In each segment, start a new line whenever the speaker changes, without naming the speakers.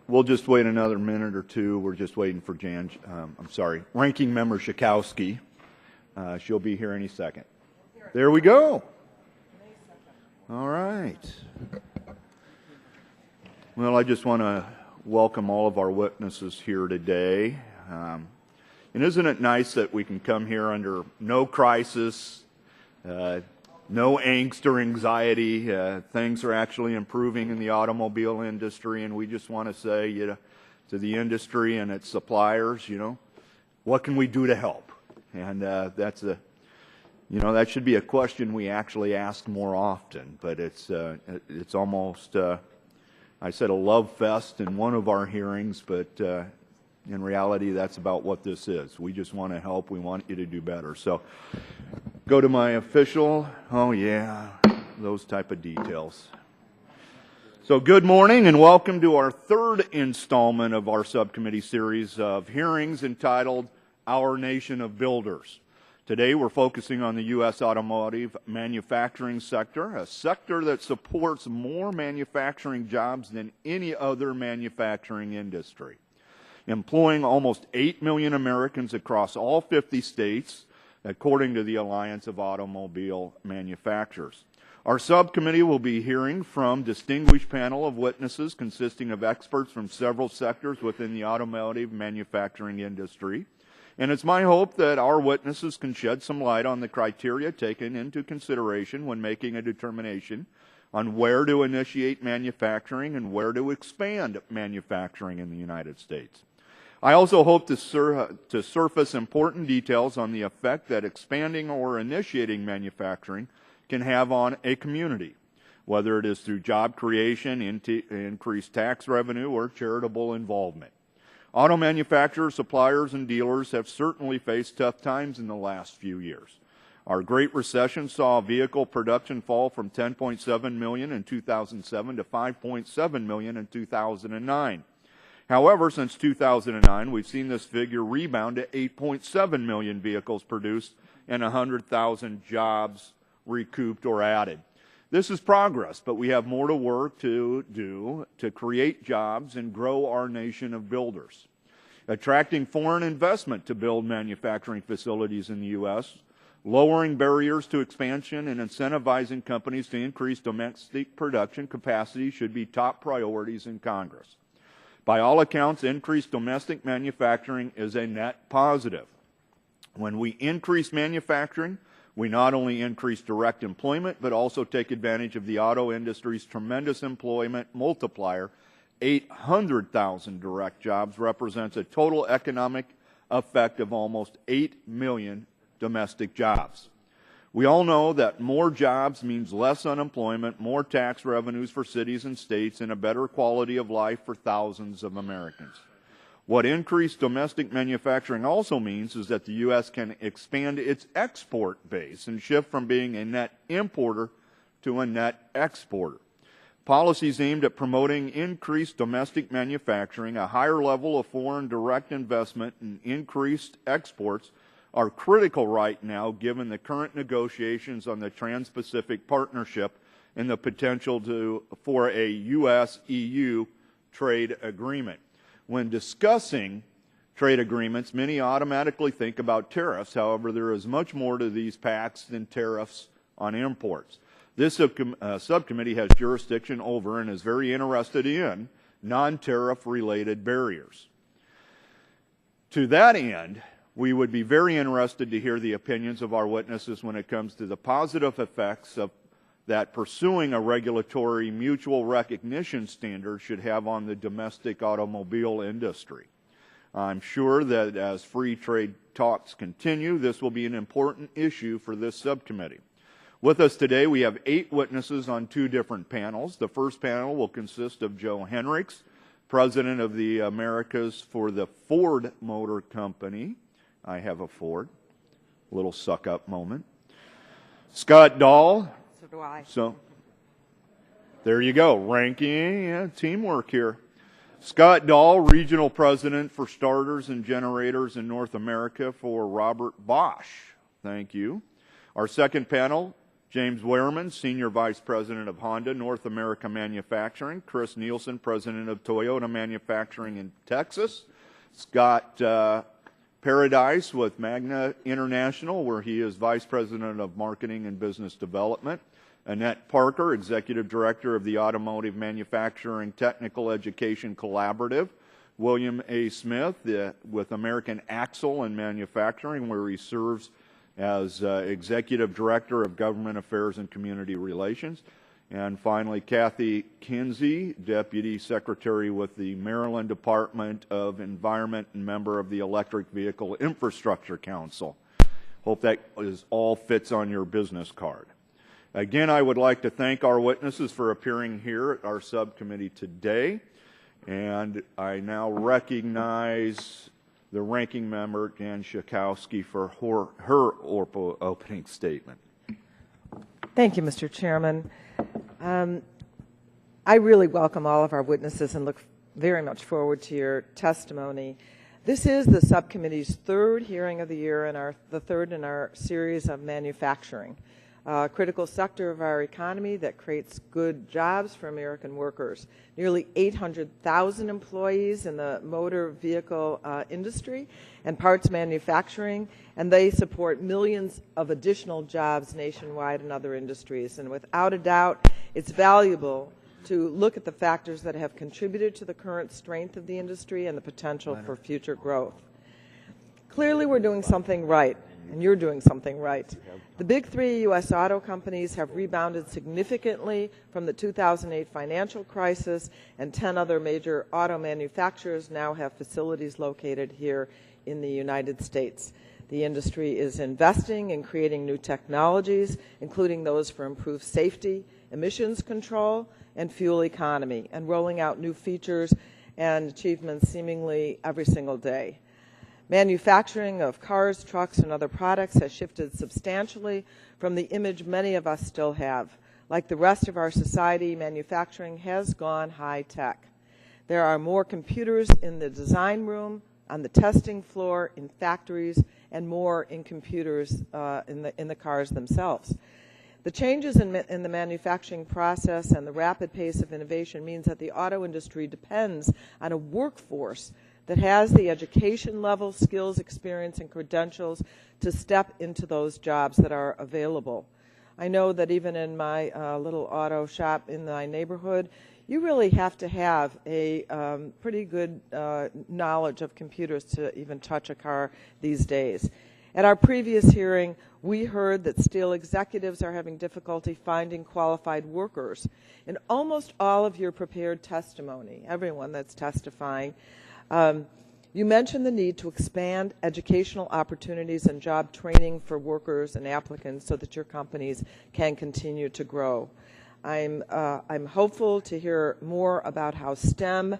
We'll just wait another minute or two. We're just waiting for Ranking Member Schakowsky. She'll be here any second. There we go. All right. Well, I just want to welcome all of our witnesses here today. And isn't it nice that we can come here under no crisis, no angst or anxiety? Things are actually improving in the automobile industry, and we just want to say, to the industry and its suppliers, what can we do to help? And that should be a question we actually ask more often. But it's almost, I said a love fest in one of our hearings, but in reality, that's about what this is. We just want to help. We want you to do better. So go to my official. Oh, yeah, those type of details. So good morning and welcome to our third installment of our subcommittee series of hearings entitled Our Nation of Builders. Today we're focusing on the U.S. automotive manufacturing sector, a sector that supports more manufacturing jobs than any other manufacturing industry, employing almost 8 million Americans across all 50 states, according to the Alliance of Automobile Manufacturers. Our subcommittee will be hearing from a distinguished panel of witnesses consisting of experts from several sectors within the automotive manufacturing industry. And it's my hope that our witnesses can shed some light on the criteria taken into consideration when making a determination on where to initiate manufacturing and where to expand manufacturing in the United States. I also hope to surface important details on the effect that expanding or initiating manufacturing can have on a community, whether it is through job creation, increased tax revenue, or charitable involvement. Auto manufacturers, suppliers, and dealers have certainly faced tough times in the last few years. Our Great Recession saw vehicle production fall from 10.7 million in 2007 to 5.7 million in 2009. However, since 2009, we've seen this figure rebound to 8.7 million vehicles produced and 100,000 jobs recouped or added. This is progress, but we have more to work to do to create jobs and grow our nation of builders. Attracting foreign investment to build manufacturing facilities in the U.S., lowering barriers to expansion, and incentivizing companies to increase domestic production capacity should be top priorities in Congress. By all accounts, increased domestic manufacturing is a net positive. When we increase manufacturing, we not only increase direct employment, but also take advantage of the auto industry's tremendous employment multiplier. 800,000 direct jobs represents a total economic effect of almost 8 million domestic jobs. We all know that more jobs means less unemployment, more tax revenues for cities and states, and a better quality of life for thousands of Americans. What increased domestic manufacturing also means is that the U.S. can expand its export base and shift from being a net importer to a net exporter. Policies aimed at promoting increased domestic manufacturing, a higher level of foreign direct investment, and increased exports are critical right now given the current negotiations on the Trans-Pacific Partnership and the potential for a U.S.-EU trade agreement. When discussing trade agreements, many automatically think about tariffs. However, there is much more to these pacts than tariffs on imports. This subcommittee has jurisdiction over and is very interested in non-tariff related barriers. To that end, we would be very interested to hear the opinions of our witnesses when it comes to the positive effects that pursuing a regulatory mutual recognition standard should have on the domestic automobile industry. I'm sure that as free trade talks continue, this will be an important issue for this subcommittee. With us today, we have 8 witnesses on 2 different panels. The first panel will consist of Joe Henricks, President of the Americas for the Ford Motor Company. I have a Ford. Little suck-up moment. Scott Dahl.
So do I.
So, there you go. Ranking, teamwork here. Scott Dahl, Regional President for Starters and Generators in North America for Robert Bosch. Thank you. Our second panel, James Wehrman, Senior Vice President of Honda North America Manufacturing. Chris Nielsen, President of Toyota Manufacturing in Texas. Scott Paradise with Magna International, where he is Vice President of Marketing and Business Development. Annette Parker, Executive Director of the Automotive Manufacturing Technical Education Collaborative. William A. Smith with American Axle and Manufacturing, where he serves as Executive Director of Government Affairs and Community Relations. And finally, Kathy Kinsey, Deputy Secretary with the Maryland Department of Environment and member of the Electric Vehicle Infrastructure Council. Hope that all fits on your business card. Again, I would like to thank our witnesses for appearing here at our subcommittee today. And I now recognize the ranking member, Dan Schakowsky, for her opening statement.
Thank you, Mr. Chairman. I really welcome all of our witnesses and look very much forward to your testimony. This is the subcommittee's third hearing of the year and the third in our series of manufacturing, a critical sector of our economy that creates good jobs for American workers. Nearly 800,000 employees in the motor vehicle industry and parts manufacturing, and they support millions of additional jobs nationwide in other industries. And without a doubt, it's valuable to look at the factors that have contributed to the current strength of the industry and the potential for future growth. Clearly, we're doing something right, and you're doing something right. The big three U.S. auto companies have rebounded significantly from the 2008 financial crisis, and 10 other major auto manufacturers now have facilities located here in the United States. The industry is investing in creating new technologies, including those for improved safety, emissions control, and fuel economy, and rolling out new features and achievements seemingly every single day. Manufacturing of cars, trucks, and other products has shifted substantially from the image many of us still have. Like the rest of our society, manufacturing has gone high-tech. There are more computers in the design room, on the testing floor, in factories, and more in computers in the cars themselves. The changes in the manufacturing process and the rapid pace of innovation means that the auto industry depends on a workforce that has the education level, skills, experience, and credentials to step into those jobs that are available. I know that even in my little auto shop in my neighborhood, you really have to have a pretty good knowledge of computers to even touch a car these days. At our previous hearing, we heard that steel executives are having difficulty finding qualified workers. In almost all of your prepared testimony, everyone that's testifying, you mentioned the need to expand educational opportunities and job training for workers and applicants so that your companies can continue to grow. I'm hopeful to hear more about how STEM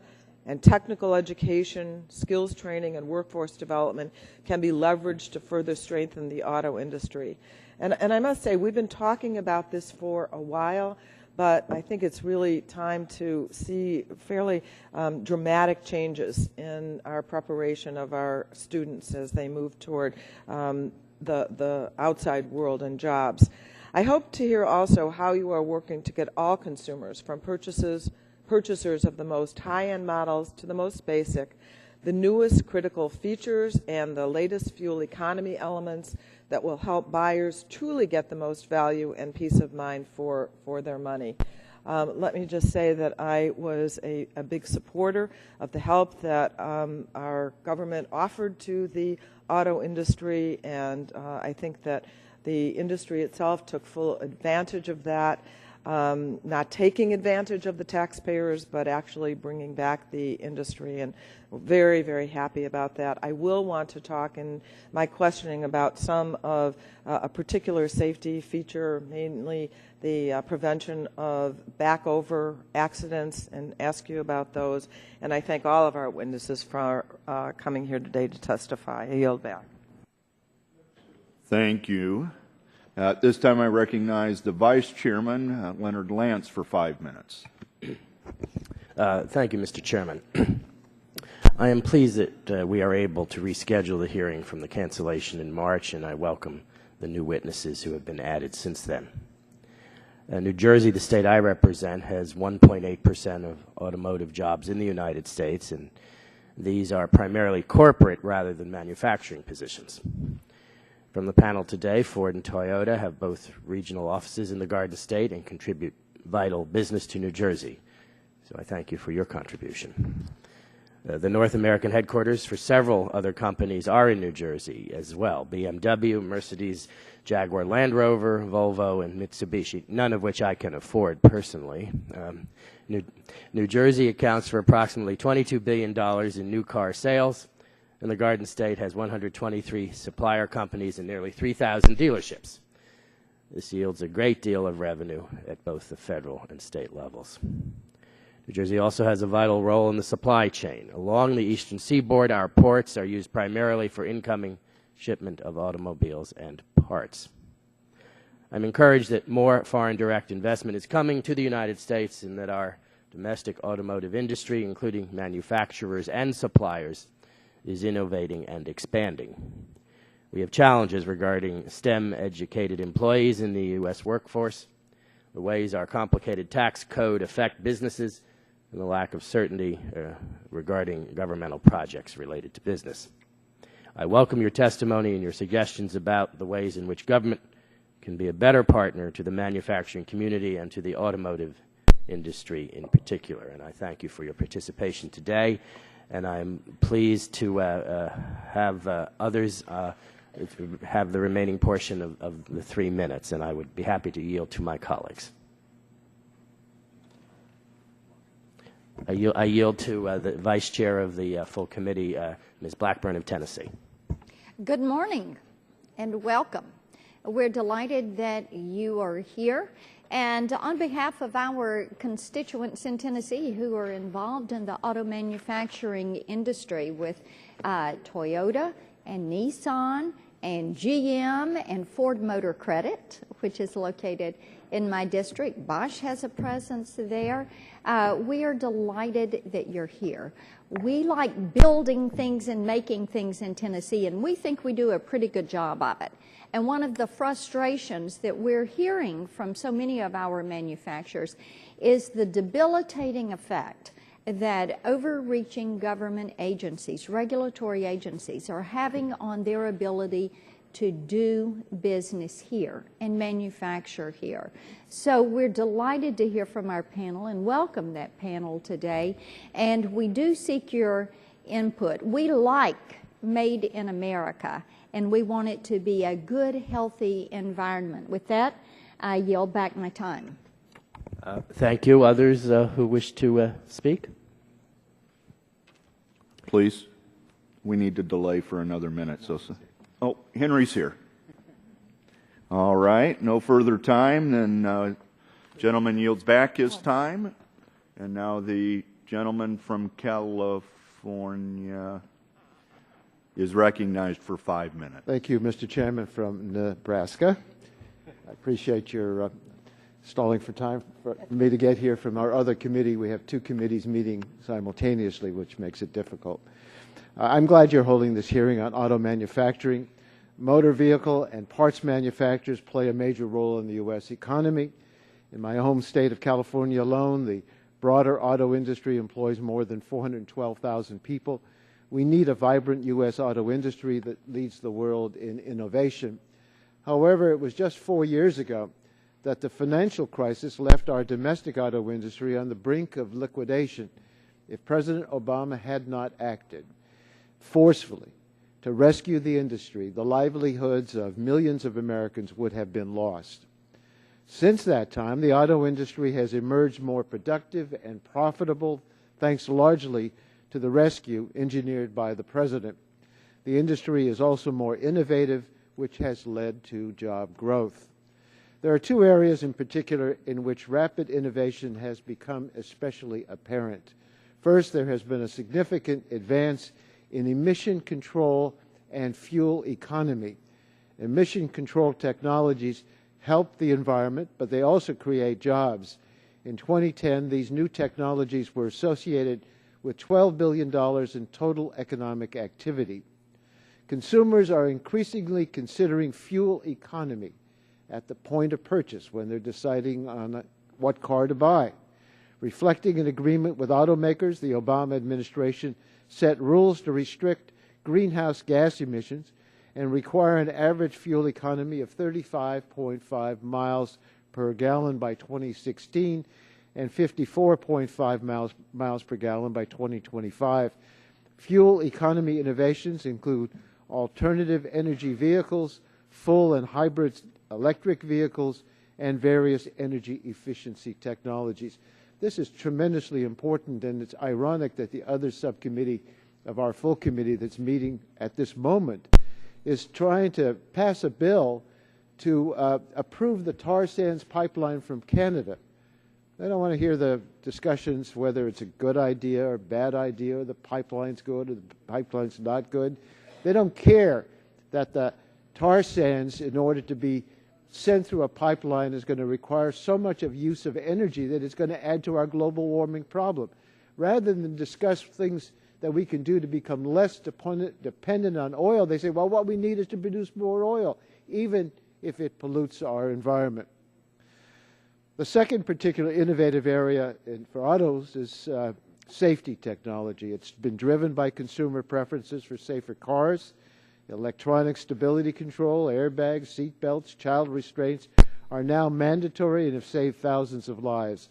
and technical education, skills training, and workforce development can be leveraged to further strengthen the auto industry. And I must say, we've been talking about this for a while, but I think it's really time to see fairly dramatic changes in our preparation of our students as they move toward the outside world and jobs. I hope to hear also how you are working to get all consumers, from purchasers of the most high-end models to the most basic, the newest critical features and the latest fuel economy elements that will help buyers truly get the most value and peace of mind for their money. Let me just say that I was a big supporter of the help that our government offered to the auto industry, and I think that the industry itself took full advantage of that. Not taking advantage of the taxpayers, but actually bringing back the industry, and we're very, very happy about that. I will want to talk in my questioning about some of a particular safety feature, mainly the prevention of back-over accidents, and ask you about those. And I thank all of our witnesses for coming here today to testify. I yield back.
Thank you. At this time, I recognize the Vice Chairman, Leonard Lance, for 5 minutes.
Thank you, Mr. Chairman. I am pleased that we are able to reschedule the hearing from the cancellation in March, and I welcome the new witnesses who have been added since then. New Jersey, the state I represent, has 1.8% of automotive jobs in the United States, and these are primarily corporate rather than manufacturing positions. From the panel today, Ford and Toyota have both regional offices in the Garden State and contribute vital business to New Jersey. So I thank you for your contribution. The North American headquarters for several other companies are in New Jersey as well: BMW, Mercedes, Jaguar Land Rover, Volvo, and Mitsubishi, none of which I can afford personally. New Jersey accounts for approximately $22 billion in new car sales, and the Garden State has 123 supplier companies and nearly 3,000 dealerships. This yields a great deal of revenue at both the federal and state levels. New Jersey also has a vital role in the supply chain. Along the eastern seaboard, our ports are used primarily for incoming shipment of automobiles and parts. I'm encouraged that more foreign direct investment is coming to the United States and that our domestic automotive industry, including manufacturers and suppliers, is innovating and expanding. We have challenges regarding STEM-educated employees in the U.S. workforce, the ways our complicated tax code affect businesses, and the lack of certainty regarding governmental projects related to business. I welcome your testimony and your suggestions about the ways in which government can be a better partner to the manufacturing community and to the automotive industry in particular. And I thank you for your participation today. And I'm pleased to have others have the remaining portion of the 3 minutes, and I would be happy to yield to my colleagues. I yield to the Vice Chair of the full committee, Ms. Blackburn of Tennessee.
Good morning and welcome. We're delighted that you are here. And on behalf of our constituents in Tennessee who are involved in the auto manufacturing industry with Toyota and Nissan and GM and Ford Motor Credit, which is located in my district, Bosch has a presence there. We are delighted that you're here. We like building things and making things in Tennessee, and we think we do a pretty good job of it. And one of the frustrations that we're hearing from so many of our manufacturers is the debilitating effect that overreaching government agencies, regulatory agencies, are having on their ability to do business here and manufacture here. So we're delighted to hear from our panel and welcome that panel today. And we do seek your input. We like Made in America, and we want it to be a good, healthy environment. With that, I yield back my time.
Thank you. Others who wish to speak?
Please. We need to delay for another minute. Oh, Henry's here. All right. No further time. Then gentleman yields back his time. And now the gentleman from California is recognized for 5 minutes.
Thank you, Mr. Chairman from Nebraska. I appreciate your stalling for time for me to get here from our other committee. We have two committees meeting simultaneously, which makes it difficult. I'm glad you're holding this hearing on auto manufacturing. Motor vehicle and parts manufacturers play a major role in the U.S. economy. In my home state of California alone, the broader auto industry employs more than 412,000 people. We need a vibrant U.S. auto industry that leads the world in innovation. However, it was just 4 years ago that the financial crisis left our domestic auto industry on the brink of liquidation if President Obama had not acted forcefully to rescue the industry. The livelihoods of millions of Americans would have been lost. Since that time, the auto industry has emerged more productive and profitable, thanks largely to the rescue engineered by the President. The industry is also more innovative, which has led to job growth. There are two areas in particular in which rapid innovation has become especially apparent. First, there has been a significant advance in emission control and fuel economy. Emission control technologies help the environment, but they also create jobs. In 2010, these new technologies were associated with $12 billion in total economic activity. Consumers are increasingly considering fuel economy at the point of purchase when they're deciding on what car to buy. Reflecting an agreement with automakers, the Obama administration set rules to restrict greenhouse gas emissions and require an average fuel economy of 35.5 miles per gallon by 2016 and 54.5 miles per gallon by 2025. Fuel economy innovations include alternative energy vehicles, full and hybrid electric vehicles, and various energy efficiency technologies. This is tremendously important, and it's ironic that the other subcommittee of our full committee that's meeting at this moment is trying to pass a bill to approve the tar sands pipeline from Canada. I don't want to hear the discussions whether it's a good idea or bad idea, or the pipeline's good or the pipeline's not good. They don't care that the tar sands, in order to be sent through a pipeline, is going to require so much of use of energy that it's going to add to our global warming problem. Rather than discuss things that we can do to become less dependent on oil, they say, well, what we need is to produce more oil, even if it pollutes our environment. The second particular innovative area for autos is safety technology. It's been driven by consumer preferences for safer cars. Electronic stability control, airbags, seat belts, child restraints are now mandatory and have saved thousands of lives.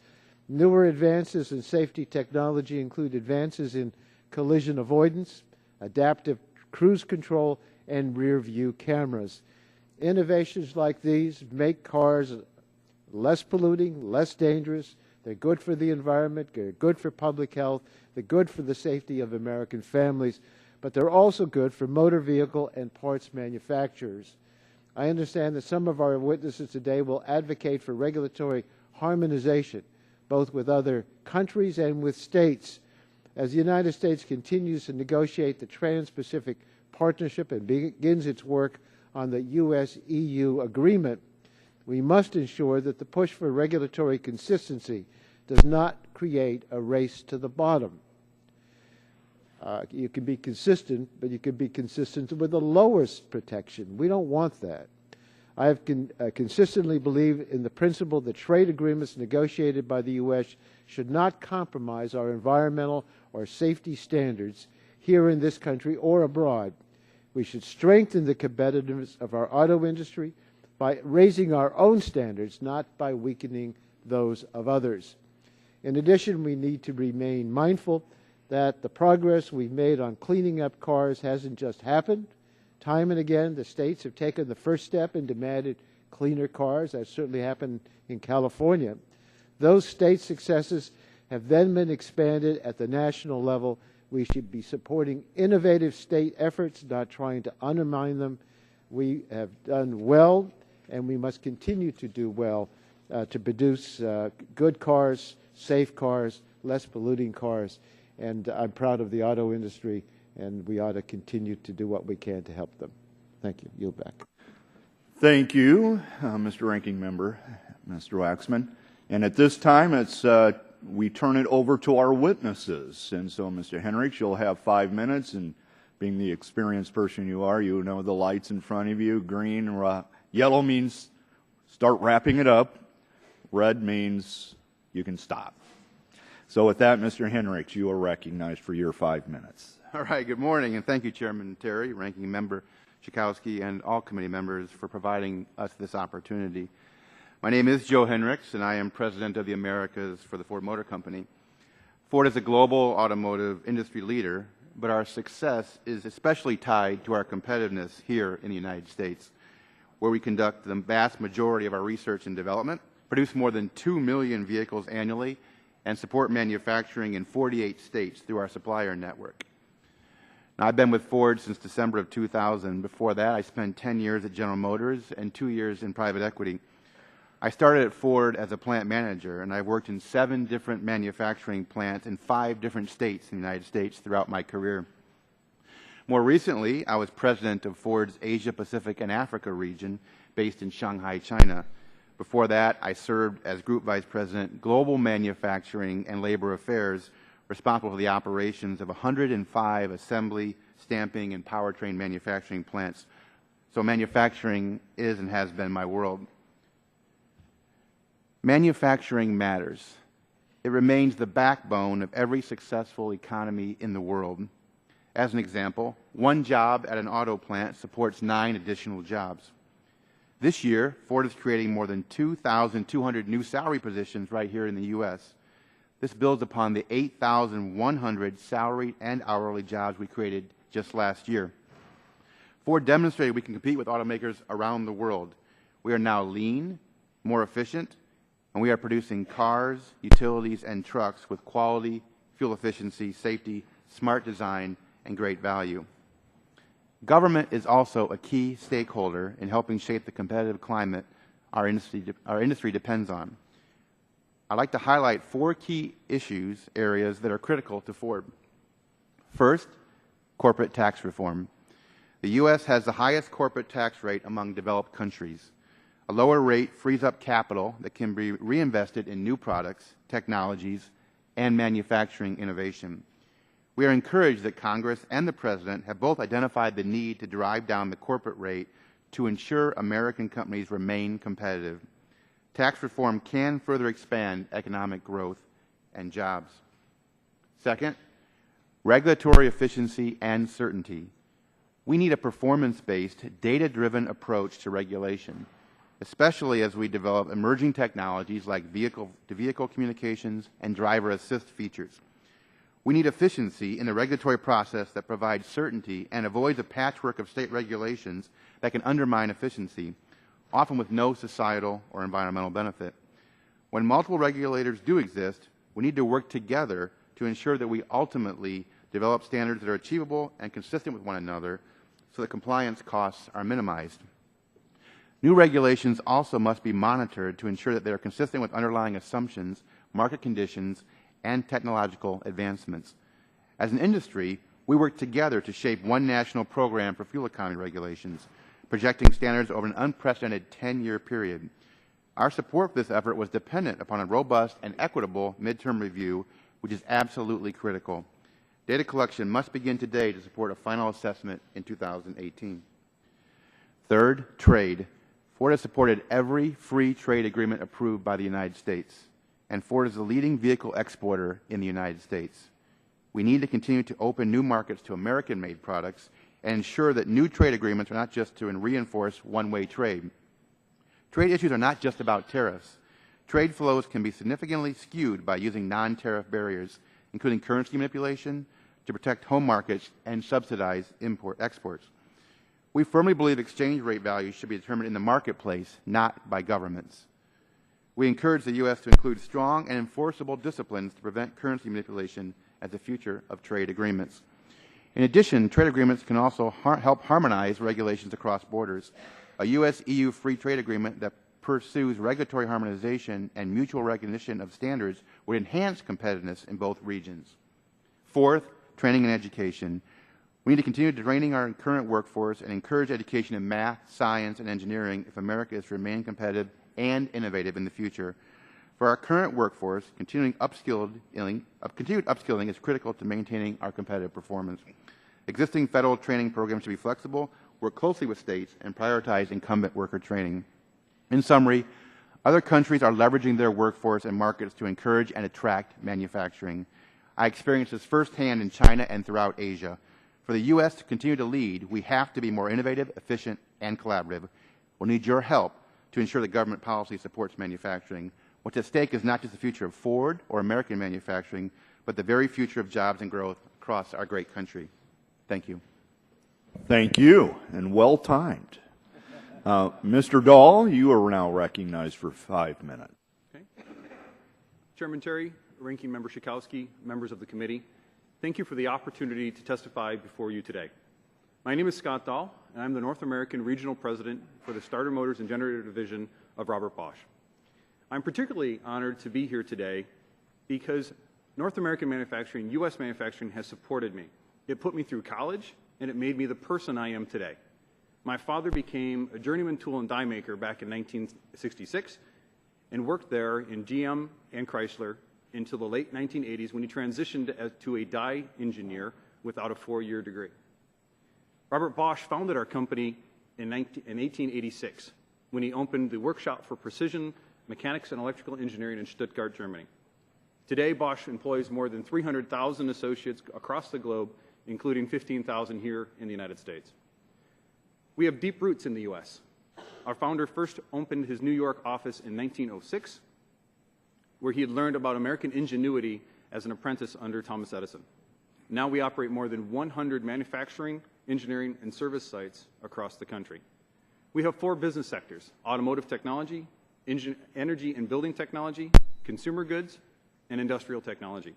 Newer advances in safety technology include advances in collision avoidance, adaptive cruise control, and rear view cameras. Innovations like these make cars less polluting, less dangerous. They're good for the environment, they're good for public health, they're good for the safety of American families, but they're also good for motor vehicle and parts manufacturers. I understand that some of our witnesses today will advocate for regulatory harmonization, both with other countries and with states. As the United States continues to negotiate the Trans-Pacific Partnership and begins its work on the U.S.-EU agreement, we must ensure that the push for regulatory consistency does not create a race to the bottom. You can be consistent, but you can be consistent with the lowest protection. We don't want that. I have consistently believed in the principle that trade agreements negotiated by the U.S. should not compromise our environmental or safety standards here in this country or abroad. We should strengthen the competitiveness of our auto industry by raising our own standards, not by weakening those of others. In addition, we need to remain mindful that the progress we've made on cleaning up cars hasn't just happened. Time and again, the states have taken the first step and demanded cleaner cars. That certainly happened in California. Those state successes have then been expanded at the national level. We should be supporting innovative state efforts, not trying to undermine them. We have done well, and we must continue to do well to produce good cars, safe cars, less polluting cars. And I'm proud of the auto industry, and we ought to continue to do what we can to help them. Thank you. Yield back.
Thank you, Mr. Ranking Member, Mr. Waxman. And at this time, we turn it over to our witnesses. And so, Mr. Henricks, you'll have 5 minutes, and being the experienced person you are, you know the lights in front of you. Green, yellow means start wrapping it up. Red means you can stop. So with that, Mr. Henricks, you are recognized for your 5 minutes.
All right, good morning, and thank you, Chairman Terry, Ranking Member Schakowsky, and all committee members for providing us this opportunity. My name is Joe Henricks, and I am President of the Americas for the Ford Motor Company. Ford is a global automotive industry leader, but our success is especially tied to our competitiveness here in the United States, where we conduct the vast majority of our research and development, produce more than 2 million vehicles annually, and support manufacturing in 48 states through our supplier network. Now, I've been with Ford since December of 2000. Before that, I spent 10 years at General Motors and 2 years in private equity. I started at Ford as a plant manager, and I've worked in 7 different manufacturing plants in 5 different states in the United States throughout my career. More recently, I was president of Ford's Asia Pacific and Africa region based in Shanghai, China. Before that, I served as Group Vice President, Global Manufacturing and Labor Affairs, responsible for the operations of 105 assembly, stamping, and powertrain manufacturing plants. So manufacturing is and has been my world. Manufacturing matters. It remains the backbone of every successful economy in the world. As an example, one job at an auto plant supports 9 additional jobs. This year, Ford is creating more than 2,200 new salary positions right here in the U.S. This builds upon the 8,100 salaried and hourly jobs we created just last year. Ford demonstrated we can compete with automakers around the world. We are now lean, more efficient, and we are producing cars, utilities, and trucks with quality, fuel efficiency, safety, smart design, and great value. Government is also a key stakeholder in helping shape the competitive climate our industry depends on. I'd like to highlight 4 key areas that are critical to Ford. First, corporate tax reform. The U.S. has the highest corporate tax rate among developed countries. A lower rate frees up capital that can be reinvested in new products, technologies, and manufacturing innovation. We are encouraged that Congress and the President have both identified the need to drive down the corporate rate to ensure American companies remain competitive. Tax reform can further expand economic growth and jobs. Second, regulatory efficiency and certainty. We need a performance-based, data-driven approach to regulation, especially as we develop emerging technologies like vehicle-to-vehicle communications and driver assist features. We need efficiency in the regulatory process that provides certainty and avoids a patchwork of state regulations that can undermine efficiency, often with no societal or environmental benefit. When multiple regulators do exist, we need to work together to ensure that we ultimately develop standards that are achievable and consistent with one another so that compliance costs are minimized. New regulations also must be monitored to ensure that they are consistent with underlying assumptions, market conditions, and technological advancements. As an industry, we work together to shape one national program for fuel economy regulations, projecting standards over an unprecedented 10-year period. Our support for this effort was dependent upon a robust and equitable midterm review, which is absolutely critical. Data collection must begin today to support a final assessment in 2018. Third, trade. Ford has supported every free trade agreement approved by the United States, and Ford is the leading vehicle exporter in the United States. We need to continue to open new markets to American-made products and ensure that new trade agreements are not just to reinforce one-way trade. Trade issues are not just about tariffs. Trade flows can be significantly skewed by using non-tariff barriers, including currency manipulation, to protect home markets and subsidize exports. We firmly believe exchange rate values should be determined in the marketplace, not by governments. We encourage the U.S. to include strong and enforceable disciplines to prevent currency manipulation as the future of trade agreements. In addition, trade agreements can also help harmonize regulations across borders. A U.S.-EU free trade agreement that pursues regulatory harmonization and mutual recognition of standards would enhance competitiveness in both regions. Fourth, training and education. We need to continue training our current workforce and encourage education in math, science, and engineering if America is to remain competitive and innovative in the future. For our current workforce, continued upskilling is critical to maintaining our competitive performance. Existing federal training programs should be flexible, work closely with states, and prioritize incumbent worker training. In summary, other countries are leveraging their workforce and markets to encourage and attract manufacturing. I experienced this firsthand in China and throughout Asia. For the U.S. to continue to lead, we have to be more innovative, efficient, and collaborative. We'll need your help to ensure that government policy supports manufacturing. What's at stake is not just the future of Ford or American manufacturing, but the very future of jobs and growth across our great country. Thank you.
Thank you, and well timed. Mr. Dahl, you are now recognized for 5 minutes.
Okay. Chairman Terry, Ranking Member Schakowsky, members of the committee, thank you for the opportunity to testify before you today. My name is Scott Dahl, and I'm the North American Regional President for the Starter Motors and Generator Division of Robert Bosch. I'm particularly honored to be here today because North American manufacturing, U.S. manufacturing, has supported me. It put me through college, and it made me the person I am today. My father became a journeyman tool and die maker back in 1966 and worked there in GM and Chrysler until the late 1980s when he transitioned to a die engineer without a 4-year degree. Robert Bosch founded our company in 1886 when he opened the workshop for precision Mechanics and Electrical Engineering in Stuttgart, Germany. Today, Bosch employs more than 300,000 associates across the globe, including 15,000 here in the United States. We have deep roots in the U.S. Our founder first opened his New York office in 1906, where he had learned about American ingenuity as an apprentice under Thomas Edison. Now we operate more than 100 manufacturing, engineering, and service sites across the country. We have 4 business sectors: automotive technology, energy and building technology, consumer goods, and industrial technology.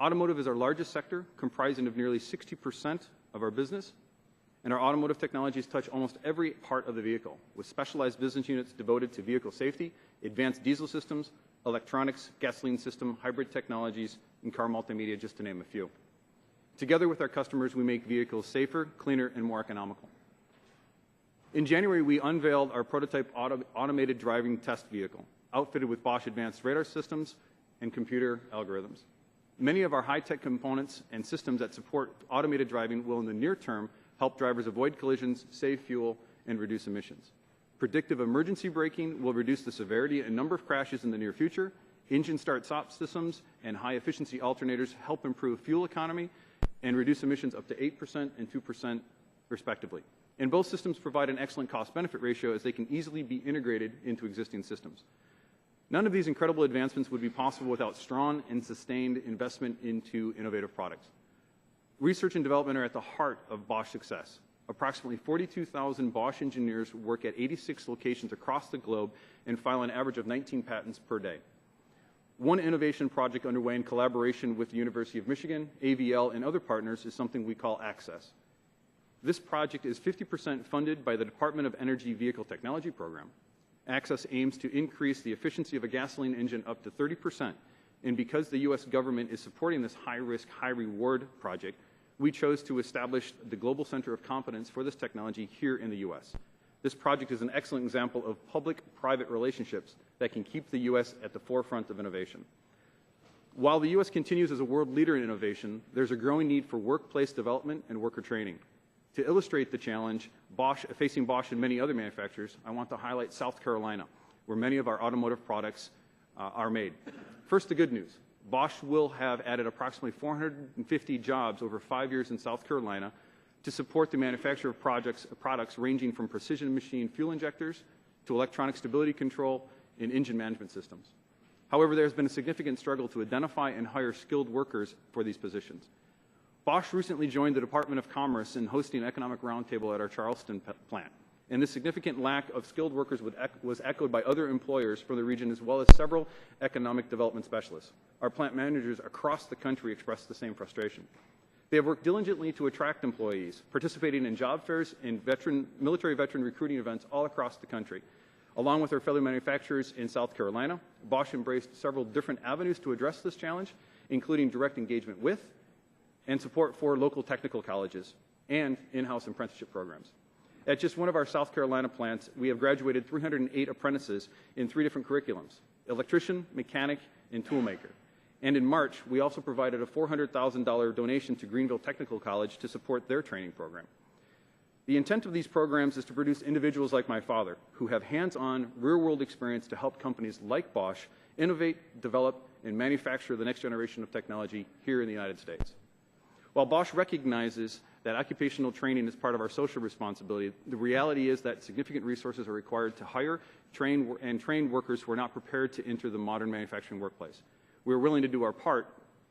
Automotive is our largest sector, comprising of nearly 60% of our business, and our automotive technologies touch almost every part of the vehicle, with specialized business units devoted to vehicle safety, advanced diesel systems, electronics, gasoline system, hybrid technologies, and car multimedia, just to name a few. Together with our customers, we make vehicles safer, cleaner, and more economical. In January, we unveiled our prototype automated driving test vehicle, outfitted with Bosch advanced radar systems and computer algorithms. Many of our high-tech components and systems that support automated driving will, in the near term, help drivers avoid collisions, save fuel, and reduce emissions. Predictive emergency braking will reduce the severity and number of crashes in the near future. Engine start-stop systems and high-efficiency alternators help improve fuel economy and reduce emissions up to 8% and 2% respectively. And both systems provide an excellent cost-benefit ratio, as they can easily be integrated into existing systems. None of these incredible advancements would be possible without strong and sustained investment into innovative products. Research and development are at the heart of Bosch success. Approximately 42,000 Bosch engineers work at 86 locations across the globe and file an average of 19 patents per day. One innovation project underway in collaboration with the University of Michigan, AVL, and other partners is something we call Access. This project is 50% funded by the Department of Energy Vehicle Technology Program. Access aims to increase the efficiency of a gasoline engine up to 30%, and because the U.S. government is supporting this high-risk, high-reward project, we chose to establish the Global Center of Competence for this technology here in the U.S. This project is an excellent example of public-private relationships that can keep the U.S. at the forefront of innovation. While the U.S. continues as a world leader in innovation, there's a growing need for workplace development and worker training. To illustrate the challenge facing Bosch and many other manufacturers, I want to highlight South Carolina, where many of our automotive products are made. First, the good news. Bosch will have added approximately 450 jobs over 5 years in South Carolina to support the manufacture of products ranging from precision machine fuel injectors to electronic stability control and engine management systems. However, there has been a significant struggle to identify and hire skilled workers for these positions. Bosch recently joined the Department of Commerce in hosting an economic roundtable at our Charleston plant, and this significant lack of skilled workers was echoed by other employers from the region, as well as several economic development specialists. Our plant managers across the country expressed the same frustration. They have worked diligently to attract employees, participating in job fairs and military veteran recruiting events all across the country. Along with our fellow manufacturers in South Carolina, Bosch embraced several different avenues to address this challenge, including direct engagement with and support for local technical colleges and in-house apprenticeship programs. At just one of our South Carolina plants, we have graduated 308 apprentices in 3 different curriculums: electrician, mechanic, and toolmaker. And in March, we also provided a $400,000 donation to Greenville Technical College to support their training program. The intent of these programs is to produce individuals like my father, who have hands-on, real-world experience to help companies like Bosch innovate, develop, and manufacture the next generation of technology here in the United States. While Bosch recognizes that occupational training is part of our social responsibility, the reality is that significant resources are required to hire, train workers who are not prepared to enter the modern manufacturing workplace. We are willing to do our part,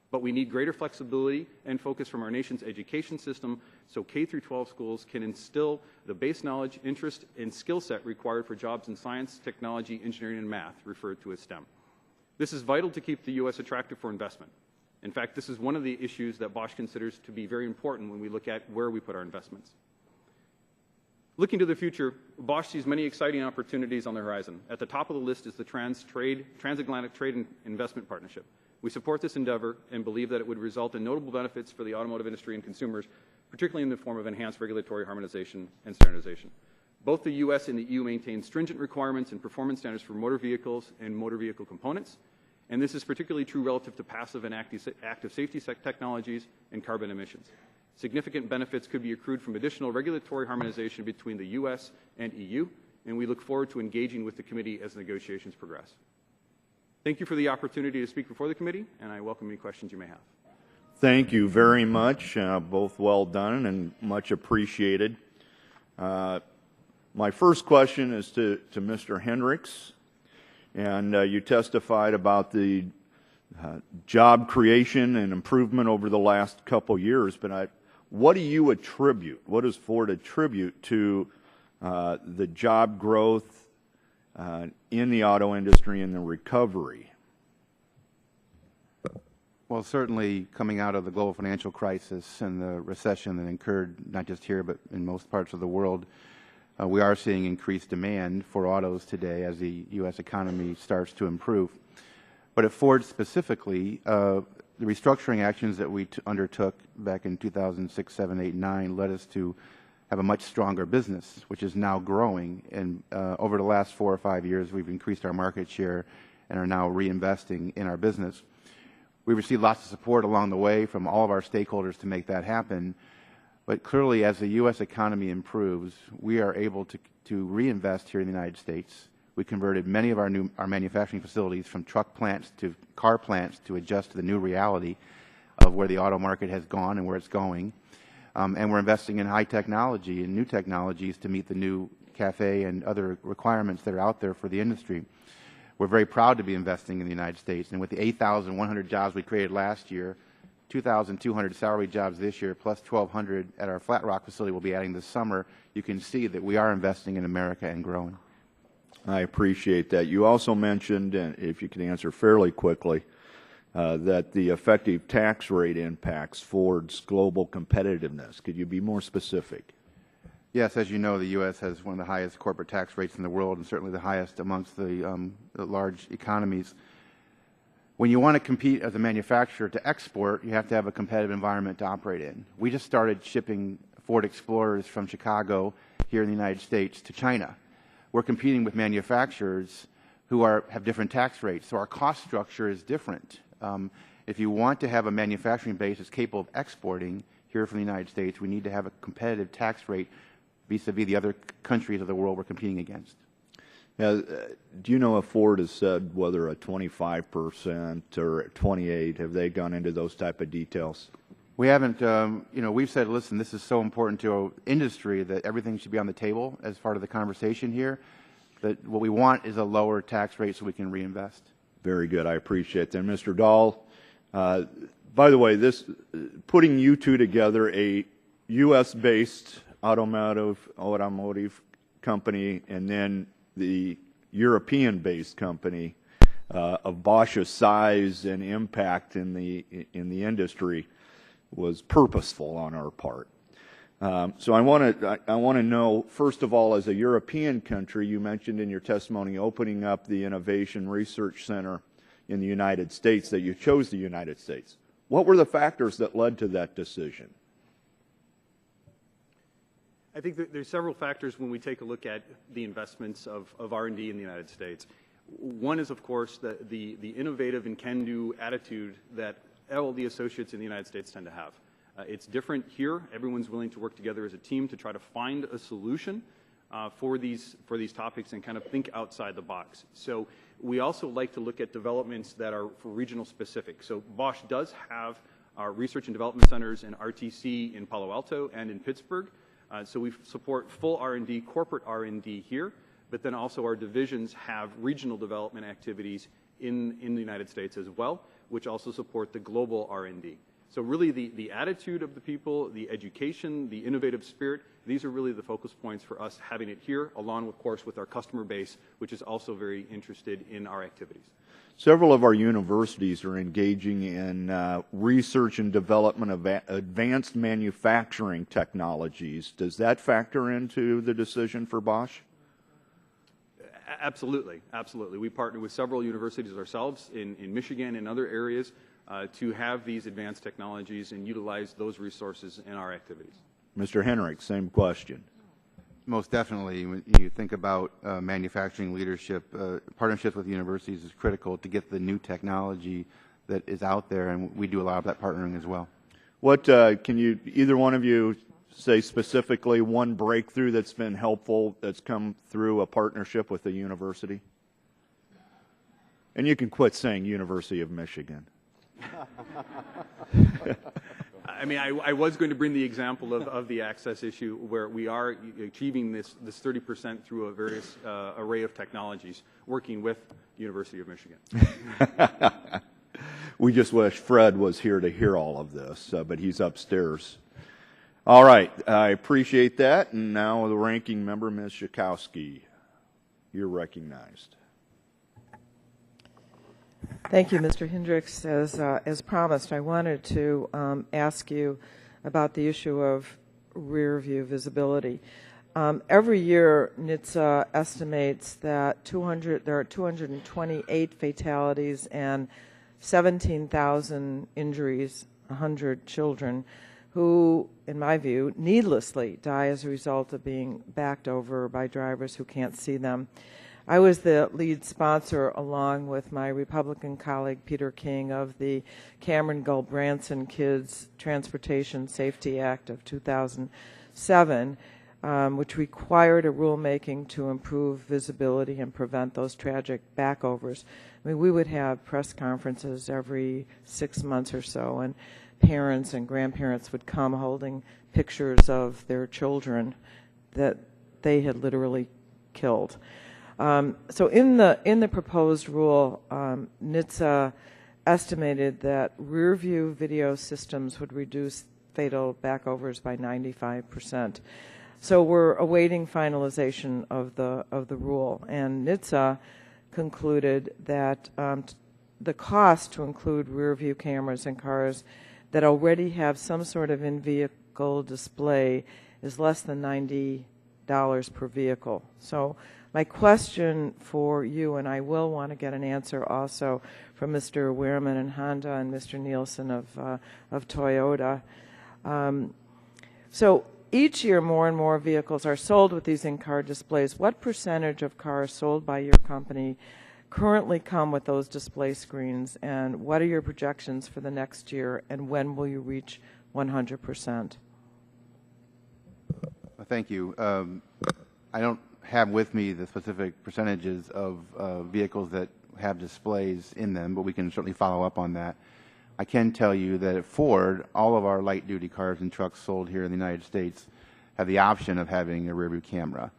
but we need greater flexibility and focus from our nation's education system so K-12 schools can instill the base knowledge, interest, and skill set required for jobs in science, technology, engineering, and math, referred to as STEM. This is vital to keep the U.S. attractive for investment. In fact, this is one of the issues that Bosch considers to be very important when we look at where we put our investments. Looking to the future, Bosch sees many exciting opportunities on the horizon. At the top of the list is the Transatlantic Trade and Investment Partnership. We support this endeavor and believe that it would result in notable benefits for the automotive industry and consumers, particularly in the form of enhanced regulatory harmonization and standardization. Both the U.S. and the EU maintain stringent requirements and performance standards for motor vehicles and motor vehicle components, and this is particularly true relative to passive and active safety technologies and carbon emissions. Significant benefits could be accrued from additional regulatory harmonization between the U.S. and EU, and we look forward to engaging with the committee as negotiations progress. Thank you for the opportunity to speak before the committee, and I welcome any questions you may have.
Thank you very much. Both well done and much appreciated. My first question is to Mr. Hendricks. And you testified about the job creation and improvement over the last couple years. But what do you attribute, what does Ford attribute to the job growth in the auto industry and the recovery?
Well, certainly coming out of the global financial crisis and the recession that occurred not just here but in most parts of the world, we are seeing increased demand for autos today as the U.S. economy starts to improve. But at Ford specifically, the restructuring actions that we undertook back in 2006, 7, 8, 9 led us to have a much stronger business, which is now growing. And over the last 4 or 5 years, we've increased our market share and are now reinvesting in our business. We received lots of support along the way from all of our stakeholders to make that happen. But clearly, as the U.S. economy improves, we are able to reinvest here in the United States. We converted many of our manufacturing facilities from truck plants to car plants to adjust to the new reality of where the auto market has gone and where it's going. And we're investing in high technology and new technologies to meet the new CAFE and other requirements that are out there for the industry. We're very proud to be investing in the United States. And with the 8,100 jobs we created last year, 2,200 salary jobs this year, plus 1,200 at our Flat Rock facility we'll be adding this summer, you can see that we are investing in America and growing.
I appreciate that. You also mentioned, and if you can answer fairly quickly, that the effective tax rate impacts Ford's global competitiveness. Could you be more specific?
Yes, as you know, the U.S. has one of the highest corporate tax rates in the world and certainly the highest amongst the large economies. When you want to compete as a manufacturer to export, you have to have a competitive environment to operate in. We just started shipping Ford Explorers from Chicago here in the United States to China. We're competing with manufacturers who have different tax rates, so our cost structure is different. If you want to have a manufacturing base that's capable of exporting here from the United States, we need to have a competitive tax rate vis-a-vis the other countries of the world we're competing against.
Now, do you know if Ford has said whether a 25% or 28%, have they gone into those type of details?
We haven't, we've said, listen, this is so important to our industry that everything should be on the table as part of the conversation here, that what we want is a lower tax rate so we can reinvest.
Very good. I appreciate that. Mr. Dahl, by the way, putting you two together, a U.S.-based automotive company and then the European-based company of Bosch's size and impact in the industry was purposeful on our part. So I want to know, first of all, as a European country, you mentioned in your testimony opening up the Innovation Research Center in the United States, that you chose the United States. What were the factors that led to that decision?
I think that there's several factors when we take a look at the investments of R&D in the United States. One is, of course, the innovative and can-do attitude that all the associates in the United States tend to have. It's different here. Everyone's willing to work together as a team to try to find a solution for these topics and kind of think outside the box. So we also like to look at developments that are for regional specific. So Bosch does have our research and development centers in RTC in Palo Alto and in Pittsburgh. So we support full R&D, corporate R&D here, but then also our divisions have regional development activities in the United States as well, which also support the global R&D. So really the attitude of the people, the education, the innovative spirit, these are really the focus points for us having it here, along, of course, with our customer base, which is also very interested in our activities.
Several of our universities are engaging in research and development of advanced manufacturing technologies. Does that factor into the decision for Bosch?
Absolutely, absolutely. We partner with several universities ourselves in Michigan and other areas to have these advanced technologies and utilize those resources in our activities.
Mr. Henrich, same question.
Most definitely. When you think about manufacturing leadership, partnerships with universities is critical to get the new technology that is out there, and we do a lot of that partnering as well.
What can you, either one of you, say specifically one breakthrough that's been helpful that's come through a partnership with the university? And you can quit saying University of Michigan.
I mean, I was going to bring the example of the access issue where we are achieving this 30% through a various array of technologies, working with University of Michigan.
We just wish Fred was here to hear all of this, but he's upstairs. All right, I appreciate that. And now the ranking member, Ms. Schakowsky, you're recognized.
Thank you, Mr. Hendricks. As promised, I wanted to ask you about the issue of rear view visibility. Every year, NHTSA estimates that there are 228 fatalities and 17,000 injuries, 100 children, who, in my view, needlessly die as a result of being backed over by drivers who can't see them. I was the lead sponsor, along with my Republican colleague Peter King, of the Cameron Gulbranson Kids Transportation Safety Act of 2007, which required a rulemaking to improve visibility and prevent those tragic backovers. I mean, we would have press conferences every 6 months or so, and parents and grandparents would come holding pictures of their children that they had literally killed. So in the proposed rule, NHTSA estimated that rear view video systems would reduce fatal backovers by 95%. So we're awaiting finalization of the rule, and NHTSA concluded that the cost to include rear view cameras in cars that already have some sort of in-vehicle display is less than $90 per vehicle. So my question for you, and I will want to get an answer also from Mr. Wehrman and Honda and Mr. Nielsen of Toyota. So each year more and more vehicles are sold with these in-car displays. What percentage of cars sold by your company currently come with those display screens, and what are your projections for the next year, and when will you reach 100%?
Thank you. I don't have with me the specific percentages of vehicles that have displays in them, but we can certainly follow up on that. I can tell you that at Ford, all of our light-duty cars and trucks sold here in the United States have the option of having a rear-view camera.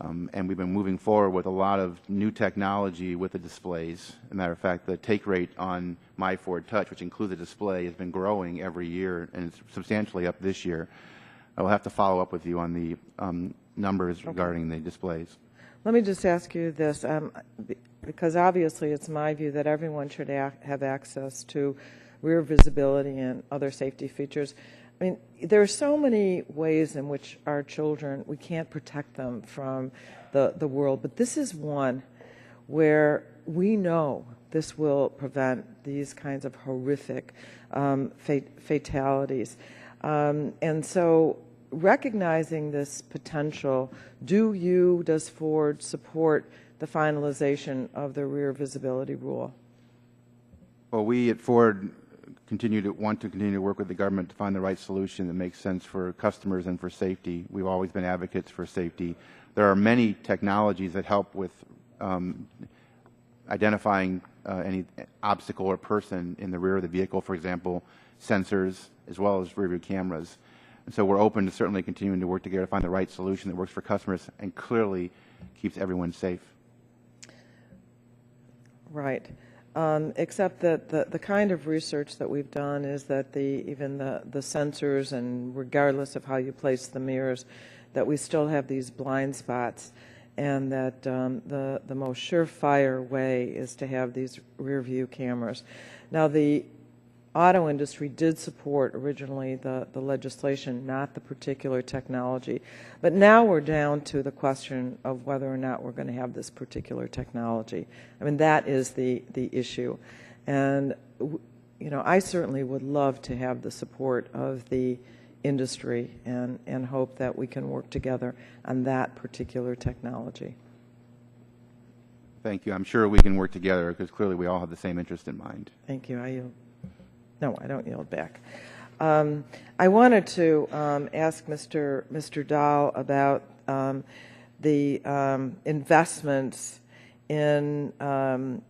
And we've been moving forward with a lot of new technology with the displays. As a matter of fact, the take rate on My Ford Touch, which includes a display, has been growing every year, and it's substantially up this year. I will have to follow up with you on the numbers regarding the displays.
Let me just ask you this, because obviously it's my view that everyone should have access to rear visibility and other safety features. I mean, there are so many ways in which our children, we can't protect them from the world, but this is one where we know this will prevent these kinds of horrific fatalities. And so recognizing this potential, does Ford support the finalization of the rear visibility rule?
Well, we at Ford want to continue to work with the government to find the right solution that makes sense for customers and for safety. We've always been advocates for safety. There are many technologies that help with identifying any obstacle or person in the rear of the vehicle, for example, sensors as well as rear view cameras. And so we're open to certainly continuing to work together to find the right solution that works for customers and clearly keeps everyone safe.
Right. Except that the kind of research that we've done is that even the sensors, and regardless of how you place the mirrors, that we still have these blind spots, and that the most surefire way is to have these rear view cameras. Now, the auto industry did support originally the legislation, not the particular technology. But now we're down to the question of whether or not we're going to have this particular technology. I mean, that is the issue. And, you know, I certainly would love to have the support of the industry and hope that we can work together on that particular technology.
Thank you. I'm sure we can work together because clearly we all have the same interest in mind.
Thank you. I yield. No, I don't yield back. I wanted to ask Mr. Dahl about the investments in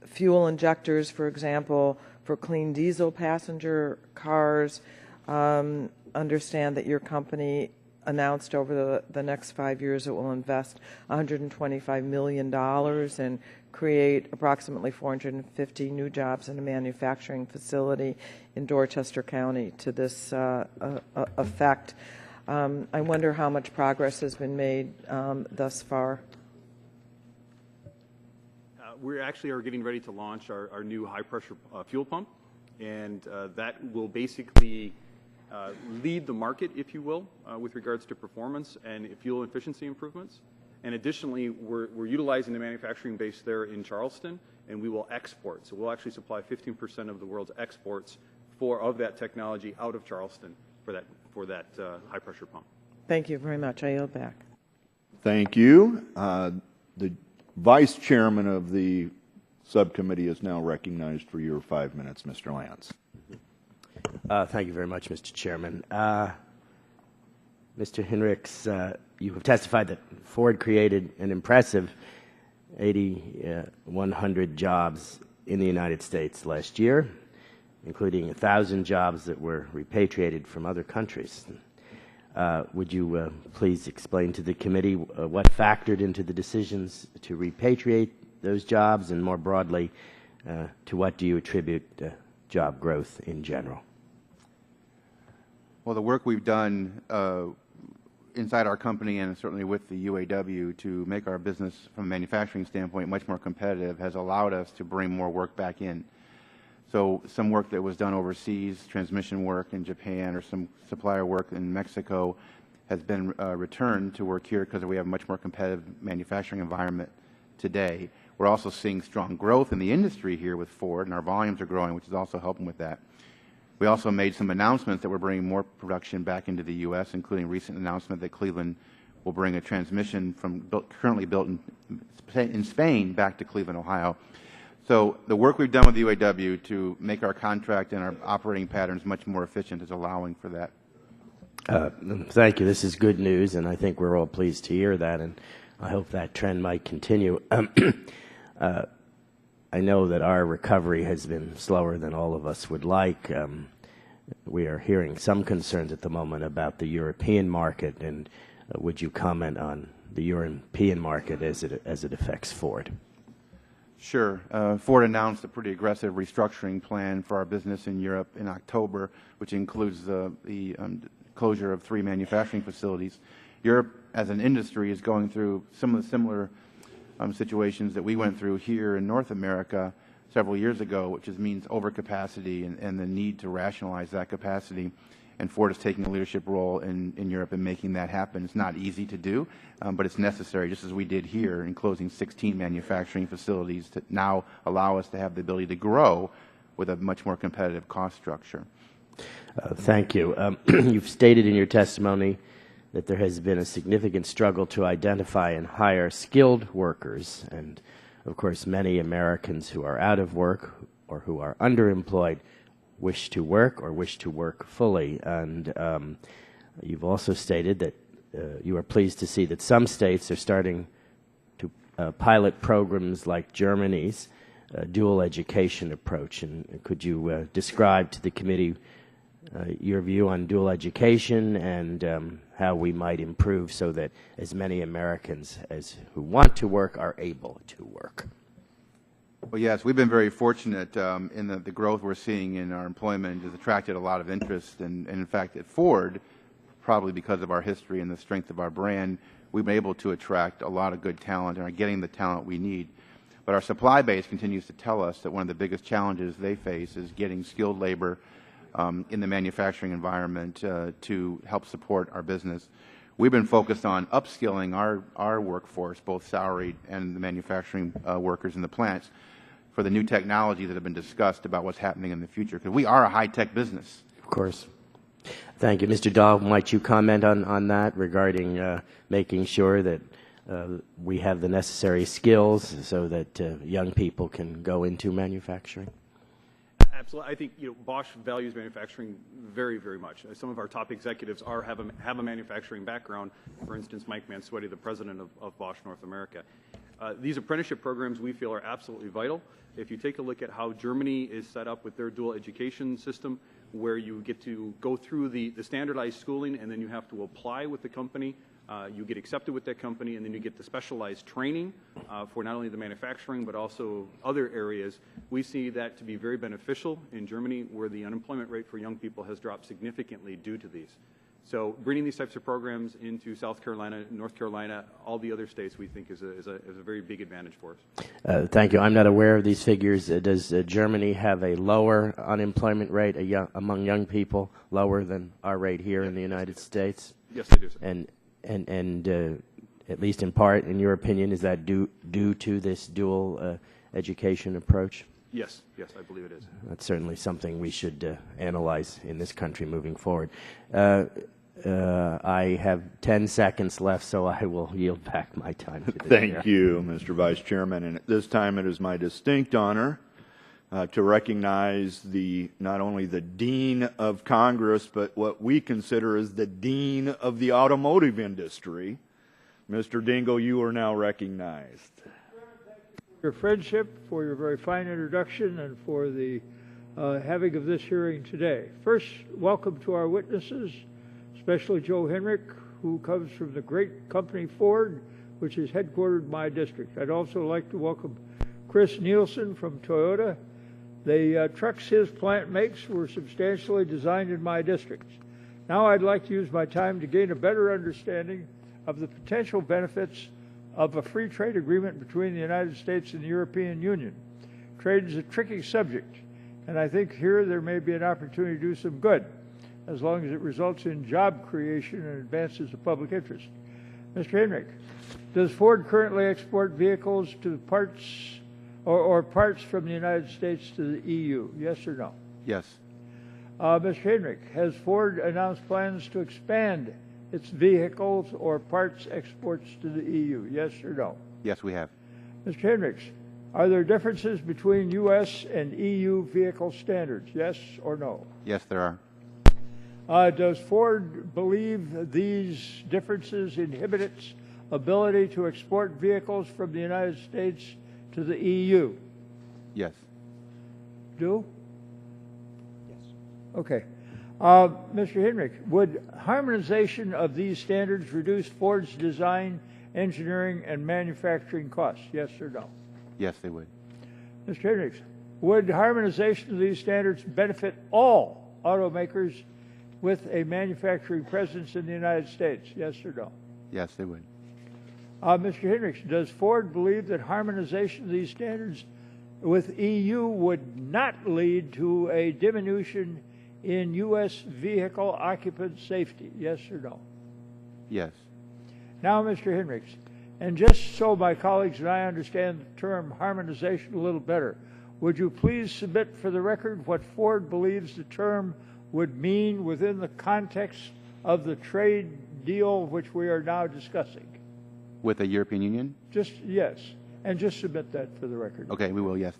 fuel injectors, for example, for clean diesel passenger cars. Understand that your company announced over the next 5 years it will invest $125 million and create approximately 450 new jobs in a manufacturing facility in Dorchester County to this effect. I wonder how much progress has been made thus far.
We actually are getting ready to launch our new high-pressure fuel pump, and that will basically lead the market, if you will, with regards to performance and fuel efficiency improvements. And additionally, we're utilizing the manufacturing base there in Charleston, and we will export. So we'll actually supply 15% of the world's exports of that technology out of Charleston for that high-pressure pump.
Thank you very much. I yield back.
Thank you. The Vice Chairman of the subcommittee is now recognized for your 5 minutes, Mr. Lance.
Thank you very much, Mr. Chairman. Mr. Hinrichs, you have testified that Ford created an impressive 8,100 jobs in the United States last year, including 1,000 jobs that were repatriated from other countries. Would you please explain to the committee what factored into the decisions to repatriate those jobs, and more broadly, to what do you attribute job growth in general?
Well, the work we've done inside our company and certainly with the UAW to make our business from a manufacturing standpoint much more competitive has allowed us to bring more work back in. So some work that was done overseas, transmission work in Japan or some supplier work in Mexico, has been returned to work here because we have a much more competitive manufacturing environment today. We're also seeing strong growth in the industry here with Ford, and our volumes are growing, which is also helping with that. We also made some announcements that we're bringing more production back into the U.S., including a recent announcement that Cleveland will bring a transmission currently built in Spain back to Cleveland, Ohio. So the work we've done with the UAW to make our contract and our operating patterns much more efficient is allowing for that.
Thank you. This is good news, and I think we're all pleased to hear that, and I hope that trend might continue. I know that our recovery has been slower than all of us would like. We are hearing some concerns at the moment about the European market, and would you comment on the European market as it affects Ford?
Sure. Ford announced a pretty aggressive restructuring plan for our business in Europe in October, which includes the closure of 3 manufacturing facilities. Europe, as an industry, is going through some of the similar situations that we went through here in North America several years ago, which means overcapacity and the need to rationalize that capacity. And Ford is taking a leadership role in Europe in making that happen. It's not easy to do, but it's necessary, just as we did here in closing 16 manufacturing facilities to now allow us to have the ability to grow with a much more competitive cost structure.
Thank you. You've stated in your testimony that there has been a significant struggle to identify and hire skilled workers, and of course many Americans who are out of work or who are underemployed wish to work or wish to work fully. And you've also stated that you are pleased to see that some states are starting to pilot programs like Germany's dual education approach. And could you describe to the committee your view on dual education and how we might improve so that as many Americans who want to work are able to work?
Well, yes, we've been very fortunate in the growth we're seeing in our employment has attracted a lot of interest. And in fact, at Ford, probably because of our history and the strength of our brand, we've been able to attract a lot of good talent and are getting the talent we need. But our supply base continues to tell us that one of the biggest challenges they face is getting skilled labor in the manufacturing environment to help support our business. We've been focused on upskilling our workforce, both salaried and the manufacturing workers in the plants, for the new technology that have been discussed about what's happening in the future, because we are a high-tech business.
Of course. Thank you. Mr. Dahl, might you comment on that regarding making sure that we have the necessary skills so that young people can go into manufacturing?
Absolutely. I think Bosch values manufacturing very, very much. Some of our top executives have a manufacturing background. For instance, Mike Mansuetti, the president of Bosch North America. These apprenticeship programs we feel are absolutely vital. If you take a look at how Germany is set up with their dual education system, where you get to go through the standardized schooling and then you have to apply with the company, you get accepted with that company, and then you get the specialized training for not only the manufacturing but also other areas. We see that to be very beneficial in Germany, where the unemployment rate for young people has dropped significantly due to these. So bringing these types of programs into South Carolina, North Carolina, all the other states, we think is a very big advantage for us.
Thank you. I'm not aware of these figures. Does Germany have a lower unemployment rate among young people, lower than our rate here in the United States?
Yes, they do, sir.
And at least in part, in your opinion, is that due to this dual education approach?
Yes, I believe it is.
That's certainly something we should analyze in this country moving forward. I have 10 seconds left, so I will yield back my time to the
Thank you, Mr. Vice Chairman. And at this time, it is my distinct honor to recognize not only the Dean of Congress, but what we consider as the Dean of the automotive industry. Mr. Dingell, you are now recognized.
Your friendship, for your very fine introduction, and for the having of this hearing today. First, welcome to our witnesses, especially Joe Henrich, who comes from the great company Ford, which is headquartered in my district. I'd also like to welcome Chris Nielsen from Toyota. The trucks his plant makes were substantially designed in my district. Now I'd like to use my time to gain a better understanding of the potential benefits of a free trade agreement between the United States and the European Union. Trade is a tricky subject, and I think here there may be an opportunity to do some good, as long as it results in job creation and advances the public interest. Mr. Henrich, does Ford currently export vehicles to parts or parts from the United States to the EU? Yes or no?
Yes.
Mr. Henrich, has Ford announced plans to expand its vehicles or parts exports to the EU? Yes or no?
Yes, we have.
Mr. Henrich, are there differences between U.S. and EU vehicle standards? Yes or no?
Yes, there
are. Does Ford believe these differences inhibit its ability to export vehicles from the United States to the EU?
Yes.
Do? Yes. Okay. Mr. Henrich, would harmonization of these standards reduce Ford's design, engineering, and manufacturing costs? Yes or no?
Yes, they would.
Mr. Henrich, would harmonization of these standards benefit all automakers with a manufacturing presence in the United States? Yes or no?
Yes, they would.
Mr. Henrich, does Ford believe that harmonization of these standards with EU would not lead to a diminution in U.S. vehicle occupant safety? Yes or no?
Yes.
Now, Mr. Henrich, and just so my colleagues and I understand the term harmonization a little better, would you please submit for the record what Ford believes the term would mean within the context of the trade deal which we are now discussing?
With the European Union?
Yes, and just submit that for the record.
Okay, we will, yes.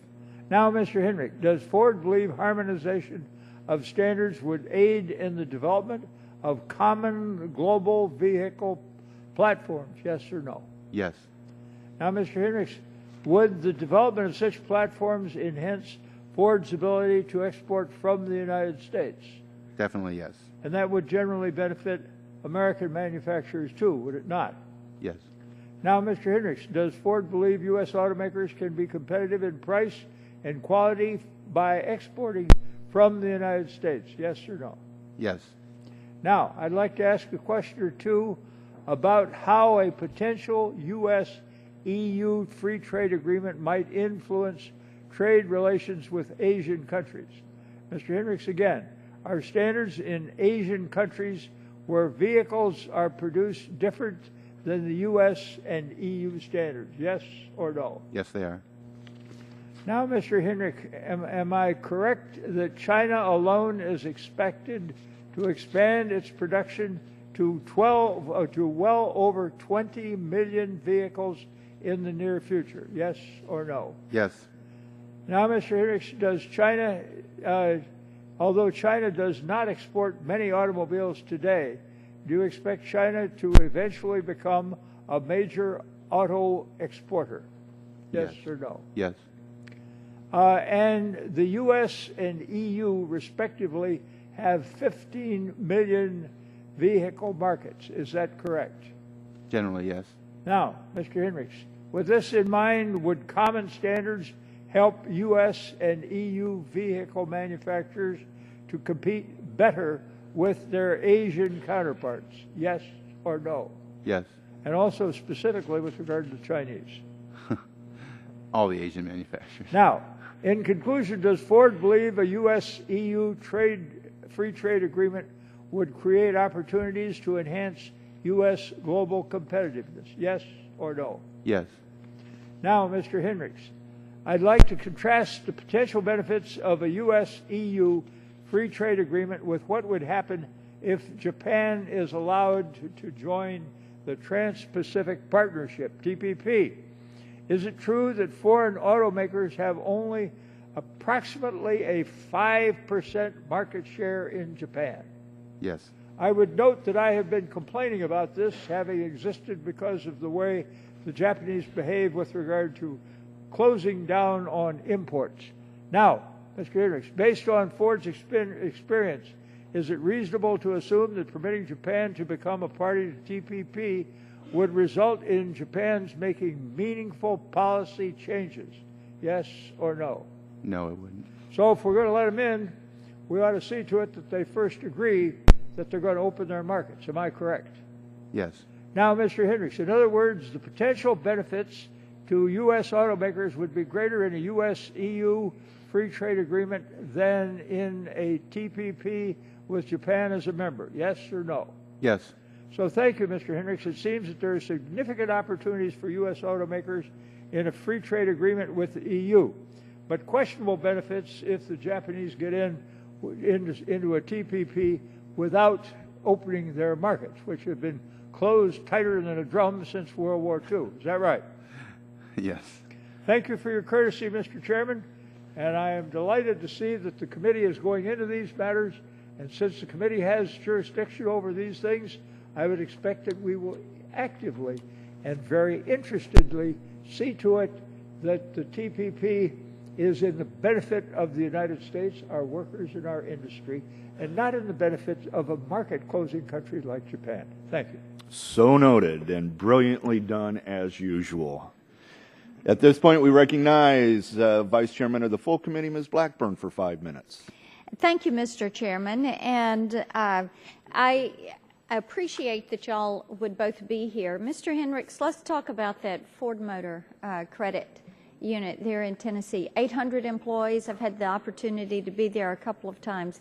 Now, Mr. Henrich, does Ford believe harmonization of standards would aid in the development of common global vehicle platforms? Yes or no?
Yes.
Now, Mr. Henrich, would the development of such platforms enhance Ford's ability to export from the United States?
Definitely yes.
And that would generally benefit American manufacturers too, would it not?
Yes.
Now, Mr. Henrich, does Ford believe U.S. automakers can be competitive in price and quality by exporting from the United States? Yes or no?
Yes.
Now, I'd like to ask a question or two about how a potential U.S.-EU free trade agreement might influence trade relations with Asian countries. Mr. Henrich, again, are standards in Asian countries where vehicles are produced different than the U.S. and EU standards? Yes or no?
Yes, they are.
Now, Mr. Henrich, am I correct that China alone is expected to expand its production to well over 20 million vehicles in the near future? Yes or no?
Yes.
Now, Mr. Henrich, does China although China does not export many automobiles today, do you expect China to eventually become a major auto exporter? Yes,
Yes.
or no?
Yes.
And the U.S. and EU, respectively, have 15 million vehicle markets. Is that correct?
Generally, yes.
Now, Mr. Hinrichs, with this in mind, would common standards help U.S. and EU vehicle manufacturers to compete better with their Asian counterparts? Yes or no?
Yes.
And also specifically with regard to the Chinese.
All the Asian manufacturers.
Now, in conclusion, does Ford believe a U.S.-EU free trade agreement would create opportunities to enhance U.S. global competitiveness? Yes or no?
Yes.
Now, Mr. Hinrichs, I'd like to contrast the potential benefits of a U.S.-EU free trade agreement with what would happen if Japan is allowed to join the Trans-Pacific Partnership, TPP. Is it true that foreign automakers have only approximately a 5% market share in Japan?
Yes.
I would note that I have been complaining about this having existed because of the way the Japanese behave with regard to closing down on imports. Now, Mr. Hinrichs, based on Ford's experience, is it reasonable to assume that permitting Japan to become a party to TPP would result in Japan's making meaningful policy changes? Yes or no?
No, it wouldn't.
So if we're going to let them in, we ought to see to it that they first agree that they're going to open their markets. Am I correct?
Yes.
Now, Mr. Hinrichs, in other words, the potential benefits to U.S. automakers would be greater in a U.S.-EU free trade agreement than in a TPP with Japan as a member. Yes or no?
Yes.
So thank you, Mr. Hinrichs. It seems that there are significant opportunities for U.S. automakers in a free trade agreement with the EU, but questionable benefits if the Japanese get into a TPP without opening their markets, which have been closed tighter than a drum since World War II. Is that right?
Yes.
Thank you for your courtesy, Mr. Chairman, and I am delighted to see that the committee is going into these matters, and since the committee has jurisdiction over these things, I would expect that we will actively and very interestedly see to it that the TPP is in the benefit of the United States, our workers, and our industry, and not in the benefit of a market-closing country like Japan. Thank you.
So noted and brilliantly done as usual. At this point, we recognize Vice Chairman of the full committee, Ms. Blackburn, for 5 minutes.
Thank you, Mr. Chairman, and I appreciate that y'all would both be here. Mr. Hinrichs, let's talk about that Ford Motor Credit unit there in Tennessee. 800 employees. I've had the opportunity to be there a couple of times,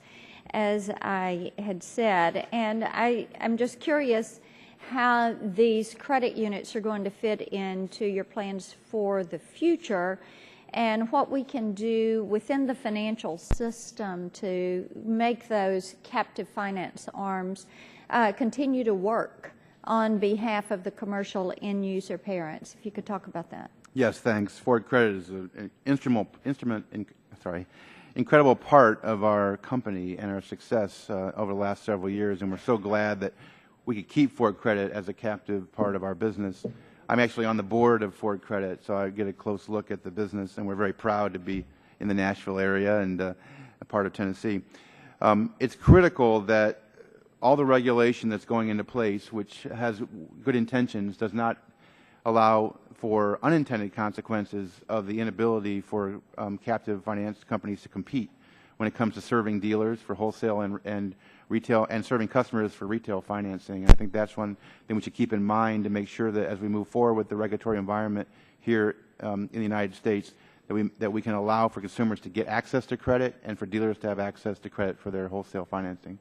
as I had said, and I'm just curious how these credit units are going to fit into your plans for the future and what we can do within the financial system to make those captive finance arms continue to work on behalf of the commercial end user parents. If you could talk about that.
Yes, thanks. Ford Credit is an incredible part of our company and our success over the last several years, and we're so glad that we could keep Ford Credit as a captive part of our business. I'm actually on the board of Ford Credit, so I get a close look at the business, and we're very proud to be in the Nashville area and a part of Tennessee. It's critical that all the regulation that's going into place, which has good intentions, does not allow for unintended consequences of the inability for captive finance companies to compete when it comes to serving dealers for wholesale and retail and serving customers for retail financing. And I think that's one thing we should keep in mind to make sure that as we move forward with the regulatory environment here in the United States, that we can allow for consumers to get access to credit and for dealers to have access to credit for their wholesale financing.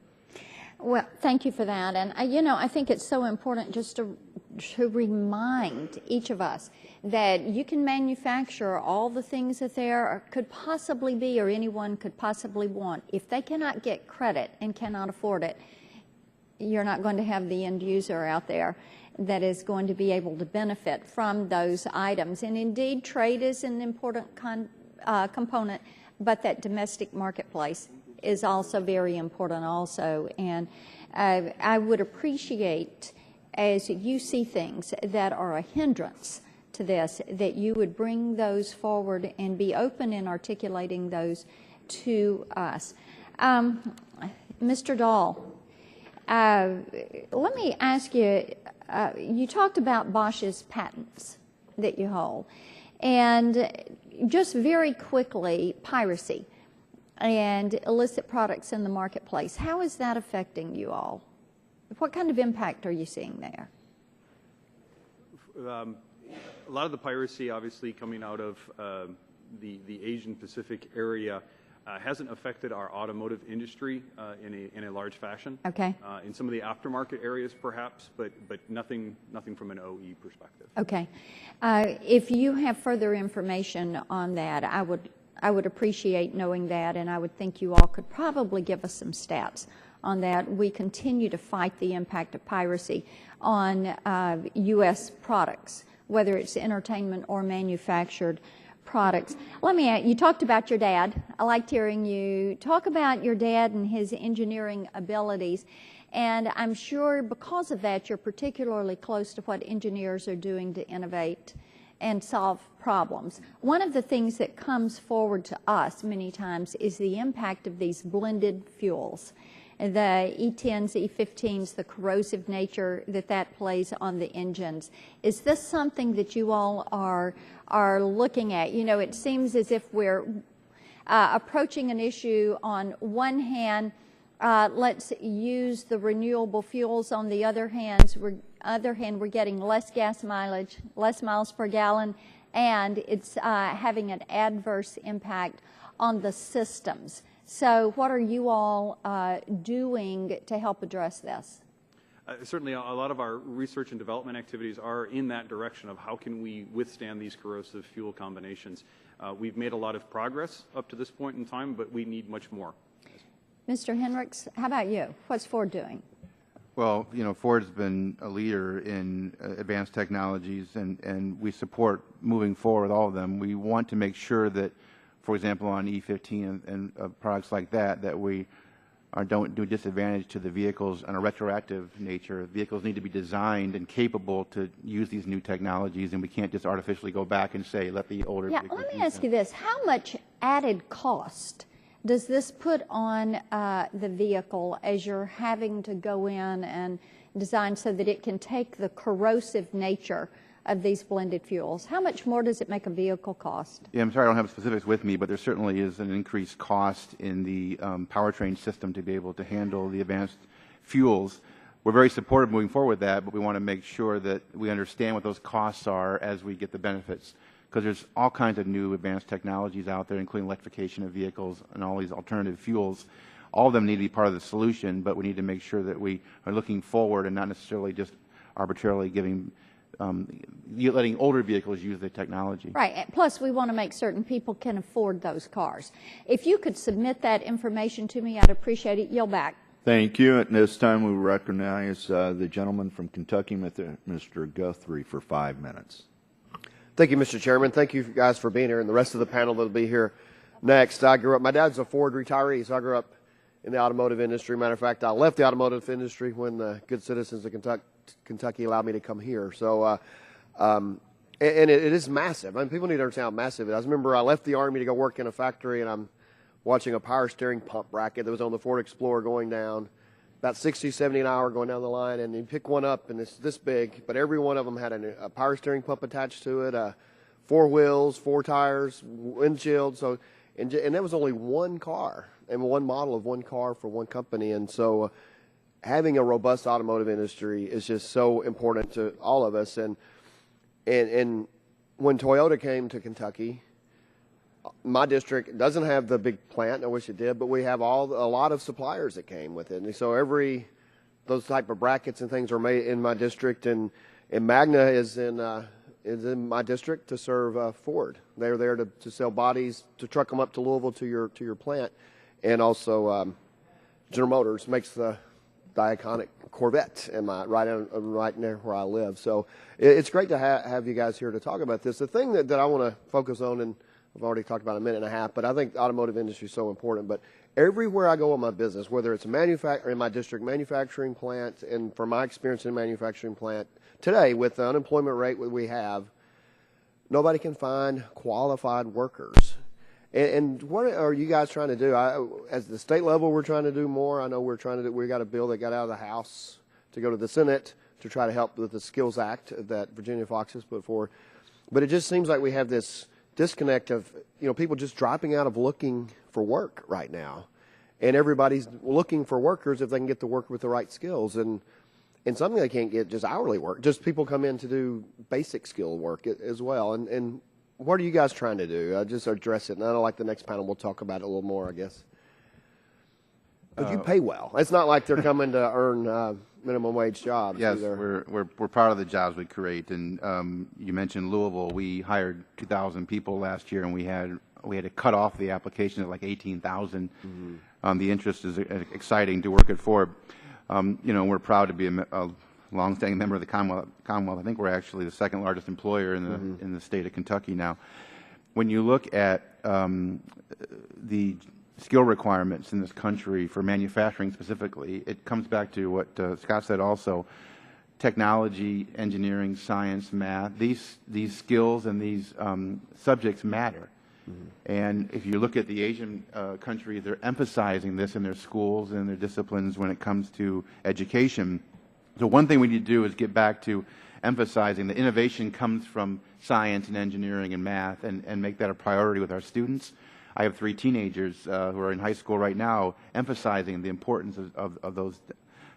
Well, thank you for that. And, I think it's so important just to remind each of us that you can manufacture all the things that there could possibly be or anyone could possibly want. If they cannot get credit and cannot afford it, you're not going to have the end user out there that is going to be able to benefit from those items. And indeed, trade is an important component but that domestic marketplace is also very important also. And I would appreciate, as you see things that are a hindrance to this, that you would bring those forward and be open in articulating those to us. Mr. Dahl, let me ask you, you talked about Bosch's patents that you hold, and just very quickly, piracy and illicit products in the marketplace. How is that affecting you all? What kind of impact are you seeing there?
A lot of the piracy, obviously, coming out of the Asian Pacific area hasn't affected our automotive industry in a large fashion.
Okay.
In some of the aftermarket areas, perhaps, but nothing from an OE perspective.
Okay. If you have further information on that, I would appreciate knowing that, and I would think you all could probably give us some stats on that. We continue to fight the impact of piracy on U.S. products, whether it's entertainment or manufactured products. Let me ask, you talked about your dad. I liked hearing you talk about your dad and his engineering abilities. And I'm sure because of that, you're particularly close to what engineers are doing to innovate and solve problems. One of the things that comes forward to us many times is the impact of these blended fuels. The E10s, E15s, the corrosive nature that plays on the engines. Is this something that you all are looking at? You know, it seems as if we're approaching an issue on one hand, let's use the renewable fuels. On the other hand, we're getting less gas mileage, less miles per gallon, and it's having an adverse impact on the systems. So what are you all doing to help address this?
Certainly, a lot of our research and development activities are in that direction of how can we withstand these corrosive fuel combinations. We've made a lot of progress up to this point in time, but we need much more.
Mr. Henricks, how about you? What's Ford doing?
Well, you know, Ford's been a leader in advanced technologies, and we support moving forward with all of them. We want to make sure that, for example, on E15 and products like that, that we don't do disadvantage to the vehicles on a retroactive nature. Vehicles need to be designed and capable to use these new technologies, and we can't just artificially go back and say, let the older vehicles
let me
use
ask
them.
you this. How much added cost does this put on the vehicle as you're having to go in and design so that it can take the corrosive nature of these blended fuels? How much more does it make a vehicle cost?
Yeah, I'm sorry I don't have specifics with me, but there certainly is an increased cost in the powertrain system to be able to handle the advanced fuels. We're very supportive moving forward with that, but we want to make sure that we understand what those costs are as we get the benefits, because there's all kinds of new advanced technologies out there, including electrification of vehicles and all these alternative fuels. All of them need to be part of the solution, but we need to make sure that we are looking forward and not necessarily just arbitrarily giving letting older vehicles use the technology.
Right. Plus, we want to make certain people can afford those cars. If you could submit that information to me, I'd appreciate it. Yield back.
Thank you. At this time, we recognize the gentleman from Kentucky, Mr. Guthrie, for 5 minutes.
Thank you, Mr. Chairman. Thank you guys for being here, and the rest of the panel that will be here next. My dad's a Ford retiree, so I grew up in the automotive industry. Matter of fact, I left the automotive industry when the good citizens of Kentucky allowed me to come here. So, and it is massive. I mean, people need to understand how massive it is. I remember I left the Army to go work in a factory, and I'm watching a power steering pump bracket that was on the Ford Explorer going down, about 60, 70 an hour going down the line, and you pick one up, and it's this big, but every one of them had a power steering pump attached to it, 4 wheels, 4 tires, windshield. So, and that was only one car and one model of one car for one company. And so having a robust automotive industry is just so important to all of us. And when Toyota came to Kentucky, my district doesn't have the big plant. I wish it did, but we have a lot of suppliers that came with it. And so those type of brackets and things are made in my district, and Magna is in my district to serve Ford. They're there to sell bodies, to truck them up to Louisville to your plant, and also General Motors makes the iconic Corvette right near where I live. So it's great to have you guys here to talk about this. The thing that I want to focus on, and I've already talked about a minute and a half, but I think the automotive industry is so important. But everywhere I go in my business, whether it's in my district manufacturing plant, and from my experience in a manufacturing plant today, with the unemployment rate that we have, nobody can find qualified workers. And what are you guys trying to do? As the state level, we're trying to do more. I know we got a bill that got out of the House to go to the Senate to try to help with the Skills Act that Virginia Fox has put forward. But it just seems like we have this disconnect of, people just dropping out of looking for work right now. And everybody's looking for workers if they can get to work with the right skills. And something they can't get just hourly work. Just people come in to do basic skill work as well. And what are you guys trying to do? Just address it. And I know, like the next panel, we'll talk about it a little more, I guess. But you pay well. It's not like they're coming to earn minimum wage jobs.
Yes,
either.
we're proud of the jobs we create. And you mentioned Louisville. We hired 2,000 people last year, and we had to cut off the application at like 18,000. Mm-hmm. The interest is exciting to work at Ford. We're proud to be a longstanding member of the Commonwealth. I think we're actually the second largest employer in the state of Kentucky now. When you look at the skill requirements in this country for manufacturing specifically, it comes back to what Scott said also. Technology, engineering, science, math, these skills and these subjects matter. Mm-hmm. And if you look at the Asian countries, they're emphasizing this in their schools and their disciplines when it comes to education. So one thing we need to do is get back to emphasizing that innovation comes from science and engineering and math, and make that a priority with our students. I have 3 teenagers who are in high school right now, emphasizing the importance of those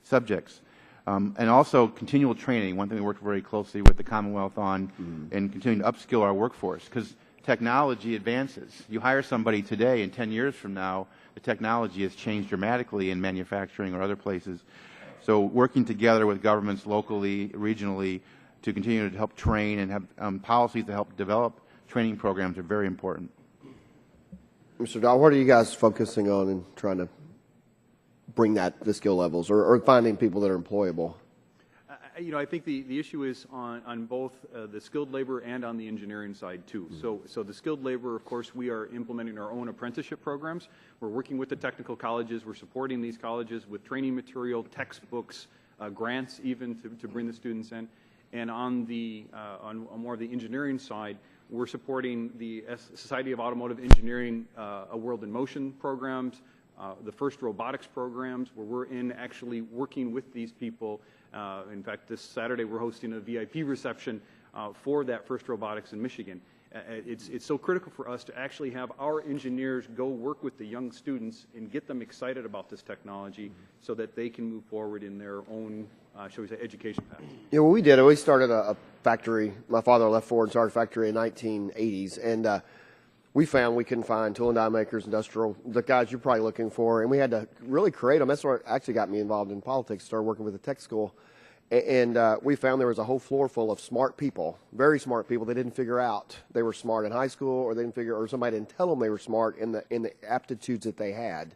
subjects. And also continual training, one thing we worked very closely with the Commonwealth on, and continuing to upskill our workforce, because technology advances. You hire somebody today, and 10 years from now, the technology has changed dramatically in manufacturing or other places. So working together with governments locally, regionally, to continue to help train and have policies to help develop training programs are very important.
Mr. Dahl, what are you guys focusing on in trying to bring the skill levels or finding people that are employable?
I think the issue is on both the skilled labor and on the engineering side too. Mm-hmm. So the skilled labor, of course, we are implementing our own apprenticeship programs. We're working with the technical colleges. We're supporting these colleges with training material, textbooks, grants even to bring the students in. And on more of the engineering side, we're supporting the Society of Automotive Engineering A World in Motion programs, the FIRST Robotics programs, where we're actually working with these people. In fact, this Saturday we're hosting a VIP reception for that FIRST Robotics in Michigan. It's so critical for us to actually have our engineers go work with the young students and get them excited about this technology so that they can move forward in their own, shall we say, education path.
Yeah, well, we did it. We started a factory. My father left Ford and started a factory in the 1980s, and we found we couldn't find tool and die makers, industrial, the guys you're probably looking for, and we had to really create them. That's what actually got me involved in politics, started working with a tech school. And we found there was a whole floor full of smart people, very smart people. They didn't figure out they were smart in high school, or they didn't figure, or somebody didn't tell them they were smart in the aptitudes that they had.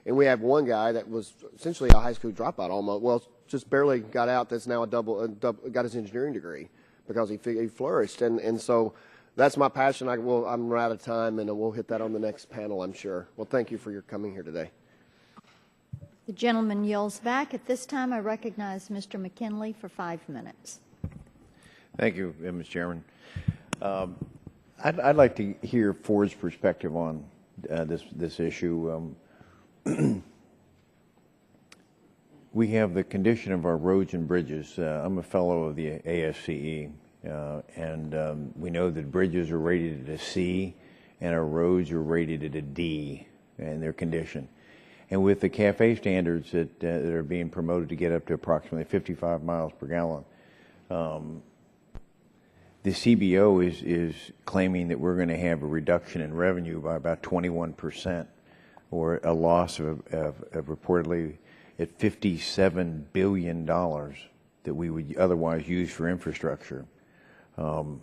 And we had one guy that was essentially a high school dropout almost. Well, just barely got out. That's now got his engineering degree because he flourished. And so that's my passion. I'm out of time, and we'll hit that on the next panel, I'm sure. Well, thank you for your coming here today.
The gentleman yields back. At this time, I recognize Mr. McKinley for 5 minutes.
Thank you, Ms. Chairman. I'd like to hear Ford's perspective on this issue. We have the condition of our roads and bridges. I'm a fellow of the ASCE, and we know that bridges are rated at a C, and our roads are rated at a D in their condition. And with the CAFE standards that are being promoted to get up to approximately 55 miles per gallon, the CBO is claiming that we're going to have a reduction in revenue by about 21%, or a loss of reportedly at $57 billion that we would otherwise use for infrastructure. What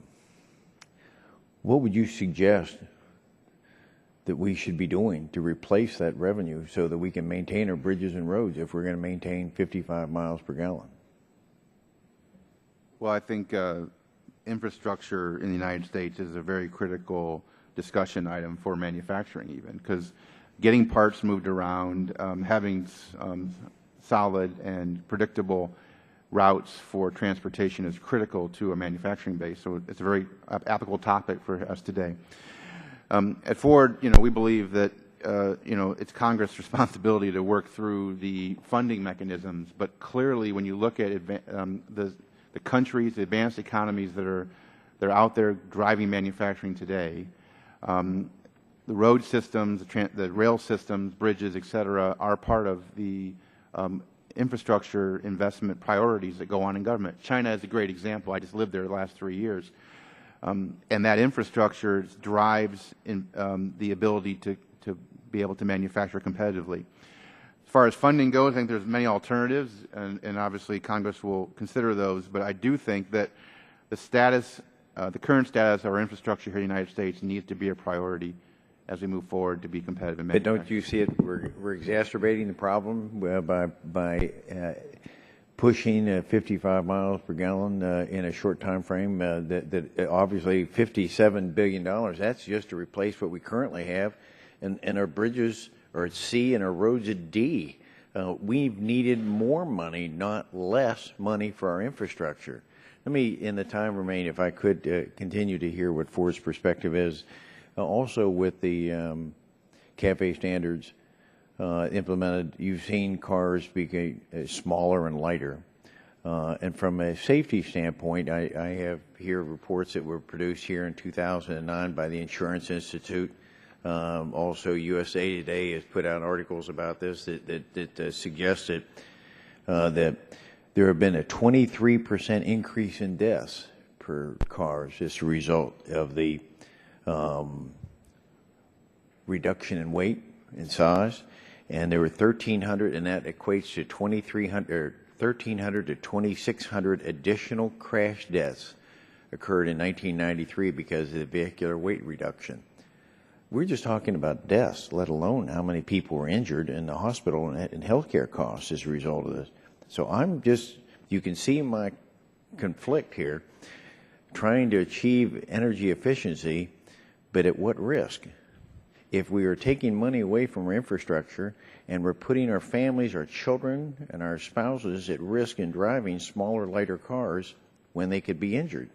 would you suggest that we should be doing to replace that revenue so that we can maintain our bridges and roads if we're going to maintain 55 miles per gallon?
Well, I think infrastructure in the United States is a very critical discussion item for manufacturing even, because getting parts moved around, having solid and predictable routes for transportation is critical to a manufacturing base. So it's a very applicable topic for us today. At Ford, we believe that it's Congress' responsibility to work through the funding mechanisms, but clearly when you look at the countries, the advanced economies that are out there driving manufacturing today, the road systems, the rail systems, bridges, et cetera, are part of the infrastructure investment priorities that go on in government. China is a great example. I just lived there the last 3 years. And that infrastructure drives the ability to be able to manufacture competitively. As far as funding goes, I think there's many alternatives, and obviously Congress will consider those. But I do think that the current status of our infrastructure here in the United States needs to be a priority as we move forward to be competitive in
But
manufacturing.
don't you see it? We're exacerbating the problem by pushing 55 miles per gallon in a short time frame. That obviously $57 billion. That's just to replace what we currently have, and our bridges are at C and our roads at D. We've needed more money, not less money, for our infrastructure. Let me, in the time remaining, if I could continue to hear what Ford's perspective is. Also with the CAFE standards implemented, you've seen cars become smaller and lighter. And from a safety standpoint, I have here reports that were produced here in 2009 by the Insurance Institute. Also, USA Today has put out articles about this that suggested that there have been a 23% increase in deaths per cars as a result of the reduction in weight and size, and there were 1,300, and that equates to 1,300 to 2,600 additional crash deaths occurred in 1993 because of the vehicular weight reduction. We're just talking about deaths, let alone how many people were injured in the hospital and healthcare costs as a result of this. So you can see my conflict here, trying to achieve energy efficiency, but at what risk? If we are taking money away from our infrastructure and we're putting our families, our children, and our spouses at risk in driving smaller, lighter cars when they could be injured,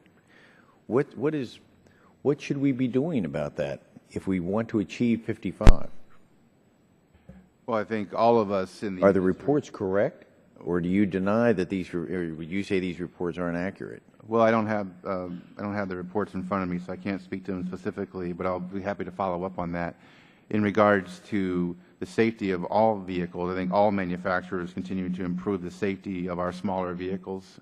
what should we be doing about that if we want to achieve 55?
Well, I think all of us in the
Are the reports correct, or do you deny that or would you say these reports aren't accurate?
Well, I don't have the reports in front of me, so I can't speak to them specifically, but I'll be happy to follow up on that. In regards to the safety of all vehicles, I think all manufacturers continue to improve the safety of our smaller vehicles.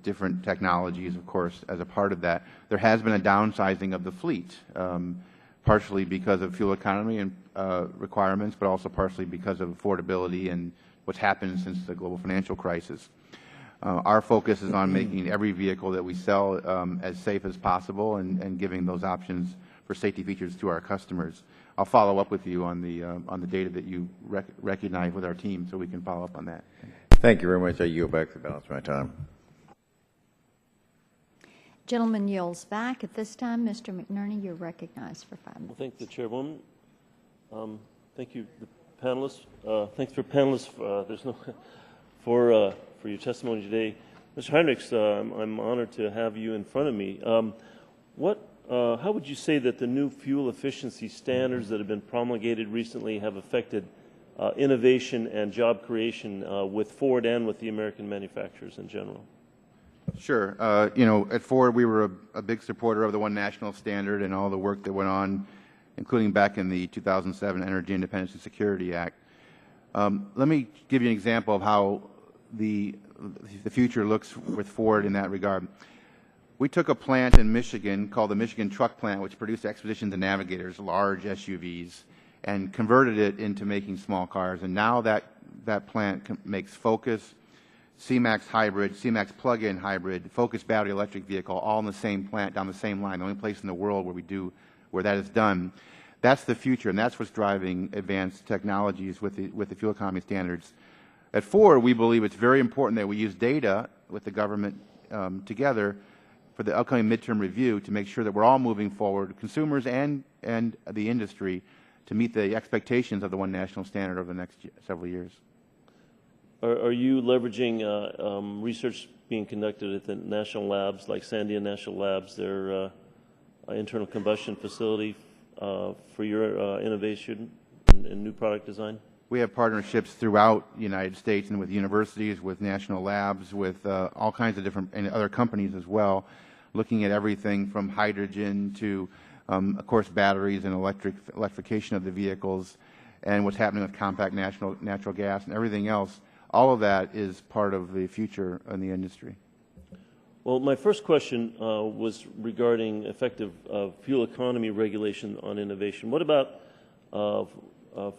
Different technologies, of course, as a part of that. There has been a downsizing of the fleet, partially because of fuel economy and requirements, but also partially because of affordability and what's happened since the global financial crisis. Our focus is on making every vehicle that we sell as safe as possible and giving those options for safety features to our customers. I'll follow up with you on the data that you recognize with our team so we can follow up on that.
Thank you very much. I yield back the balance of my time.
Gentleman yields back. At this time, Mr. McNerney, you're recognized for 5 minutes.
Well, thank the chairwoman. Thank you, the panelists. Thanks for panelists. For your testimony today, Mr. Heinrichs. I'm honored to have you in front of me. How would you say that the new fuel efficiency standards that have been promulgated recently have affected innovation and job creation with Ford and with the American manufacturers in general?
Sure. At Ford, we were a big supporter of the One National Standard and all the work that went on, including back in the 2007 Energy Independence and Security Act. Let me give you an example of how the future looks with Ford in that regard. We took a plant in Michigan called the Michigan Truck Plant, which produced Expeditions and Navigators, large SUVs, and converted it into making small cars. And now that plant makes Focus, C-Max Hybrid, C-Max Plug-in Hybrid, Focus Battery Electric Vehicle, all in the same plant, down the same line, the only place in the world where that is done. That's the future, and that's what's driving advanced technologies with the fuel economy standards. At Ford, we believe it's very important that we use data with the government together for the upcoming midterm review to make sure that we're all moving forward, consumers and the industry, to meet the expectations of the one national standard over the next several years.
Are you leveraging research being conducted at the national labs, like Sandia National Labs, their internal combustion facility, for your innovation and new product design?
We have partnerships throughout the United States and with universities, with national labs, with all kinds of different and other companies as well, looking at everything from hydrogen to, of course, batteries and electrification of the vehicles, and what's happening with compact natural gas and everything else. All of that is part of the future in the industry.
Well, my first question was regarding effective fuel economy regulation on innovation. What about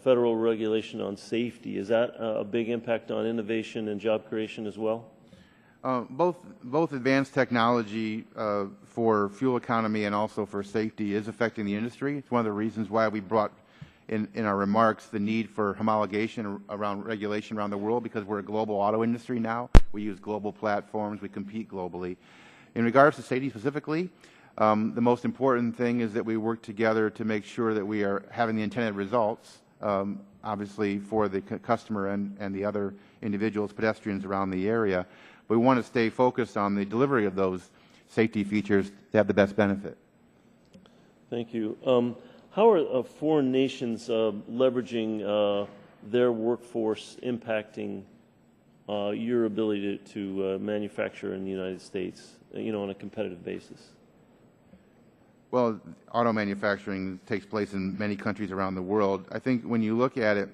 federal regulation on safety? Is that a big impact on innovation and job creation as well?
Both advanced technology for fuel economy and also for safety is affecting the industry. It's one of the reasons why we brought in our remarks the need for homologation around regulation around the world, because we're a global auto industry now. We use global platforms. We compete globally. In regards to safety specifically, the most important thing is that we work together to make sure that we are having the intended results, obviously for the customer and the other individuals, pedestrians around the area. We want to stay focused on the delivery of those safety features to have the best benefit.
Thank you. How are foreign nations leveraging their workforce impacting your ability to manufacture in the United States, on a competitive basis?
Well, auto manufacturing takes place in many countries around the world. I think when you look at it,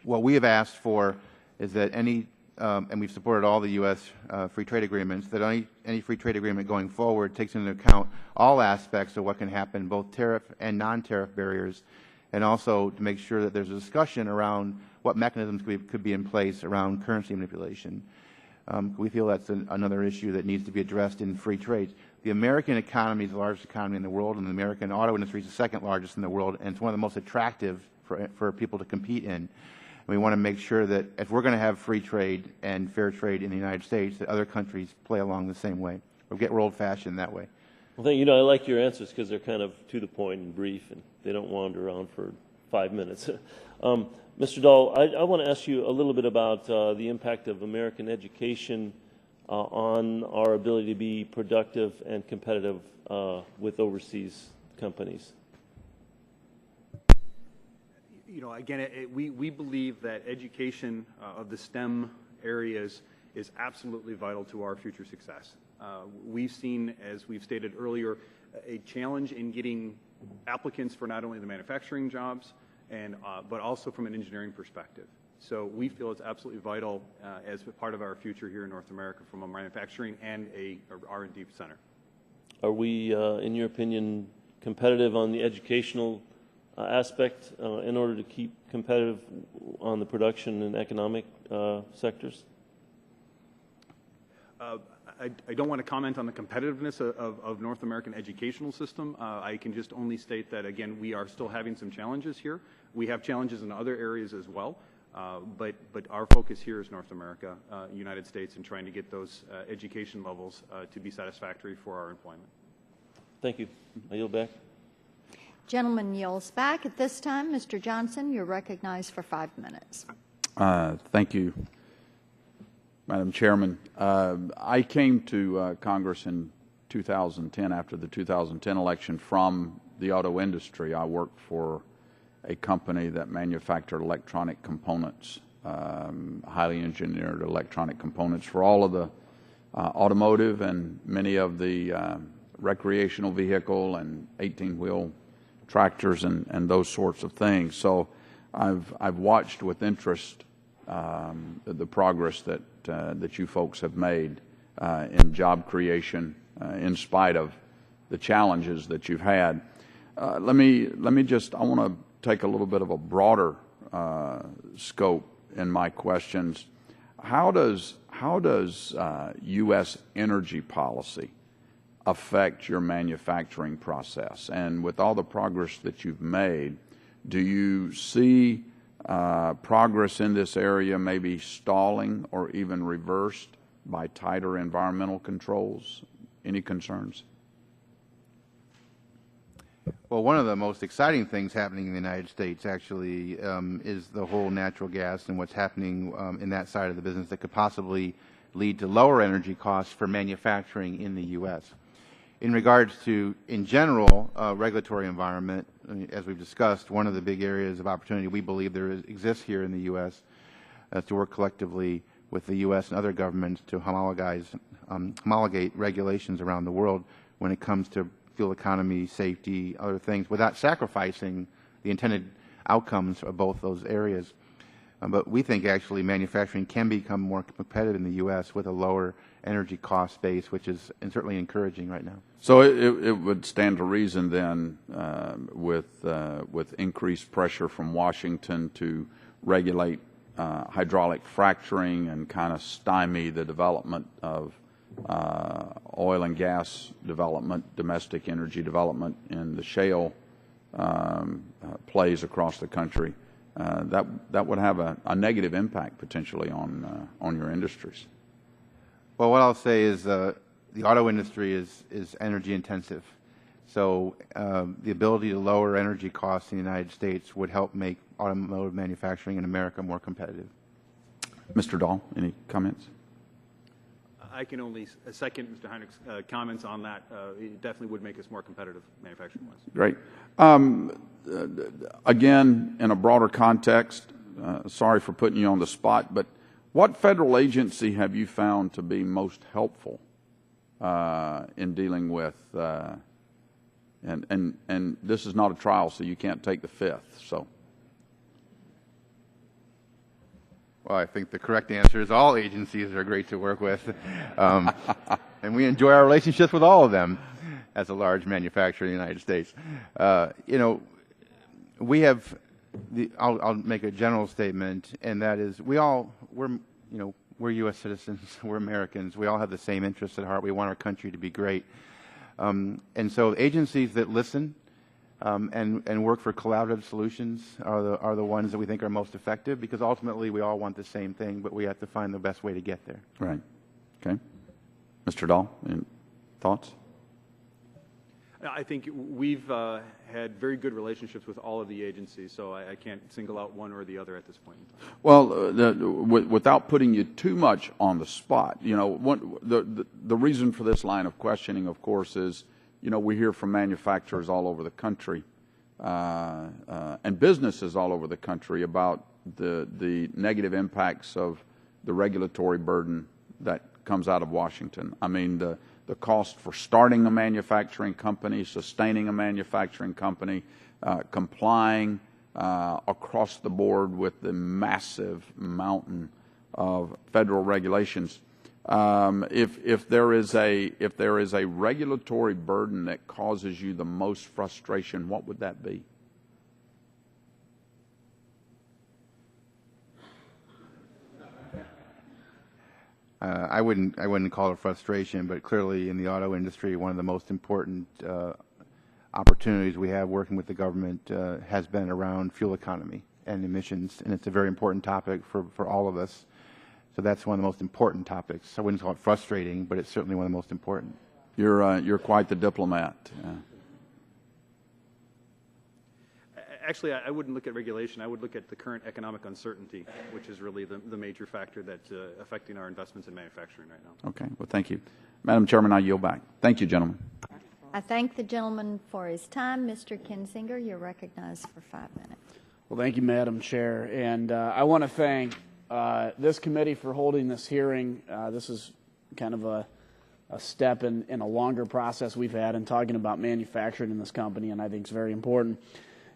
what we have asked for is that any, and we've supported all the U.S. Free trade agreements, that any free trade agreement going forward takes into account all aspects of what can happen, both tariff and non-tariff barriers, and also to make sure that there's a discussion around what mechanisms could be in place around currency manipulation. We feel that's another issue that needs to be addressed in free trade. The American economy is the largest economy in the world, and the American auto industry is the second largest in the world, and it's one of the most attractive for people to compete in. We want to make sure that if we're going to have free trade and fair trade in the United States, that other countries play along the same way. We're old-fashioned that way.
Well, thank you. I like your answers because they're kind of to the point and brief, and they don't wander around for 5 minutes. Mr. Dahl, I want to ask you a little bit about the impact of American education on our ability to be productive and competitive with overseas companies.
Again, we believe that education of the STEM areas is absolutely vital to our future success. We've seen, as we've stated earlier, a challenge in getting applicants for not only the manufacturing jobs, but also from an engineering perspective. So we feel it's absolutely vital as part of our future here in North America from a manufacturing and a R&D center.
Are we, in your opinion, competitive on the educational aspect in order to keep competitive on the production and economic sectors?
I don't want to comment on the competitiveness of North American educational system. I can just only state that, again, we are still having some challenges here. We have challenges in other areas as well, but our focus here is North America, United States, and trying to get those education levels to be satisfactory for our employment.
Thank you. I yield back.
Gentleman yields back. At this time, Mr. Johnson, you're recognized for 5 minutes.
Thank you, Madam Chairman. I came to Congress in 2010 after the 2010 election from the auto industry. I worked for a company that manufactured electronic components, highly engineered electronic components for all of the automotive and many of the recreational vehicle and 18-wheel tractors and those sorts of things. So I've watched with interest the progress that you folks have made in job creation in spite of the challenges that you've had. Let me just, I want to take a little bit of a broader scope in my questions. How does U.S. energy policy affect your manufacturing process? And with all the progress that you've made, do you see progress in this area maybe stalling or even reversed by tighter environmental controls any concerns?
Well, one of the most exciting things happening in the United States actually is the whole natural gas and what's happening in that side of the business that could possibly lead to lower energy costs for manufacturing in the U.S. In regards to, in general, regulatory environment, as we've discussed, one of the big areas of opportunity we believe exists here in the U.S. To work collectively with the U.S. and other governments to homologate regulations around the world when it comes to fuel economy, safety, other things, without sacrificing the intended outcomes of both those areas. But we think actually manufacturing can become more competitive in the U.S. with a lower energy cost base, which is certainly encouraging right now.
So it would stand to reason then, with increased pressure from Washington to regulate hydraulic fracturing and kind of stymie the development of oil and gas development, domestic energy development in the shale plays across the country, that would have a negative impact potentially on your industries.
Well, what I'll say is the auto industry is energy intensive. So the ability to lower energy costs in the United States would help make automotive manufacturing in America more competitive.
Mr. Dahl, any comments?
I can only second Mr. Heinrich's comments on that. It definitely would make us more competitive manufacturing-wise.
Great. Again, in a broader context, sorry for putting you on the spot, but what federal agency have you found to be most helpful in dealing with, and this is not a trial, so you can't take the fifth, so.
Well, I think the correct answer is all agencies are great to work with, and we enjoy our relationships with all of them as a large manufacturer in the United States. You know, we have I'll make a general statement, and that is we're U.S. citizens, we're Americans, we all have the same interests at heart. We want our country to be great, and so agencies that listen and work for collaborative solutions are the ones that we think are most effective, because ultimately we all want the same thing, but we have to find the best way to get there.
Right. Okay. Mr. Dahl, any thoughts?
I think we've had very good relationships with all of the agencies, so I can't single out one or the other at this point in time.
Well, without putting you too much on the spot, you know, the reason for this line of questioning, of course, is, you know, we hear from manufacturers all over the country and businesses all over the country about the negative impacts of the regulatory burden that comes out of Washington. I mean, the cost for starting a manufacturing company, sustaining a manufacturing company, complying across the board with the massive mountain of federal regulations. If there is a regulatory burden that causes you the most frustration, what would that be?
I wouldn't call it frustration, but clearly in the auto industry, one of the most important opportunities we have working with the government has been around fuel economy and emissions, and it's a very important topic for all of us. So that's one of the most important topics. I wouldn't call it frustrating, but it's certainly one of the most important.
You're quite the diplomat.
Actually, I wouldn't look at regulation. I would look at the current economic uncertainty, which is really the major factor that's affecting our investments in manufacturing right now.
Okay. Well, thank you. Madam Chairman, I yield back. Thank you, gentlemen.
I thank the gentleman for his time. Mr. Kinzinger, you're recognized for 5 minutes.
Well, thank you, Madam Chair. And I want to thank this committee for holding this hearing. This is kind of a step in a longer process we've had in talking about manufacturing in this company, and I think it's very important.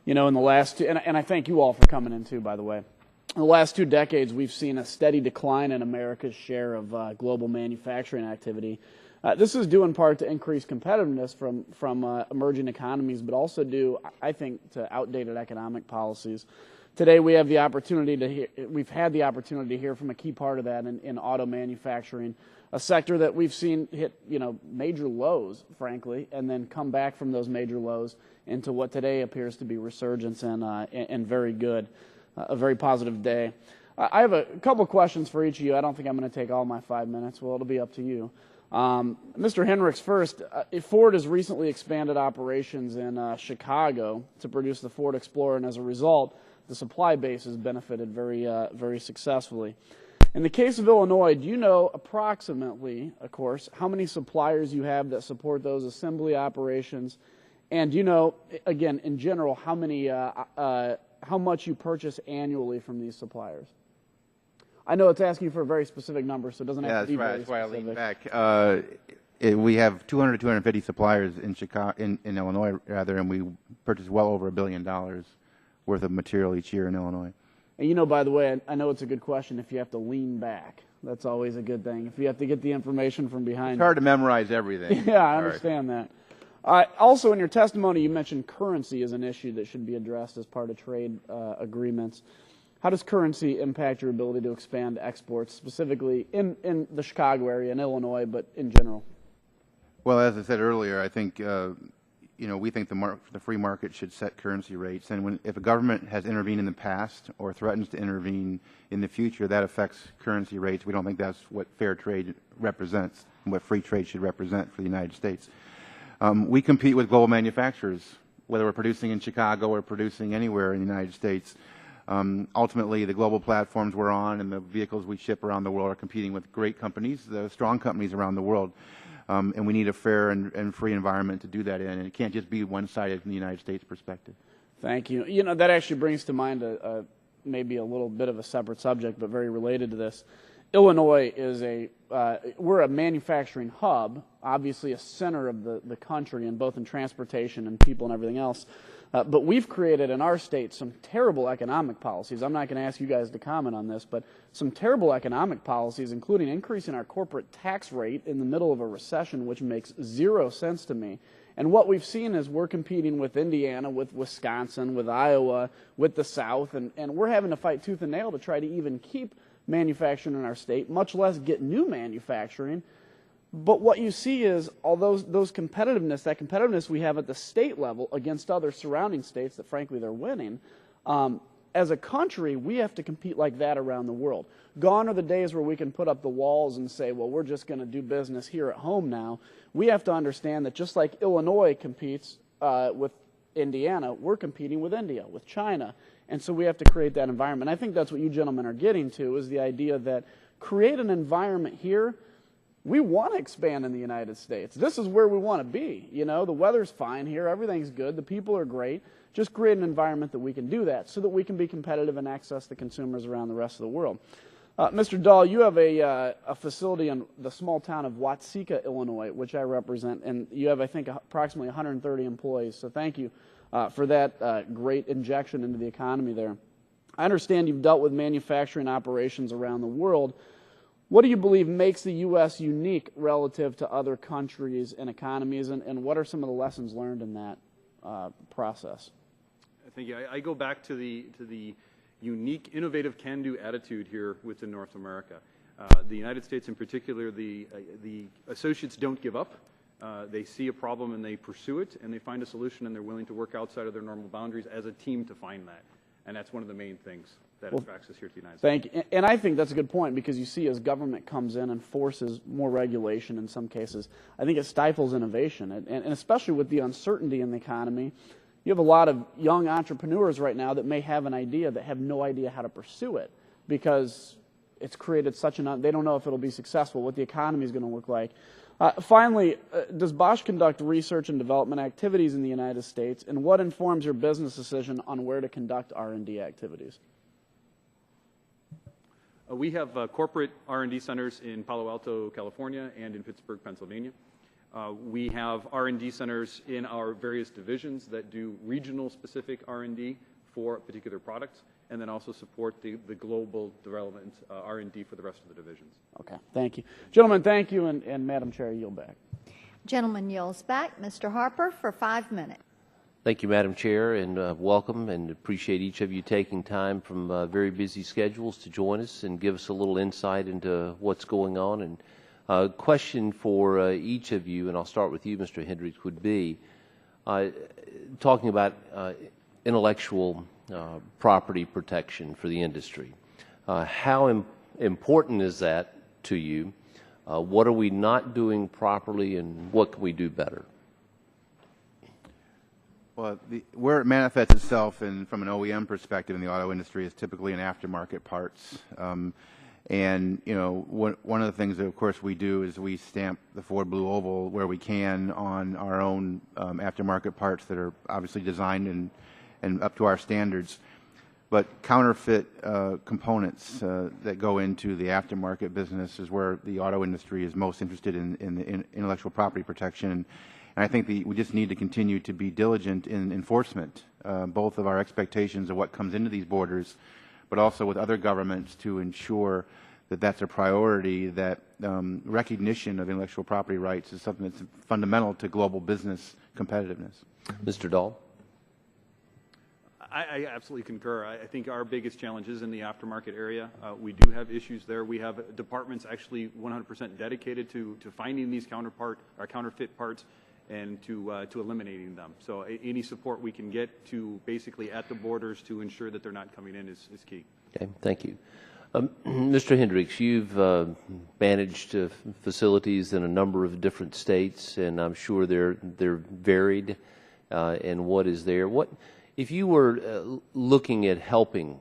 You know, in the last two, and I thank you all for coming in too, by the way. In the last 2 decades, we've seen a steady decline in America's share of global manufacturing activity. This is due in part to increased competitiveness from emerging economies, but also due, I think, to outdated economic policies. Today, we have the opportunity to we've had the opportunity to hear from a key part of that in auto manufacturing, a sector that we've seen hit, you know, major lows, frankly, and then come back from those major lows into what today appears to be resurgence and very good, a very positive day. I have a couple questions for each of you. I don't think I'm going to take all my 5 minutes. Well, it'll be up to you. Mr. Hendricks, first, Ford has recently expanded operations in Chicago to produce the Ford Explorer, and as a result, the supply base has benefited very successfully. In the case of Illinois, do you know approximately, of course, how many suppliers you have that support those assembly operations? And do you know, again, in general, how much you purchase annually from these suppliers? I know it's asking for a very specific number, so it doesn't have to be very specific.
That's why I lean back. We have 200 to 250 suppliers in Chicago, in Illinois, rather, and we purchase well over $1 billion worth of material each year in Illinois.
And you know, by the way, I know it's a good question if you have to lean back. That's always a good thing. If you have to get the information from behind.
It's hard to memorize everything.
Yeah, I understand that. Also, in your testimony, you mentioned currency as an issue that should be addressed as part of trade agreements. How does currency impact your ability to expand exports, specifically in the Chicago area, in Illinois, but in general?
Well, as I said earlier, I think we think the free market should set currency rates, and if a government has intervened in the past or threatens to intervene in the future, that affects currency rates. We don't think that's what fair trade represents and what free trade should represent for the United States. We compete with global manufacturers, whether we're producing in Chicago or producing anywhere in the United States. Ultimately, the global platforms we're on and the vehicles we ship around the world are competing with great companies, the strong companies around the world. And we need a fair and free environment to do that in, and it can't just be one-sided from the United States perspective.
Thank you. You know, that actually brings to mind maybe a little bit of a separate subject, but very related to this. Illinois is we're a manufacturing hub, obviously a center of the country, and both in transportation and people and everything else. But we've created in our state some terrible economic policies. I'm not going to ask you guys to comment on this, but some terrible economic policies, including increasing our corporate tax rate in the middle of a recession, which makes 0 sense to me. And what we've seen is we're competing with Indiana, with Wisconsin, with Iowa, with the South, and we're having to fight tooth and nail to try to even keep manufacturing in our state, much less get new manufacturing. But what you see is all that competitiveness we have at the state level against other surrounding states that, frankly, they're winning. As a country, we have to compete like that around the world. Gone are the days where we can put up the walls and say, well, we're just going to do business here at home now. We have to understand that just like Illinois competes with Indiana, we're competing with India, with China. And so we have to create that environment. I think that's what you gentlemen are getting to, is the idea that create an environment here. We want to expand in the United States. This is where we want to be. You know, the weather's fine here. Everything's good. The people are great. Just create an environment that we can do that so that we can be competitive and access the consumers around the rest of the world. Mr. Dahl, you have a facility in the small town of Watseka, Illinois, which I represent, and you have, I think, approximately 130 employees. So thank you for that great injection into the economy there. I understand you've dealt with manufacturing operations around the world. What do you believe makes the U.S. unique relative to other countries and economies, and what are some of the lessons learned in that process?
Thank you. I go back to the unique, innovative, can-do attitude here within North America. The United States in particular, the associates don't give up. They see a problem and they pursue it, and they find a solution, and they're willing to work outside of their normal boundaries as a team to find that. And that's one of the main things that attracts us here to the United States.
Thank you. And I think that's a good point, because you see as government comes in and forces more regulation in some cases, I think it stifles innovation. And especially with the uncertainty in the economy, you have a lot of young entrepreneurs right now that may have an idea that have no idea how to pursue it, because it's created such they don't know if it'll be successful, what the economy is going to look like. Finally, does Bosch conduct research and development activities in the United States, and what informs your business decision on where to conduct R&D activities?
We have corporate R&D centers in Palo Alto, California, and in Pittsburgh, Pennsylvania. We have R&D centers in our various divisions that do regional-specific R&D for particular products, and then also support the global development R&D for the rest of the divisions.
Okay, thank you. Gentlemen, thank you, and Madam Chair, yield back.
Gentleman yields back. Mr. Harper for 5 minutes.
Thank you, Madam Chair, and welcome, and appreciate each of you taking time from very busy schedules to join us and give us a little insight into what's going on. And a question for each of you, and I'll start with you, Mr. Hendricks, would be talking about intellectual property protection for the industry. How important is that to you? What are we not doing properly, and what can we do better?
Well, where it manifests itself from an OEM perspective in the auto industry is typically in aftermarket parts. And, you know, one of the things that, of course, we do is we stamp the Ford Blue Oval where we can on our own aftermarket parts that are obviously designed and up to our standards. But counterfeit components that go into the aftermarket business is where the auto industry is most interested in the intellectual property protection. And I think we just need to continue to be diligent in enforcement, both of our expectations of what comes into these borders, but also with other governments to ensure that that's a priority, that recognition of intellectual property rights is something that's fundamental to global business competitiveness.
Mr. Dahl?
I absolutely concur. I think our biggest challenge is in the aftermarket area. We do have issues there. We have departments actually 100% dedicated to finding these counterfeit parts and to eliminating them. So any support we can get to basically at the borders to ensure that they're not coming in is key.
Okay, thank you. Mr. Hendricks, you've managed facilities in a number of different states, and I'm sure they're varied in what is there. If you were looking at helping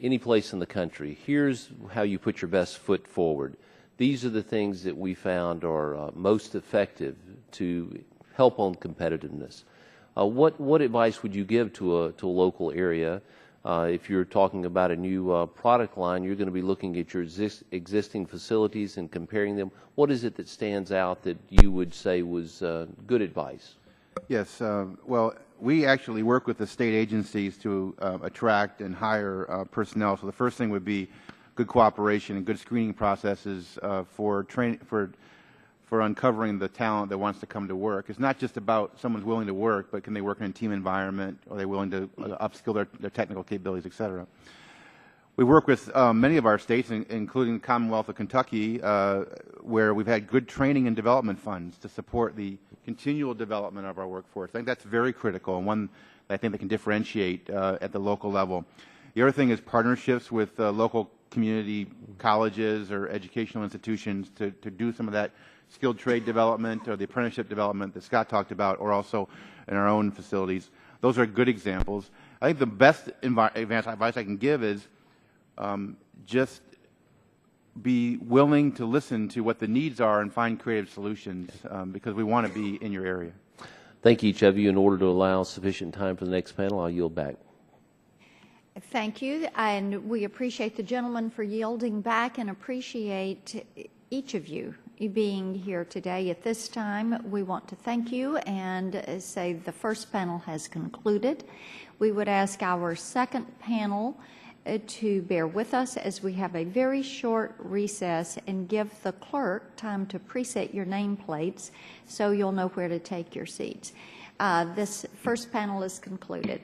any place in the country, here's how you put your best foot forward. These are the things that we found are most effective to help on competitiveness. What advice would you give to a local area? If you're talking about a new product line, you're going to be looking at your existing facilities and comparing them. What is it that stands out that you would say was good advice?
Yes. Well, we actually work with the state agencies to attract and hire personnel. So the first thing would be good cooperation and good screening processes for uncovering the talent that wants to come to work. It's not just about someone's willing to work, but can they work in a team environment? Are they willing to upskill their technical capabilities, et cetera? We work with many of our states, including the Commonwealth of Kentucky, where we've had good training and development funds to support the continual development of our workforce. I think that's very critical and one that I think that can differentiate at the local level. The other thing is partnerships with local community colleges or educational institutions to do some of that skilled trade development or the apprenticeship development that Scott talked about, or also in our own facilities. Those are good examples. I think the best advice I can give is just be willing to listen to what the needs are and find creative solutions because we want to be in your area.
Thank each of you. In order to allow sufficient time for the next panel, I'll yield back.
Thank you, and we appreciate the gentleman for yielding back and appreciate each of you being here today. At this time, we want to thank you and say the first panel has concluded. We would ask our second panel to bear with us as we have a very short recess and give the clerk time to preset your nameplates so you'll know where to take your seats. This first panel is concluded.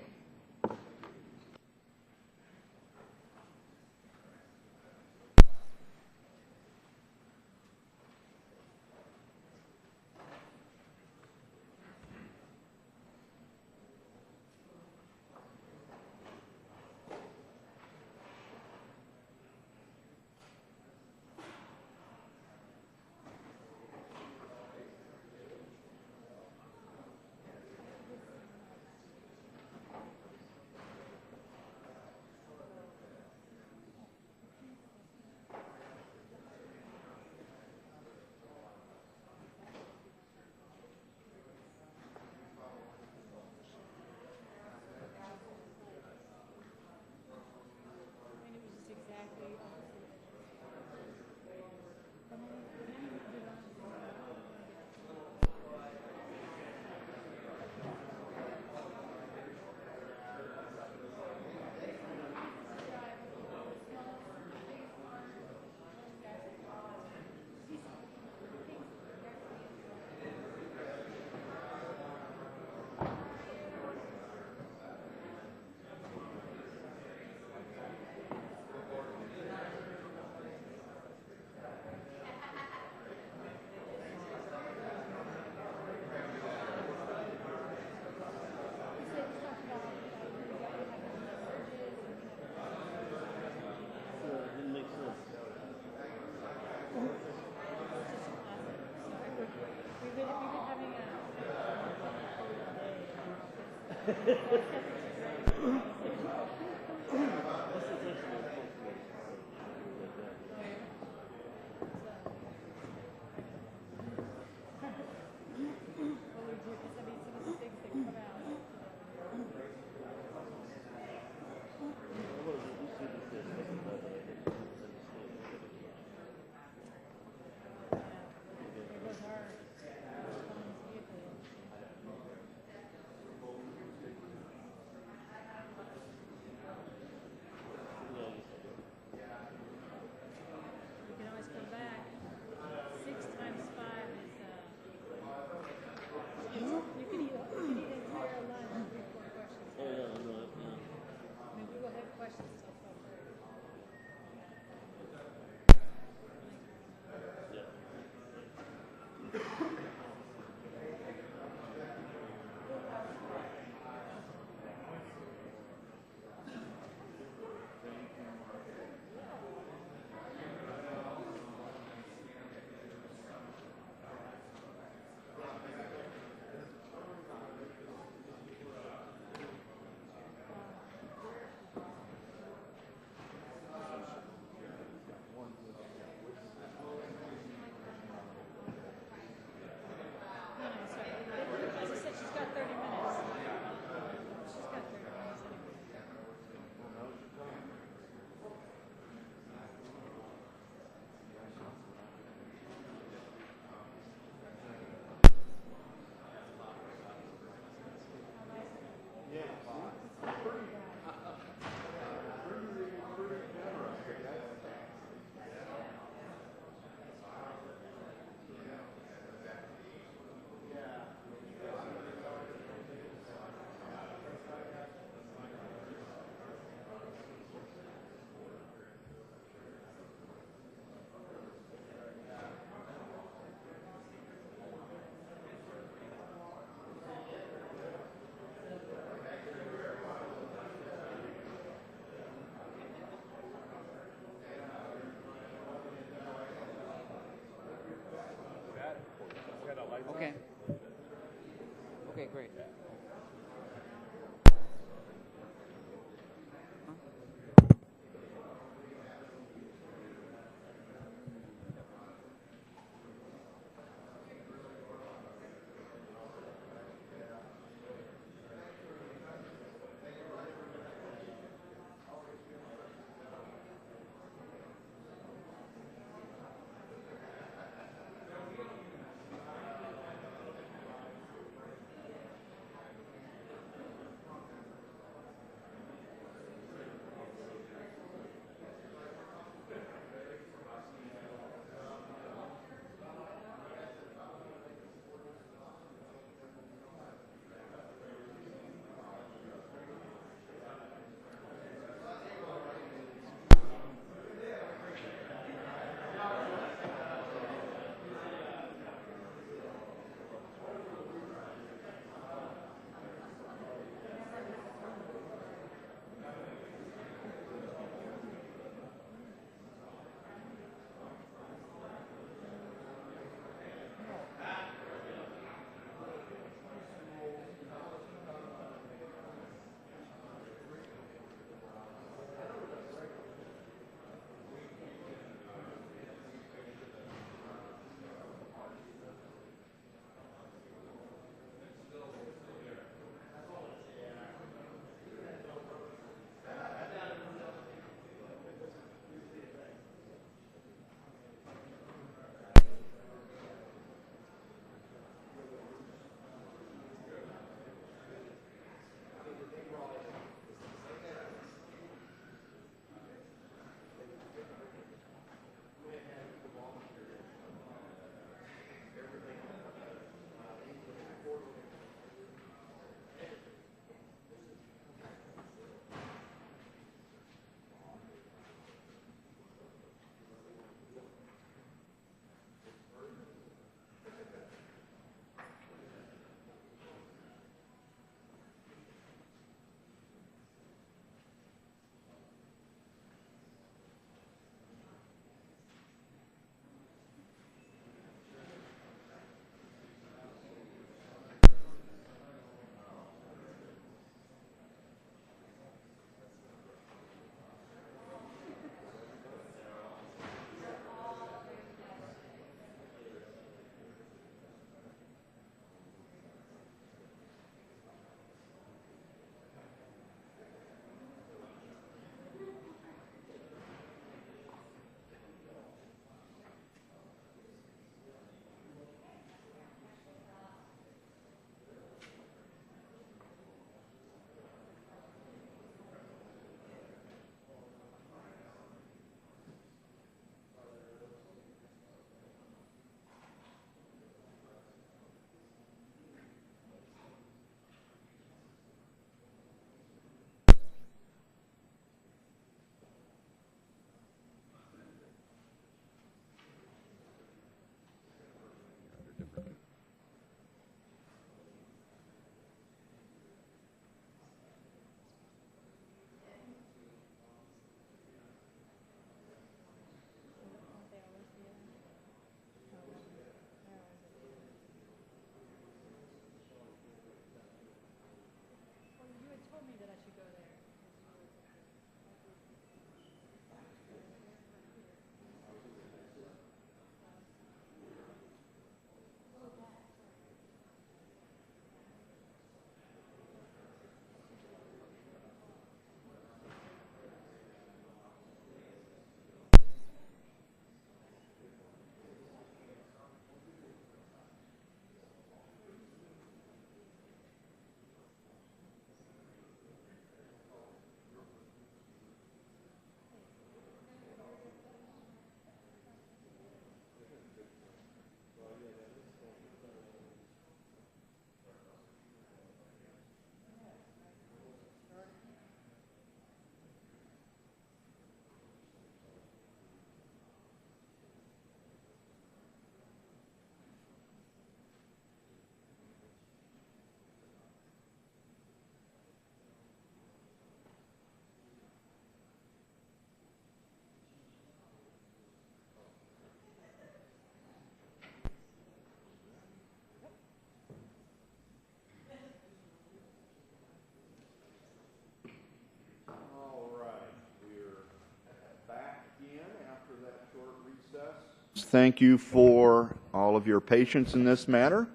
Thank you for all of your patience in this matter.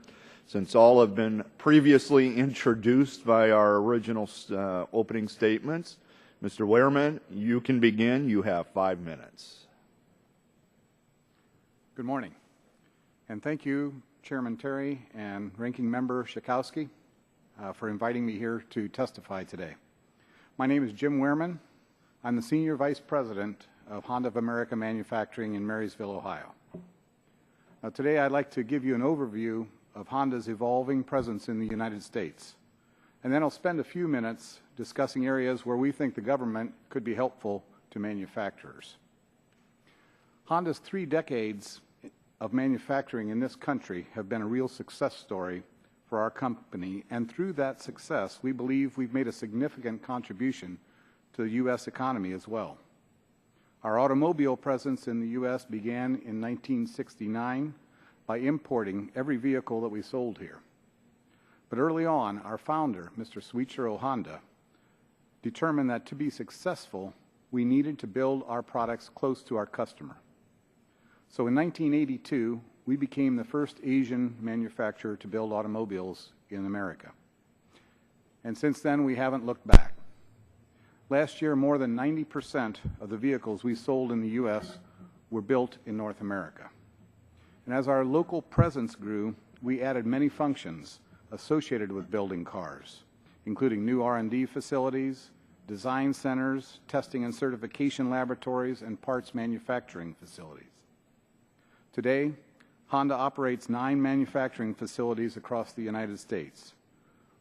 Since all have been previously introduced by our original opening statements, Mr. Wehrman, you can begin. You have 5 minutes.
Good morning, and thank you, Chairman Terry and Ranking Member Schakowsky, for inviting me here to testify today. My name is Jim Wehrman. I'm the Senior Vice President of Honda of America Manufacturing in Marysville, Ohio. Now, today I'd like to give you an overview of Honda's evolving presence in the United States, and then I'll spend a few minutes discussing areas where we think the government could be helpful to manufacturers. Honda's 3 decades of manufacturing in this country have been a real success story for our company, and through that success, we believe we've made a significant contribution to the U.S. economy as well. Our automobile presence in the U.S. began in 1969 by importing every vehicle that we sold here. But early on, our founder, Mr. Soichiro Honda, determined that to be successful, we needed to build our products close to our customer. So in 1982, we became the first Asian manufacturer to build automobiles in America. And since then, we haven't looked back. Last year, more than 90% of the vehicles we sold in the U.S. were built in North America. And as our local presence grew, we added many functions associated with building cars, including new R&D facilities, design centers, testing and certification laboratories, and parts manufacturing facilities. Today, Honda operates 9 manufacturing facilities across the United States,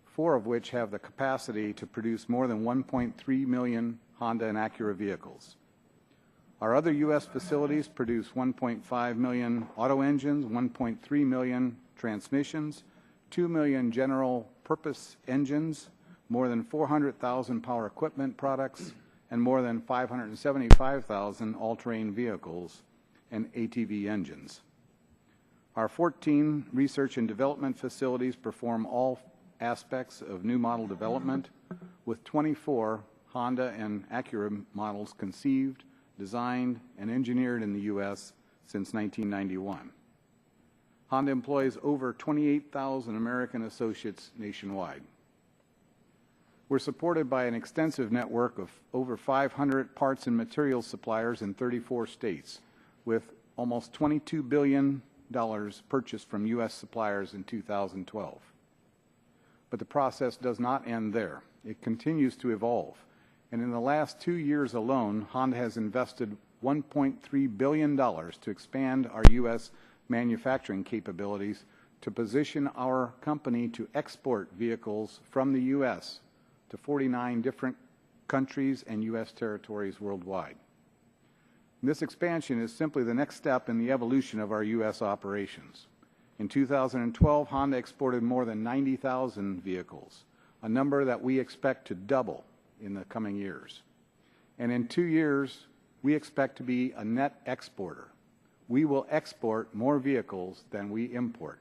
4 of which have the capacity to produce more than 1.3 million Honda and Acura vehicles. Our other U.S. facilities produce 1.5 million auto engines, 1.3 million transmissions, 2 million general purpose engines, more than 400,000 power equipment products, and more than 575,000 all-terrain vehicles and ATV engines. Our 14 research and development facilities perform all aspects of new model development, with 24 Honda and Acura models conceived, designed, and engineered in the U.S. since 1991. Honda employs over 28,000 American associates nationwide. We're supported by an extensive network of over 500 parts and materials suppliers in 34 states, with almost $22 billion purchased from U.S. suppliers in 2012. But the process does not end there. It continues to evolve. And in the last 2 years alone, Honda has invested $1.3 billion to expand our U.S. manufacturing capabilities to position our company to export vehicles from the U.S. to 49 different countries and U.S. territories worldwide. This expansion is simply the next step in the evolution of our U.S. operations. In 2012, Honda exported more than 90,000 vehicles, a number that we expect to double in the coming years. And in 2 years, we expect to be a net exporter. We will export more vehicles than we import.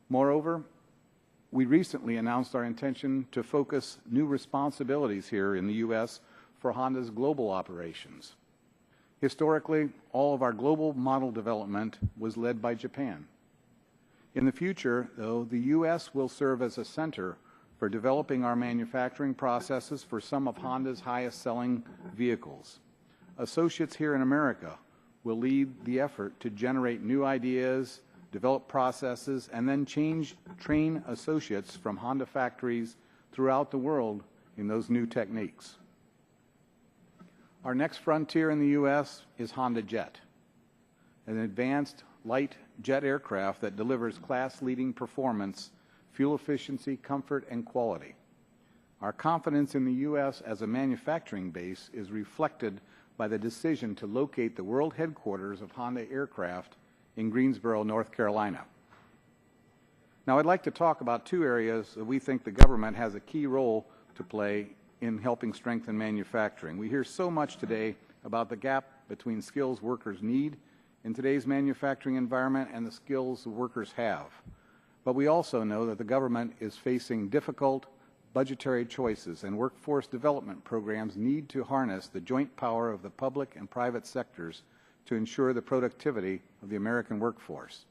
Moreover, we recently announced our intention to focus new responsibilities here in the U.S. for Honda's global operations. Historically, all of our global model development was led by Japan. In the future, though, the U.S. will serve as a center for developing our manufacturing processes for some of Honda's highest-selling vehicles. Associates here in America will lead the effort to generate new ideas, develop processes, and then train associates from Honda factories throughout the world in those new techniques. Our next frontier in the U.S. is Honda Jet, an advanced light jet aircraft that delivers class-leading performance, fuel efficiency, comfort, and quality. Our confidence in the U.S. as a manufacturing base is reflected by the decision to locate the world headquarters of Honda Aircraft in Greensboro, North Carolina. Now, I'd like to talk about 2 areas that we think the government has a key role to play in helping strengthen manufacturing. We hear so much today about the gap between skills workers need in today's manufacturing environment and the skills the workers have. But we also know that the government is facing difficult budgetary choices, and workforce development programs need to harness the joint power of the public and private sectors to ensure the productivity of the American workforce.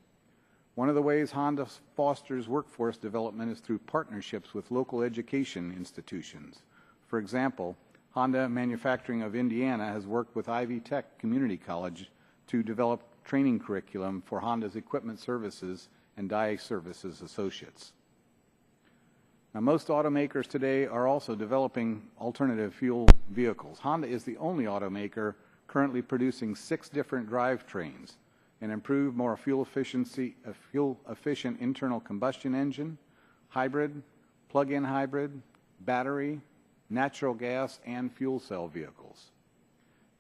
One of the ways Honda fosters workforce development is through partnerships with local education institutions. For example, Honda Manufacturing of Indiana has worked with Ivy Tech Community College to develop training curriculum for Honda's equipment services and die services associates. Now, most automakers today are also developing alternative fuel vehicles. Honda is the only automaker currently producing 6 different drivetrains: an improved, more fuel-efficient internal combustion engine, hybrid, plug-in hybrid, battery, natural gas, and fuel cell vehicles.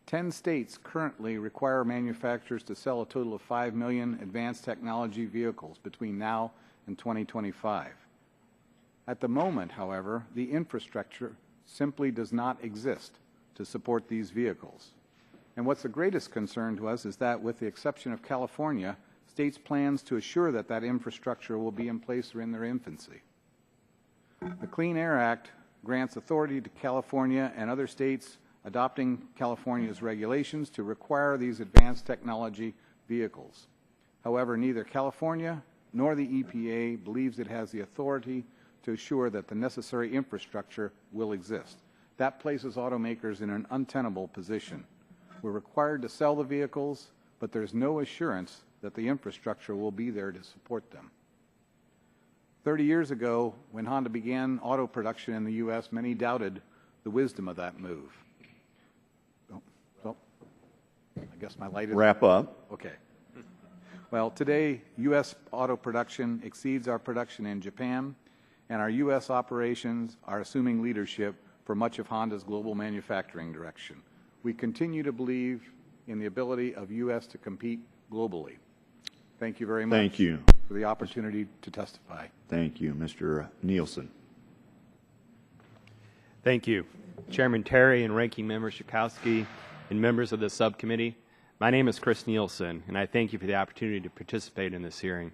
10 states currently require manufacturers to sell a total of 5 million advanced technology vehicles between now and 2025. At the moment, however, the infrastructure simply does not exist to support these vehicles. And what's the greatest concern to us is that, with the exception of California, states' plans to assure that that infrastructure will be in place are in their infancy. The Clean Air Act grants authority to California and other states adopting California's regulations to require these advanced technology vehicles. However, neither California nor the EPA believes it has the authority to assure that the necessary infrastructure will exist. That places automakers in an untenable position. We're required to sell the vehicles, but there's no assurance that the infrastructure will be there to support them. 30 years ago, when Honda began auto production in the U.S., many doubted the wisdom of that move. So, I guess my light is...
Wrap up.
Okay. Well, today, U.S. auto production exceeds our production in Japan, and our U.S. operations are assuming leadership for much of Honda's global manufacturing direction. We continue to believe in the ability of U.S. to compete globally. Thank you very much.
Thank you
for the opportunity to testify.
Thank you, Mr. Nielsen.
Thank you, Chairman Terry and Ranking Member Schakowsky and members of the subcommittee. My name is Chris Nielsen, and I thank you for the opportunity to participate in this hearing.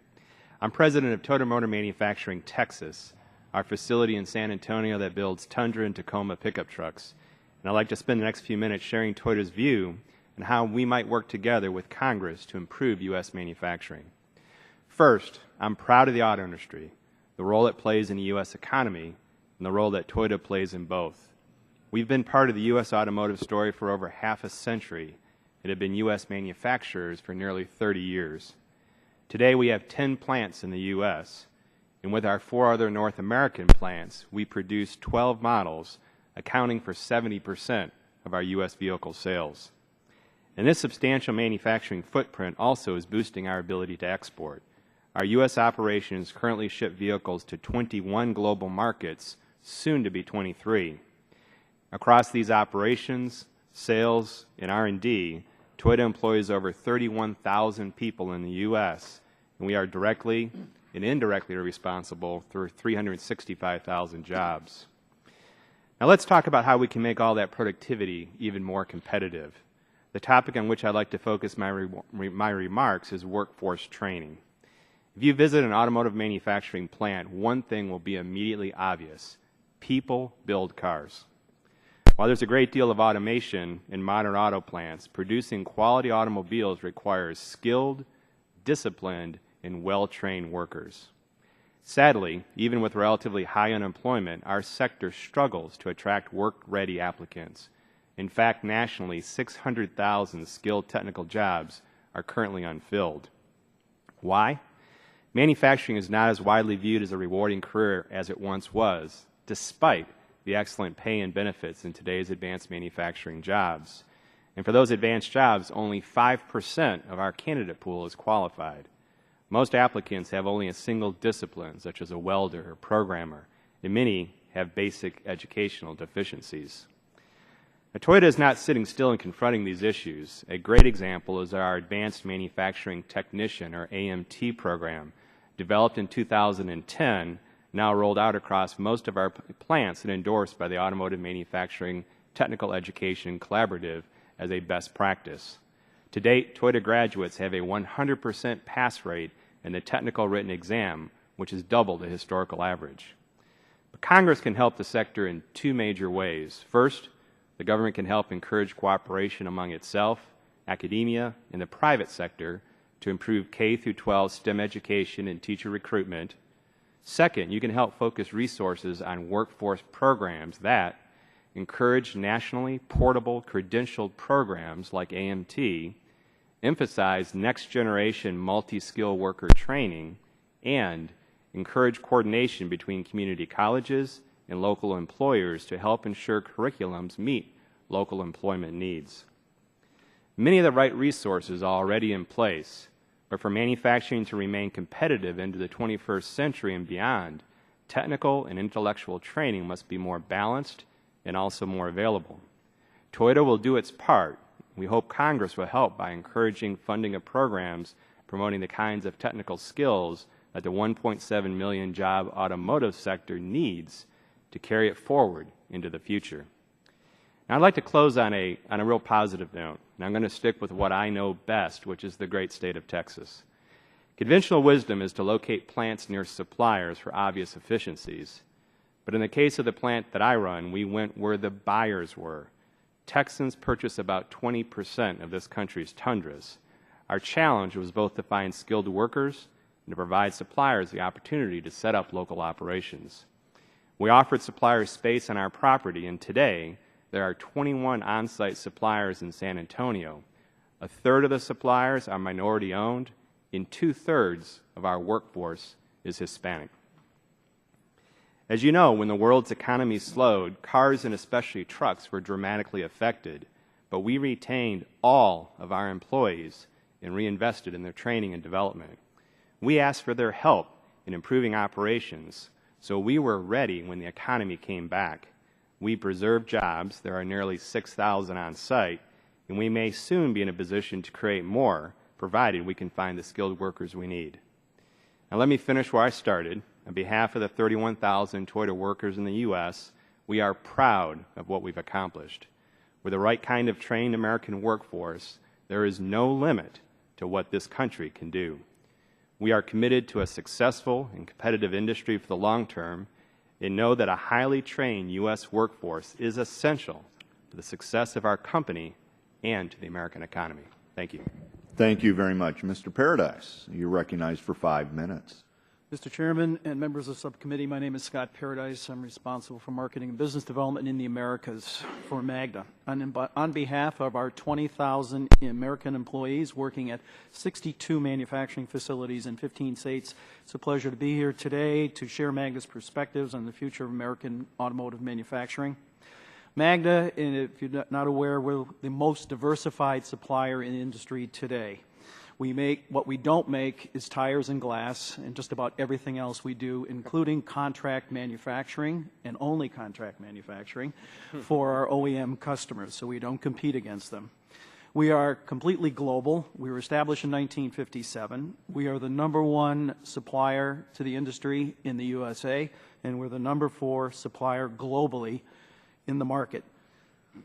I'm president of Toyota Motor Manufacturing Texas, our facility in San Antonio that builds Tundra and Tacoma pickup trucks. And I'd like to spend the next few minutes sharing Toyota's view on how we might work together with Congress to improve U.S. manufacturing. First, I'm proud of the auto industry, the role it plays in the U.S. economy, and the role that Toyota plays in both. We've been part of the U.S. automotive story for over half a century and have been U.S. manufacturers for nearly 30 years. Today, we have 10 plants in the U.S., and with our 4 other North American plants, we produce 12 models, accounting for 70% of our U.S. vehicle sales. And this substantial manufacturing footprint also is boosting our ability to export. Our U.S. operations currently ship vehicles to 21 global markets, soon to be 23. Across these operations, sales, and R&D, Toyota employs over 31,000 people in the U.S., and we are directly and indirectly responsible for 365,000 jobs. Now let's talk about how we can make all that productivity even more competitive. The topic on which I'd like to focus my remarks is workforce training. If you visit an automotive manufacturing plant, one thing will be immediately obvious: people build cars. While there's a great deal of automation in modern auto plants, producing quality automobiles requires skilled, disciplined, and well-trained workers. Sadly, even with relatively high unemployment, our sector struggles to attract work-ready applicants. In fact, nationally, 600,000 skilled technical jobs are currently unfilled. Why? Manufacturing is not as widely viewed as a rewarding career as it once was, despite the excellent pay and benefits in today's advanced manufacturing jobs. And for those advanced jobs, only 5% of our candidate pool is qualified. Most applicants have only a single discipline, such as a welder or programmer, and many have basic educational deficiencies. Now, Toyota is not sitting still and confronting these issues. A great example is our Advanced Manufacturing Technician, or AMT program, developed in 2010, now rolled out across most of our plants and endorsed by the Automotive Manufacturing Technical Education Collaborative as a best practice. To date, Toyota graduates have a 100% pass rate in the technical written exam, which is double the historical average. But Congress can help the sector in 2 major ways. First, the government can help encourage cooperation among itself, academia, and the private sector to improve K-12 STEM education and teacher recruitment. Second, you can help focus resources on workforce programs that encourage nationally portable credentialed programs like AMT, emphasize next-generation multi-skill worker training, and encourage coordination between community colleges and local employers to help ensure curriculums meet local employment needs. Many of the right resources are already in place, but for manufacturing to remain competitive into the 21st century and beyond, technical and intellectual training must be more balanced and also more available. Toyota will do its part. We hope Congress will help by encouraging funding of programs promoting the kinds of technical skills that the 1.7 million job automotive sector needs to carry it forward into the future. Now, I'd like to close on a real positive note, and I'm going to stick with what I know best, which is the great state of Texas. Conventional wisdom is to locate plants near suppliers for obvious efficiencies. But in the case of the plant that I run, we went where the buyers were. Texans purchase about 20% of this country's tundras. Our challenge was both to find skilled workers and to provide suppliers the opportunity to set up local operations. We offered suppliers space on our property, and today there are 21 on-site suppliers in San Antonio. A third of the suppliers are minority-owned, and 2/3 of our workforce is Hispanic. As you know, when the world's economy slowed, cars and especially trucks were dramatically affected, but we retained all of our employees and reinvested in their training and development. We asked for their help in improving operations, so we were ready when the economy came back. We preserved jobs. There are nearly 6,000 on site, and we may soon be in a position to create more, provided we can find the skilled workers we need. Now let me finish where I started. On behalf of the 31,000 Toyota workers in the U.S., we are proud of what we've accomplished. With the right kind of trained American workforce, there is no limit to what this country can do. We are committed to a successful and competitive industry for the long term and know that a highly trained U.S. workforce is essential to the success of our company and to the American economy. Thank you.
Thank you very much. Mr. Paradise, you're recognized for 5 minutes.
Mr. Chairman and members of the subcommittee, my name is Scott Paradise. I'm responsible for marketing and business development in the Americas for Magna. On behalf of our 20,000 American employees working at 62 manufacturing facilities in 15 states, it's a pleasure to be here today to share Magna's perspectives on the future of American automotive manufacturing. Magna, and if you're not aware, we're the most diversified supplier in the industry today. What we don't make is tires and glass and just about everything else we do, including contract manufacturing and only contract manufacturing for our OEM customers, so we don't compete against them. We are completely global. We were established in 1957. We are the #1 supplier to the industry in the USA, and we're the #4 supplier globally in the market.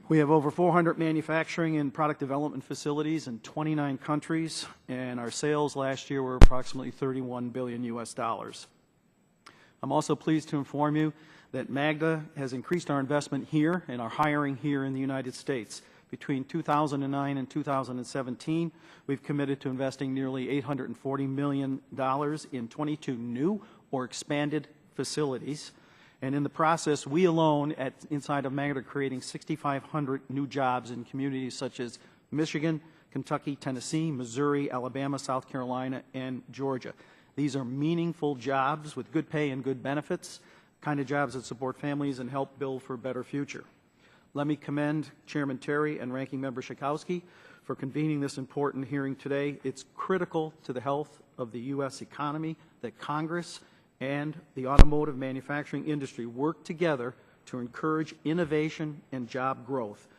We have over 400 manufacturing and product development facilities in 29 countries, and our sales last year were approximately $31 billion US. I'm also pleased to inform you that Magna has increased our investment here and our hiring here in the United States. Between 2009 and 2017, we've committed to investing nearly $840 million in 22 new or expanded facilities. And in the process, we alone inside of Magna are creating 6,500 new jobs in communities such as Michigan, Kentucky, Tennessee, Missouri, Alabama, South Carolina, and Georgia. These are meaningful jobs with good pay and good benefits, kind of jobs that support families and help build for a better future. Let me commend Chairman Terry and Ranking Member Schakowsky for convening this important hearing today. It's critical to the health of the U.S. economy that Congress and the automotive manufacturing industry work together to encourage innovation and job growth.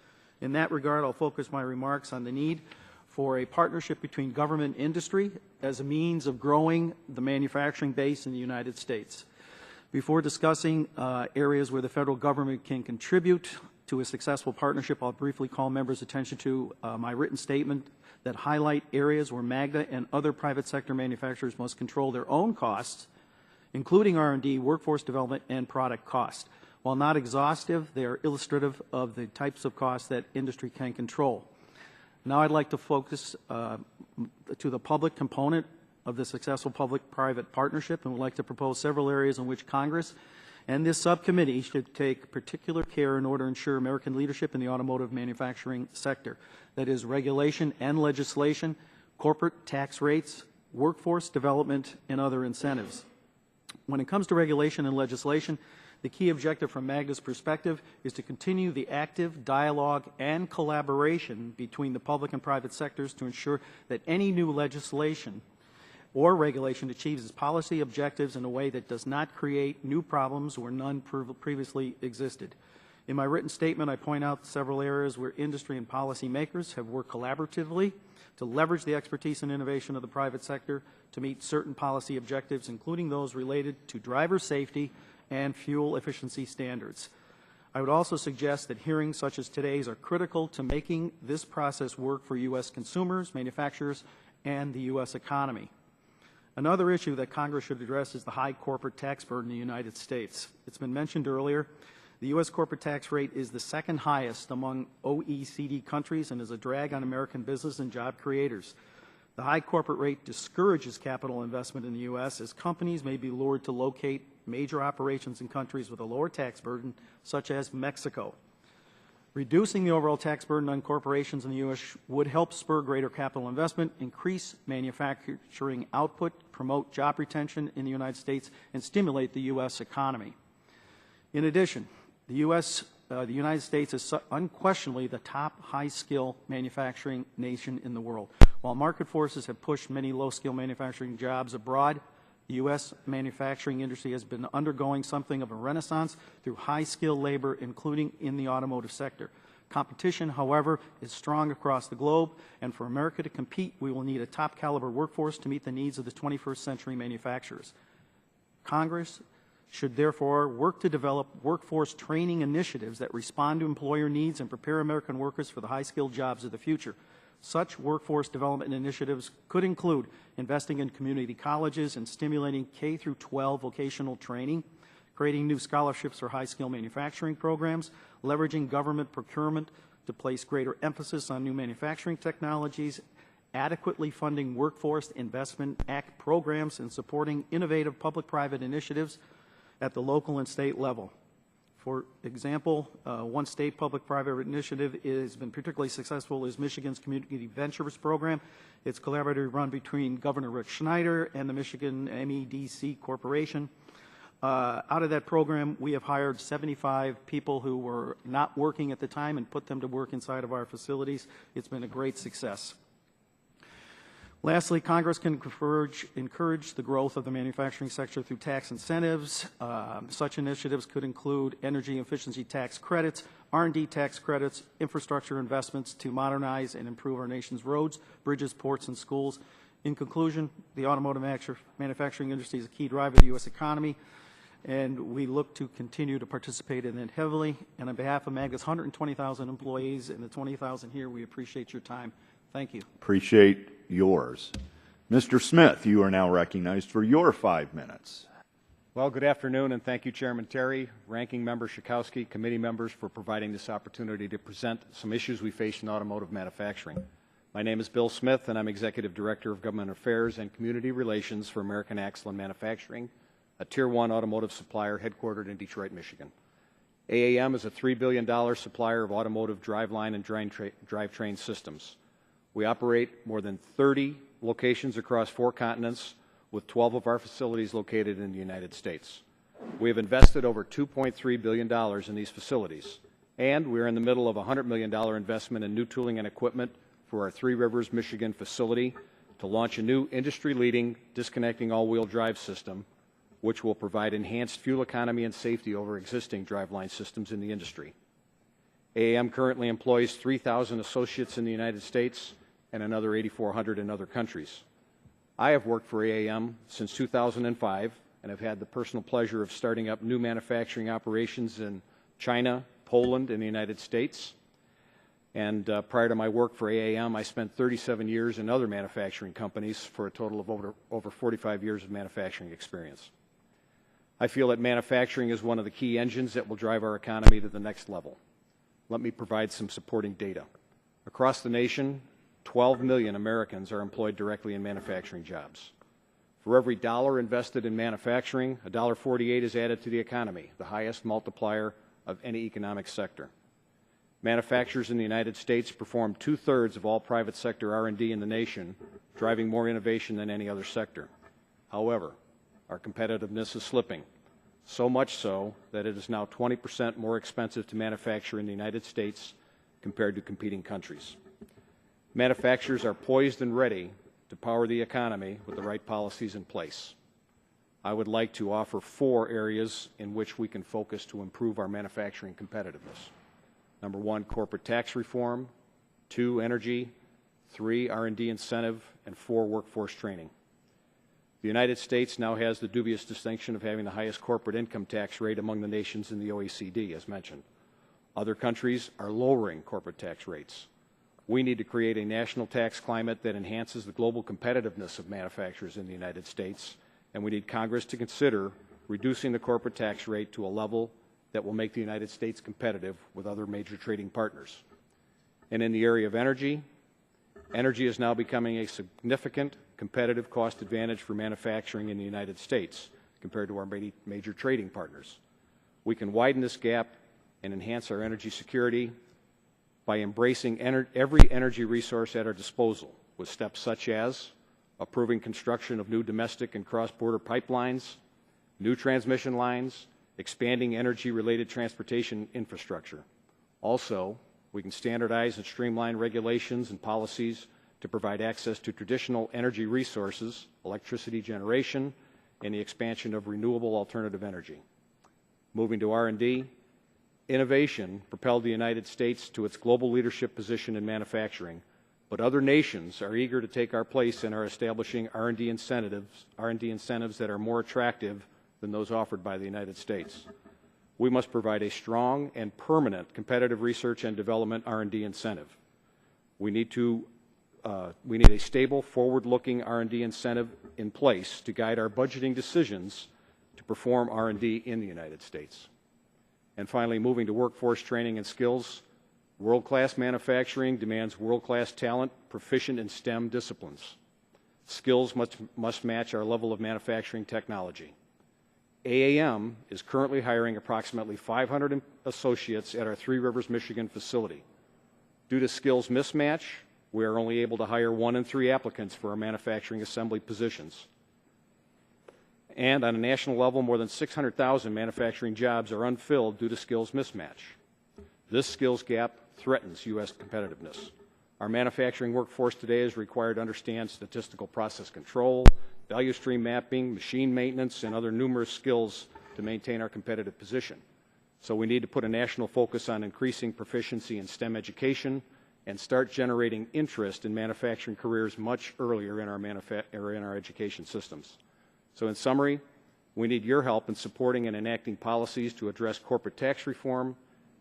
In that regard, I'll focus my remarks on the need for a partnership between government and industry as a means of growing the manufacturing base in the United States. Before discussing areas where the federal government can contribute to a successful partnership, I'll briefly call members' attention to my written statement that highlight areas where Magna and other private sector manufacturers must control their own costs, including R&D, workforce development, and product cost. While not exhaustive, they are illustrative of the types of costs that industry can control. Now I'd like to focus to the public component of the successful public-private partnership, and would like to propose several areas in which Congress and this subcommittee should take particular care in order to ensure American leadership in the automotive manufacturing sector. That is, regulation and legislation, corporate tax rates, workforce development, and other incentives. When it comes to regulation and legislation, the key objective from Magda's perspective is to continue the active dialogue and collaboration between the public and private sectors to ensure that any new legislation or regulation achieves its policy objectives in a way that does not create new problems where none previously existed. In my written statement, I point out several areas where industry and policymakers have worked collaboratively to leverage the expertise and innovation of the private sector to meet certain policy objectives, including those related to driver safety and fuel efficiency standards. I would also suggest that hearings such as today's are critical to making this process work for U.S. consumers, manufacturers, and the U.S. economy. Another issue that Congress should address is the high corporate tax burden in the United States. It's been mentioned earlier. The U.S. corporate tax rate is the second highest among OECD countries and is a drag on American business and job creators. The high corporate rate discourages capital investment in the U.S. as companies may be lured to locate major operations in countries with a lower tax burden, such as Mexico. Reducing the overall tax burden on corporations in the U.S. would help spur greater capital investment, increase manufacturing output, promote job retention in the United States, and stimulate the U.S. economy. In addition, the United States is unquestionably the top high-skill manufacturing nation in the world. While market forces have pushed many low-skill manufacturing jobs abroad, the U.S. manufacturing industry has been undergoing something of a renaissance through high-skilled labor, including in the automotive sector. Competition, however, is strong across the globe, and for America to compete, we will need a top-caliber workforce to meet the needs of the 21st century manufacturers. Congress should therefore work to develop workforce training initiatives that respond to employer needs and prepare American workers for the high-skilled jobs of the future. Such workforce development initiatives could include investing in community colleges and stimulating K-12 vocational training, creating new scholarships for high-skill manufacturing programs, leveraging government procurement to place greater emphasis on new manufacturing technologies, adequately funding Workforce Investment Act programs, and supporting innovative public-private initiatives at the local and state level. For example, one state public-private initiative has been particularly successful is Michigan's Community Ventures Program. It's collaboratively run between Governor Rick Schneider and the Michigan MEDC Corporation. Out of that program, we have hired 75 people who were not working at the time and put them to work inside of our facilities. It's been a great success. Lastly, Congress can encourage the growth of the manufacturing sector through tax incentives. Such initiatives could include energy efficiency tax credits, R&D tax credits, infrastructure investments to modernize and improve our nation's roads, bridges, ports, and schools. In conclusion, the automotive manufacturing industry is a key driver of the U.S. economy, and we look to continue to participate in it heavily. And on behalf of Magda's 120,000 employees and the 20,000 here, we appreciate your time. Thank you.
Appreciate yours. Mr. Smith, you are now recognized for your 5 minutes.
Well, good afternoon, and thank you, Chairman Terry, Ranking Member Schakowsky, committee members for providing this opportunity to present some issues we face in automotive manufacturing. My name is Bill Smith, and I'm Executive Director of Government Affairs and Community Relations for American Axle and Manufacturing, a Tier 1 automotive supplier headquartered in Detroit, Michigan. AAM is a $3 billion supplier of automotive driveline and drivetrain systems. We operate more than 30 locations across 4 continents, with 12 of our facilities located in the United States. We have invested over $2.3 billion in these facilities, and we are in the middle of a $100 million investment in new tooling and equipment for our Three Rivers, Michigan facility to launch a new industry-leading disconnecting all-wheel drive system, which will provide enhanced fuel economy and safety over existing driveline systems in the industry. AAM currently employs 3,000 associates in the United States and another 8,400 in other countries. I have worked for AAM since 2005 and have had the personal pleasure of starting up new manufacturing operations in China, Poland, and the United States. And prior to my work for AAM, I spent 37 years in other manufacturing companies for a total of over 45 years of manufacturing experience. I feel that manufacturing is one of the key engines that will drive our economy to the next level. Let me provide some supporting data. Across the nation, 12 million Americans are employed directly in manufacturing jobs. For every dollar invested in manufacturing, $1.48 is added to the economy, the highest multiplier of any economic sector. Manufacturers in the United States perform 2/3 of all private sector R&D in the nation, driving more innovation than any other sector. However, our competitiveness is slipping, so much so that it is now 20% more expensive to manufacture in the United States compared to competing countries. Manufacturers are poised and ready to power the economy with the right policies in place. I would like to offer 4 areas in which we can focus to improve our manufacturing competitiveness. Number 1, corporate tax reform. 2, energy. 3, R&D incentive. And 4, workforce training. The United States now has the dubious distinction of having the highest corporate income tax rate among the nations in the OECD, as mentioned. Other countries are lowering corporate tax rates. We need to create a national tax climate that enhances the global competitiveness of manufacturers in the United States, and we need Congress to consider reducing the corporate tax rate to a level that will make the United States competitive with other major trading partners. And in the area of energy, energy is now becoming a significant competitive cost advantage for manufacturing in the United States compared to our major trading partners. We can widen this gap and enhance our energy security by embracing every energy resource at our disposal with steps such as approving construction of new domestic and cross-border pipelines, new transmission lines, expanding energy-related transportation infrastructure. Also, we can standardize and streamline regulations and policies to provide access to traditional energy resources, electricity generation, and the expansion of renewable alternative energy. Moving to R&D, innovation propelled the United States to its global leadership position in manufacturing, but other nations are eager to take our place and are establishing R&D incentives that are more attractive than those offered by the United States. We must provide a strong and permanent competitive research and development R&D incentive. We need a stable, forward-looking R&D incentive in place to guide our budgeting decisions to perform R&D in the United States. And finally, moving to workforce training and skills, world-class manufacturing demands world-class talent proficient in STEM disciplines. Skills must match our level of manufacturing technology. AAM is currently hiring approximately 500 associates at our Three Rivers, Michigan facility. Due to skills mismatch, we are only able to hire 1 in 3 applicants for our manufacturing assembly positions. And on a national level, more than 600,000 manufacturing jobs are unfilled due to skills mismatch. This skills gap threatens U.S. competitiveness. Our manufacturing workforce today is required to understand statistical process control, value stream mapping, machine maintenance, and other numerous skills to maintain our competitive position. So we need to put a national focus on increasing proficiency in STEM education and start generating interest in manufacturing careers much earlier in our education systems. So in summary, we need your help in supporting and enacting policies to address corporate tax reform,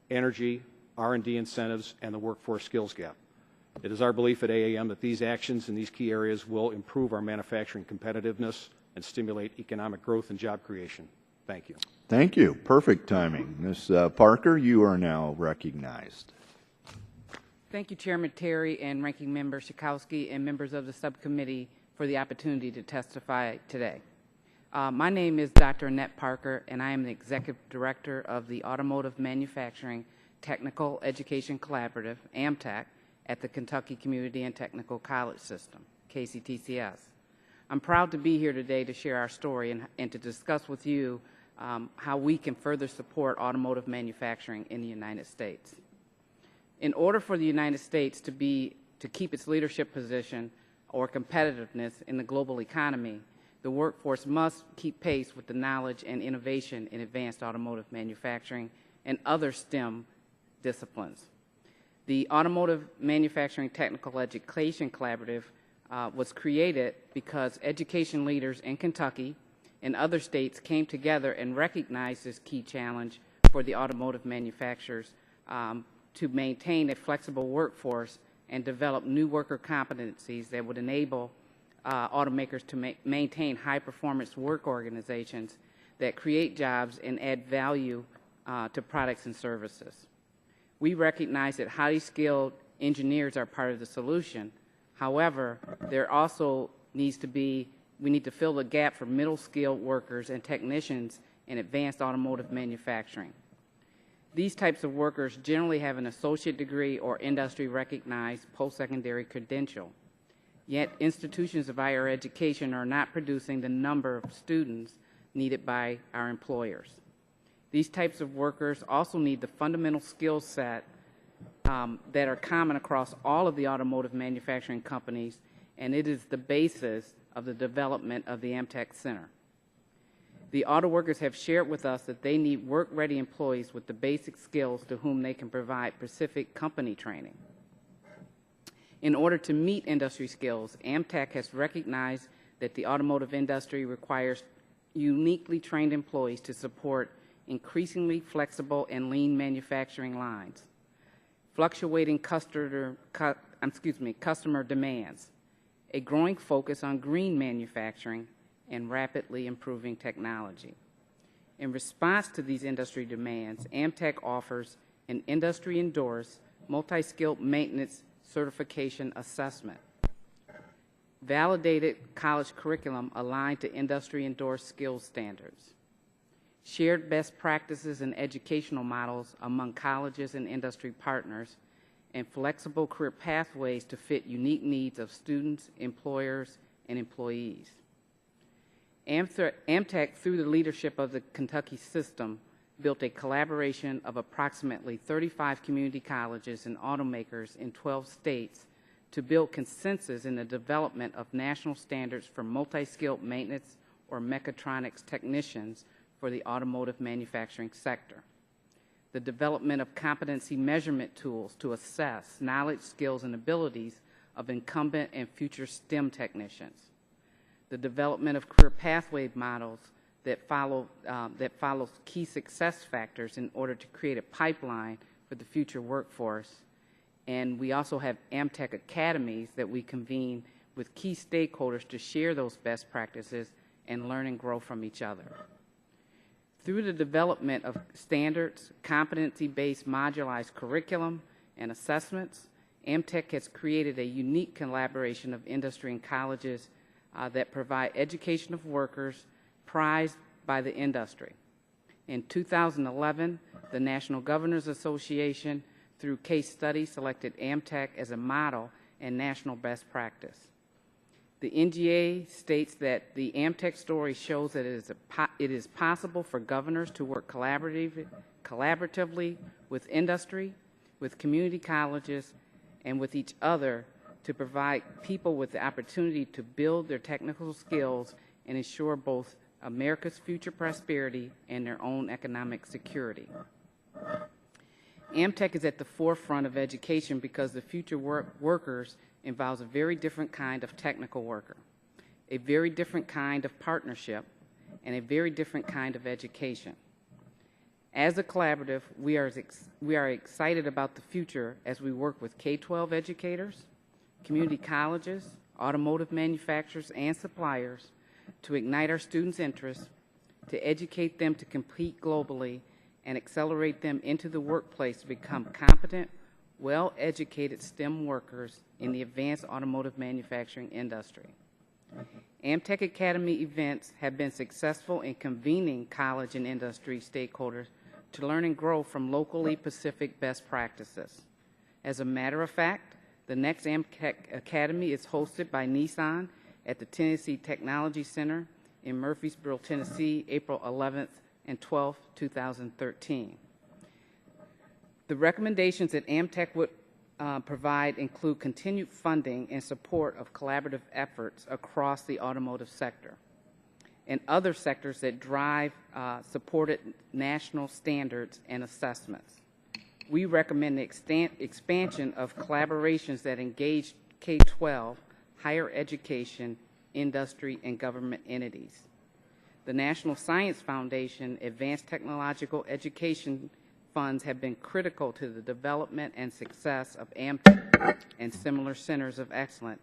energy, R&D incentives, and the workforce skills gap. It is our belief at AAM that these actions in these key areas will improve our manufacturing competitiveness and stimulate economic growth and job creation. Thank you.
Thank you. Perfect timing. Ms. Parker, you are now recognized.
Thank you, Chairman Terry and Ranking Member Schakowsky and members of the subcommittee for the opportunity to testify today. My name is Dr. Annette Parker, and I am the Executive Director of the Automotive Manufacturing Technical Education Collaborative, AMTAC, at the Kentucky Community and Technical College System, KCTCS. I'm proud to be here today to share our story and to discuss with you how we can further support automotive manufacturing in the United States. In order for the United States to keep its leadership position or competitiveness in the global economy, the workforce must keep pace with the knowledge and innovation in advanced automotive manufacturing and other STEM disciplines. The Automotive Manufacturing Technical Education Collaborative was created because education leaders in Kentucky and other states came together and recognized this key challenge for the automotive manufacturers to maintain a flexible workforce and develop new worker competencies that would enable automakers to maintain high-performance work organizations that create jobs and add value to products and services. We recognize that highly skilled engineers are part of the solution, However, there also needs to be, we need to fill the gap for middle-skilled workers and technicians in advanced automotive manufacturing. These types of workers generally have an associate degree or industry-recognized post-secondary credential. Yet institutions of higher education are not producing the number of students needed by our employers. These types of workers also need the fundamental skill set that are common across all of the automotive manufacturing companies, and it is the basis of the development of the AMTech Center. The auto workers have shared with us that they need work-ready employees with the basic skills to whom they can provide specific company training. In order to meet industry skills, AMTech has recognized that the automotive industry requires uniquely trained employees to support increasingly flexible and lean manufacturing lines, fluctuating customer demands, a growing focus on green manufacturing, and rapidly improving technology. In response to these industry demands, AMTech offers an industry-endorsed multi-skilled maintenance certification assessment, validated college curriculum aligned to industry-endorsed skills standards, shared best practices and educational models among colleges and industry partners, and flexible career pathways to fit unique needs of students, employers, and employees. AMTech, through the leadership of the Kentucky system, built a collaboration of approximately 35 community colleges and automakers in 12 states to build consensus in the development of national standards for multi-skilled maintenance or mechatronics technicians for the automotive manufacturing sector. The development of competency measurement tools to assess knowledge, skills, and abilities of incumbent and future STEM technicians. The development of career pathway models that follows key success factors in order to create a pipeline for the future workforce. And we also have AMTech academies that we convene with key stakeholders to share those best practices and learn and grow from each other. Through the development of standards, competency-based modularized curriculum, and assessments, AMTech has created a unique collaboration of industry and colleges that provide education of workers prized by the industry. In 2011, the National Governors Association, through case study, selected AMTech as a model and national best practice. The NGA states that the AMTech story shows that it is possible for governors to work collaboratively with industry, with community colleges, and with each other to provide people with the opportunity to build their technical skills and ensure both America's future prosperity and their own economic security. AMTech is at the forefront of education because the future workers involves a very different kind of technical worker, a very different kind of partnership, and a very different kind of education. As a collaborative, we are excited about the future as we work with K-12 educators, community colleges, automotive manufacturers, and suppliers to ignite our students' interests, to educate them to compete globally, and accelerate them into the workplace to become competent, well-educated STEM workers in the advanced automotive manufacturing industry. AMTech Academy events have been successful in convening college and industry stakeholders to learn and grow from locally specific best practices. As a matter of fact, the next AMTech Academy is hosted by Nissan at the Tennessee Technology Center in Murfreesboro, Tennessee, April 11th and 12th, 2013. The recommendations that AMTech would provide include continued funding and support of collaborative efforts across the automotive sector and other sectors that drive supported national standards and assessments. We recommend the expansion of collaborations that engage K-12, higher education, industry, and government entities. The National Science Foundation Advanced Technological Education funds have been critical to the development and success of AMTech and similar centers of excellence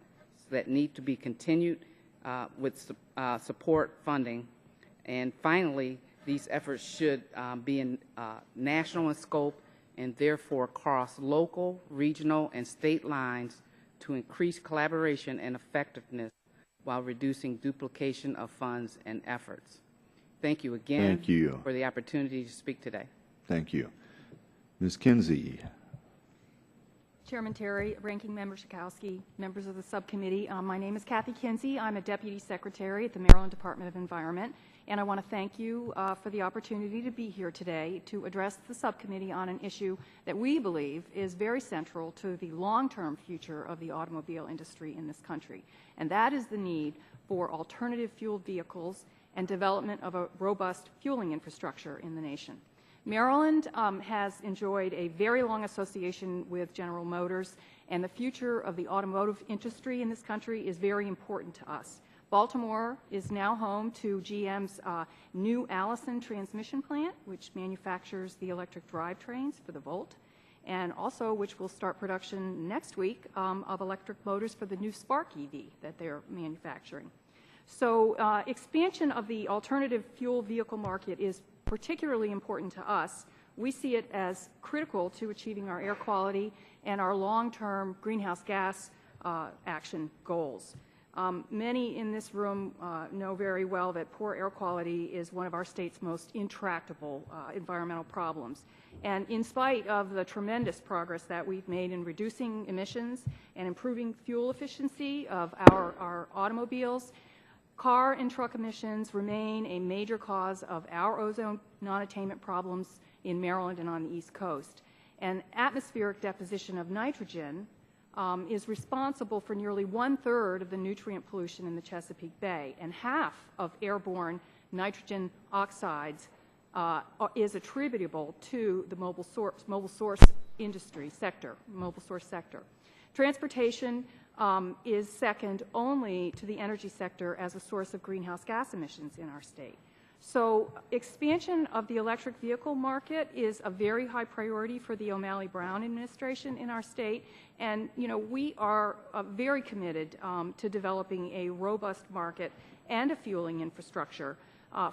that need to be continued with support funding. And finally, these efforts should be national in scope and therefore cross local, regional, and state lines to increase collaboration and effectiveness while reducing duplication of funds and efforts. Thank you again
Thank you.
for the opportunity to speak today.
Thank you. Ms. Kinsey.
Chairman Terry, Ranking Member Schakowsky, members of the subcommittee. My name is Kathy Kinsey. I'm a Deputy Secretary at the Maryland Department of Environment, and I want to thank you for the opportunity to be here today to address the subcommittee on an issue that we believe is very central to the long-term future of the automobile industry in this country, and that is the need for alternative fuel vehicles and development of a robust fueling infrastructure in the nation. Maryland has enjoyed a very long association with General Motors, and the future of the automotive industry in this country is very important to us. Baltimore is now home to GM's new Allison transmission plant, which manufactures the electric drivetrains for the Volt, and also which will start production next week of electric motors for the new Spark EV that they're manufacturing. So expansion of the alternative fuel vehicle market is particularly important to us. We see it as critical to achieving our air quality and our long-term greenhouse gas action goals. Many in this room know very well that poor air quality is one of our state's most intractable environmental problems. And in spite of the tremendous progress that we've made in reducing emissions and improving fuel efficiency of our automobiles, car and truck emissions remain a major cause of our ozone non-attainment problems in Maryland and on the East Coast. And atmospheric deposition of nitrogen is responsible for nearly 1/3 of the nutrient pollution in the Chesapeake Bay, and half of airborne nitrogen oxides is attributable to the mobile source industry sector, mobile source sector. Transportation is second only to the energy sector as a source of greenhouse gas emissions in our state. So expansion of the electric vehicle market is a very high priority for the O'Malley-Brown administration in our state, and we are very committed to developing a robust market and a fueling infrastructure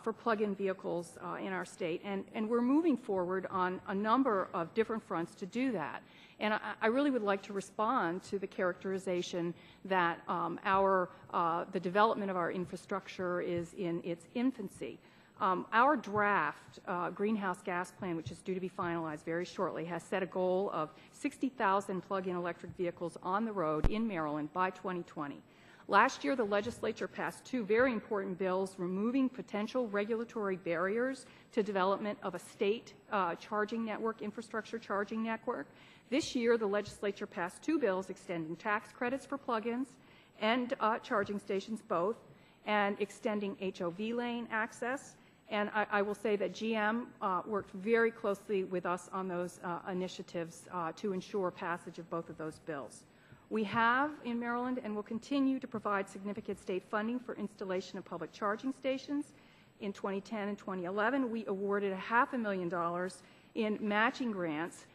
for plug-in vehicles in our state, and we're moving forward on a number of different fronts to do that. And I really would like to respond to the characterization that the development of our infrastructure is in its infancy. Our draft greenhouse gas plan, which is due to be finalized very shortly, has set a goal of 60,000 plug-in electric vehicles on the road in Maryland by 2020. Last year, the legislature passed two very important bills removing potential regulatory barriers to development of a state charging network, infrastructure charging network. This year, the legislature passed two bills extending tax credits for plug-ins and charging stations both, and extending HOV lane access. And I will say that GM worked very closely with us on those initiatives to ensure passage of both of those bills. We have in Maryland and will continue to provide significant state funding for installation of public charging stations. In 2010 and 2011, we awarded $500,000 in matching grants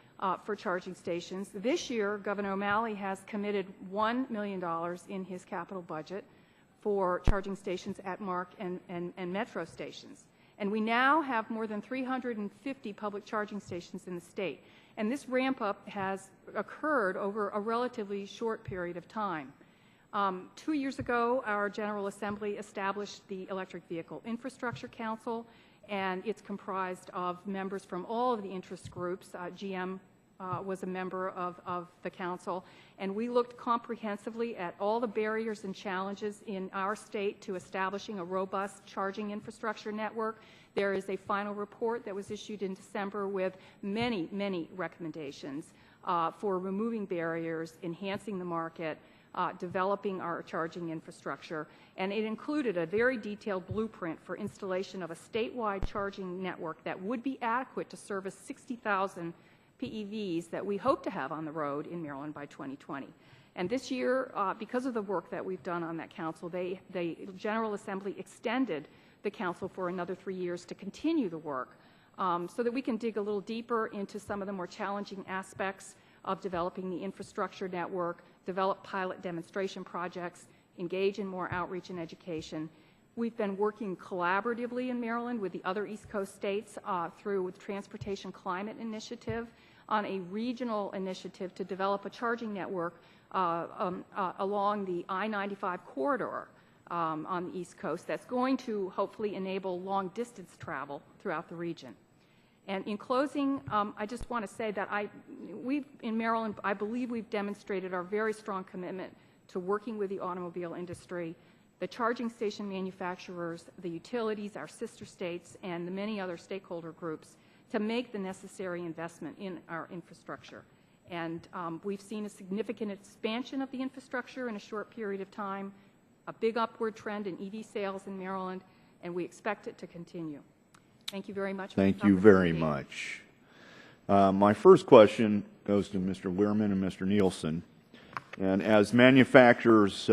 for charging stations. This year, Governor O'Malley has committed $1 million in his capital budget for charging stations at MARC and Metro stations. And we now have more than 350 public charging stations in the state. And this ramp up has occurred over a relatively short period of time. 2 years ago, our General Assembly established the Electric Vehicle Infrastructure Council, and it's comprised of members from all of the interest groups. GM was a member of the council, and we looked comprehensively at all the barriers and challenges in our state to establishing a robust charging infrastructure network. There is a final report that was issued in December with many, many recommendations for removing barriers, enhancing the market, developing our charging infrastructure, and it included a very detailed blueprint for installation of a statewide charging network that would be adequate to service 60,000 PEVs that we hope to have on the road in Maryland by 2020. And this year, because of the work that we've done on that council, the General Assembly extended the council for another 3 years to continue the work so that we can dig a little deeper into some of the more challenging aspects of developing the infrastructure network, develop pilot demonstration projects, engage in more outreach and education. We've been working collaboratively in Maryland with the other East Coast states through the Transportation Climate Initiative on a regional initiative to develop a charging network along the I-95 corridor on the East Coast that's going to hopefully enable long-distance travel throughout the region. And in closing, I just want to say that in Maryland, I believe we've demonstrated our very strong commitment to working with the automobile industry, the charging station manufacturers, the utilities, our sister states, and the many other stakeholder groups to make the necessary investment in our infrastructure. And we've seen a significant expansion of the infrastructure in a short period of time, a big upward trend in EV sales in Maryland, and we expect it to continue. Thank you very much.
Thank you very much. My first question goes to Mr. Wehrman and Mr. Nielsen. And as manufacturers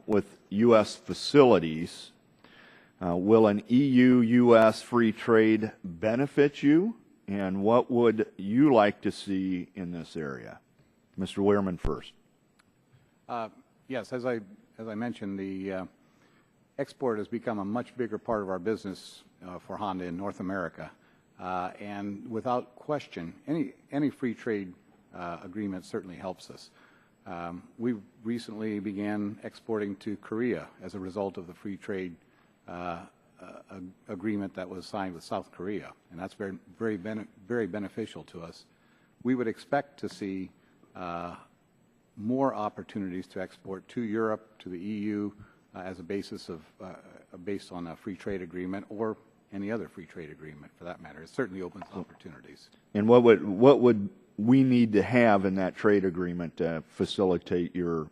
with U.S. facilities, will an EU-U.S. free trade benefit you? And what would you like to see in this area? Mr. Wehrman first.
Yes, as I mentioned, the export has become a much bigger part of our business for Honda in North America. And without question, any free trade agreement certainly helps us. We recently began exporting to Korea as a result of the free trade agreement that was signed with South Korea, and that's very beneficial to us. We would expect to see more opportunities to export to Europe, to the EU, as a basis of based on a free trade agreement or any other free trade agreement for that matter. It certainly opens opportunities.
And what would we need to have in that trade agreement to facilitate your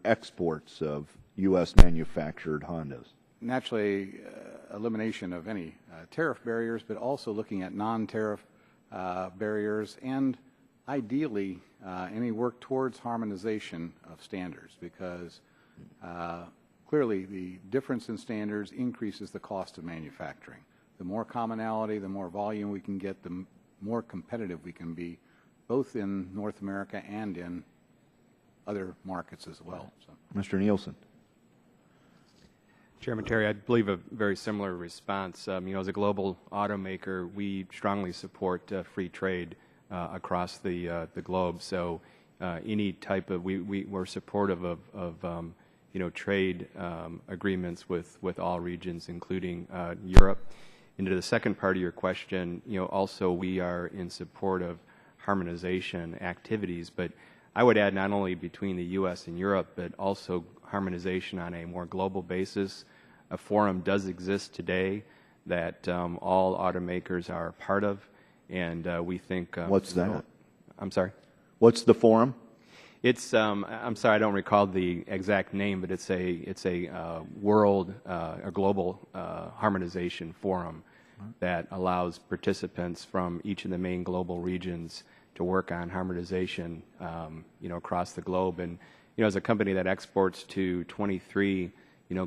exports of U.S. manufactured Hondas?
Naturally, elimination of any tariff barriers, but also looking at non-tariff barriers, and ideally any work towards harmonization of standards, because clearly the difference in standards increases the cost of manufacturing. The more commonality, the more volume we can get, the more competitive we can be, both in North America and in other markets as well. So.
Mr. Nielsen.
Chairman Terry, I believe a very similar response. As a global automaker, we strongly support free trade across the globe. So any type of we're supportive of trade agreements with all regions, including Europe. And to the second part of your question, also we are in support of harmonization activities, but I would add not only between the U.S. and Europe, but also harmonization on a more global basis. A forum does exist today that all automakers are part of, and we think...
What's that?
I'm sorry?
What's the forum?
It's, I'm sorry, I don't recall the exact name, but it's a world, a global harmonization forum that allows participants from each of the main global regions to work on harmonization, across the globe. And, as a company that exports to 23,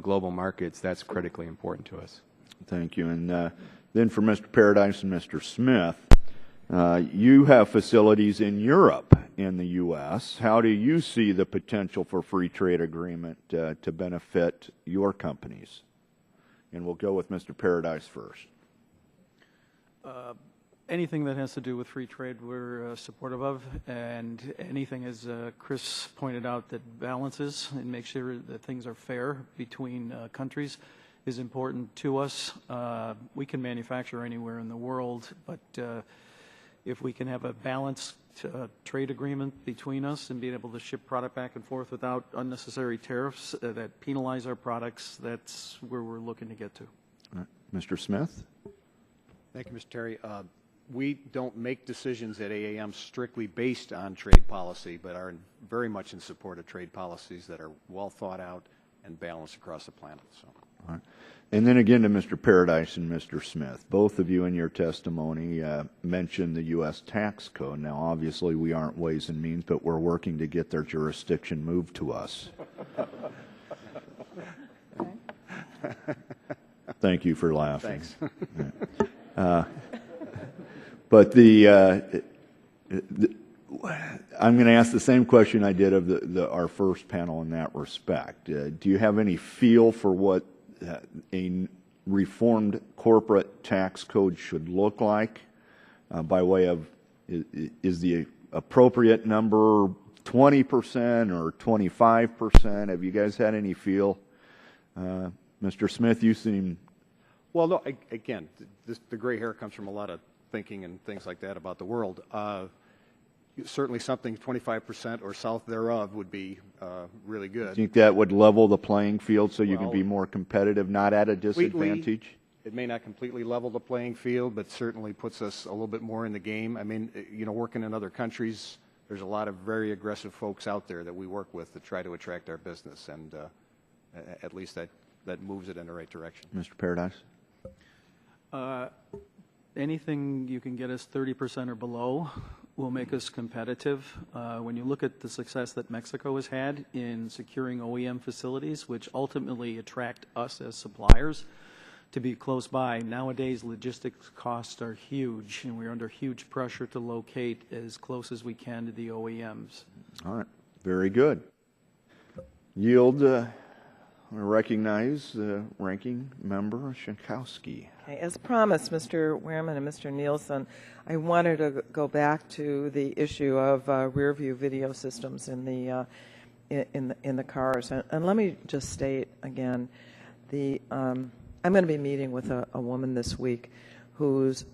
global markets, that's critically important to us.
Thank you. And then for Mr. Paradise and Mr. Smith, you have facilities in Europe and the U.S. How do you see the potential for free trade agreement to benefit your companies? And we'll go with Mr. Paradise first.
Anything that has to do with free trade, we're supportive of, and anything, as Chris pointed out, that balances and makes sure that things are fair between countries is important to us. We can manufacture anywhere in the world, but if we can have a balanced trade agreement between us and being able to ship product back and forth without unnecessary tariffs that penalize our products, that's where we're looking to get to.
All right. Mr. Smith?
Thank you, Mr. Terry. We don't make decisions at AAM strictly based on trade policy, but are very much in support of trade policies that are well thought out and balanced across the planet. So.
All right. And then again to Mr. Paradise and Mr. Smith. Both of you in your testimony mentioned the U.S. tax code. Now, obviously, we aren't Ways and Means, but we're working to get their jurisdiction moved to us. Thank you for laughing.
Thanks.
But I'm going to ask the same question I did of our first panel in that respect. Do you have any feel for what a reformed corporate tax code should look like by way of, is the appropriate number 20% or 25%? Have you guys had any feel? Mr. Smith, you seem...
Well, no, again, the gray hair comes from a lot of thinking and things like that about the world. Certainly something 25% or south thereof would be really good.
Do you think that would level the playing field so you can be more competitive, not at a disadvantage?
It may not completely level the playing field, but certainly puts us a little bit more in the game. I mean, you know, working in other countries, there's a lot of very aggressive folks out there that we work with to try to attract our business, and at least that moves it in the right direction.
Mr. Paradise?
Anything you can get us 30% or below will make us competitive. When you look at the success that Mexico has had in securing OEM facilities, which ultimately attract us as suppliers to be close by, nowadays logistics costs are huge, and we're under huge pressure to locate as close as we can to the OEMs.
All right, very good. Yield, recognize Ranking Member Schakowsky.
Okay, as promised, Mr. Wehrman and Mr. Nielsen, I wanted to go back to the issue of rear view video systems in the cars, and let me just state again, I'm going to be meeting with a woman this week whose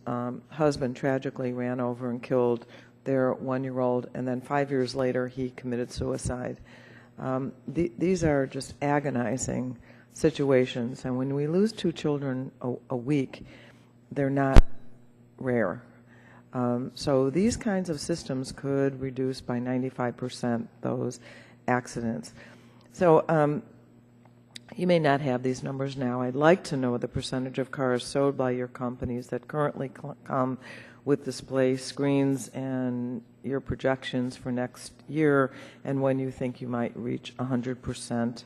husband tragically ran over and killed their 1-year-old, and then 5 years later he committed suicide. These are just agonizing situations, and when we lose 2 children a week, they're not rare. So these kinds of systems could reduce by 95% those accidents. So you may not have these numbers now. I'd like to know the percentage of cars sold by your companies that currently come with display screens and your projections for next year, and when you think you might reach 100%.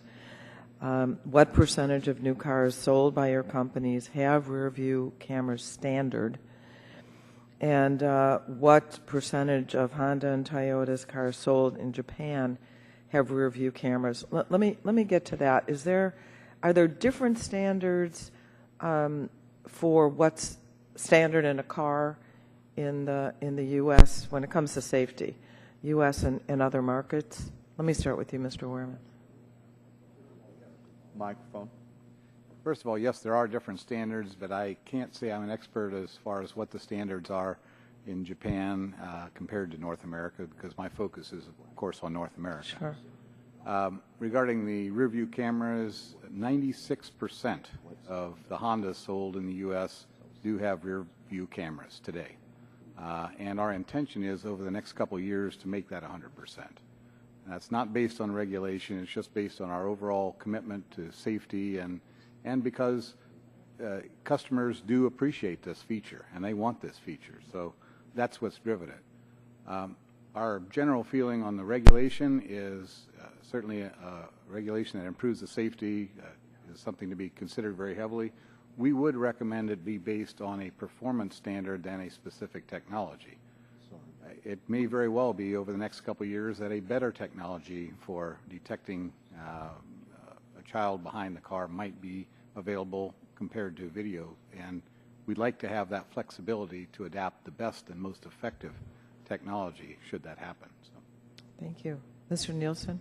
What percentage of new cars sold by your companies have rear view cameras standard? And what percentage of Honda and Toyota's cars sold in Japan have rear view cameras? Let me get to that. Are there different standards for what's standard in a car in the U.S. when it comes to safety, U.S. and other markets? Let me start with you, Mr. Wehrman.
Microphone.
First of all, yes, there are different standards, but I can't say I'm an expert as far as what the standards are in Japan compared to North America, because my focus is, of course, on North America.
Sure.
Regarding the rear view cameras, 96% of the Hondas sold in the U.S. do have rear view cameras today. And our intention is over the next couple of years to make that 100%. That's not based on regulation, it's just based on our overall commitment to safety and because customers do appreciate this feature and they want this feature. So that's what's driven it. Our general feeling on the regulation is certainly a regulation that improves the safety is something to be considered very heavily. We would recommend it be based on a performance standard than a specific technology. It may very well be over the next couple of years that a better technology for detecting a child behind the car might be available compared to video, and we'd like to have that flexibility to adapt the best and most effective technology should that happen. So.
Thank you. Mr. Nielsen?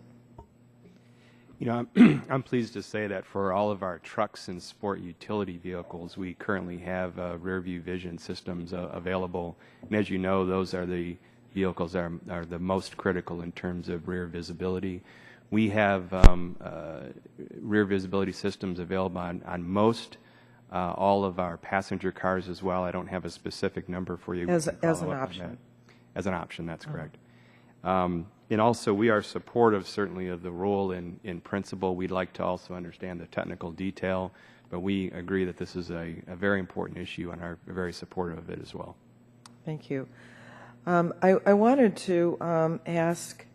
You know, I'm pleased to say that for all of our trucks and sport utility vehicles, we currently have rear view vision systems available. And as you know, those are the vehicles that are the most critical in terms of rear visibility. We have rear visibility systems available on most all of our passenger cars as well. I don't have a specific number for you.
As an option.
As an option, that's correct. And also, we are supportive, certainly, of the rule in principle. We'd like to also understand the technical detail, but we agree that this is a very important issue and are very supportive of it as well.
Thank you. I wanted to ask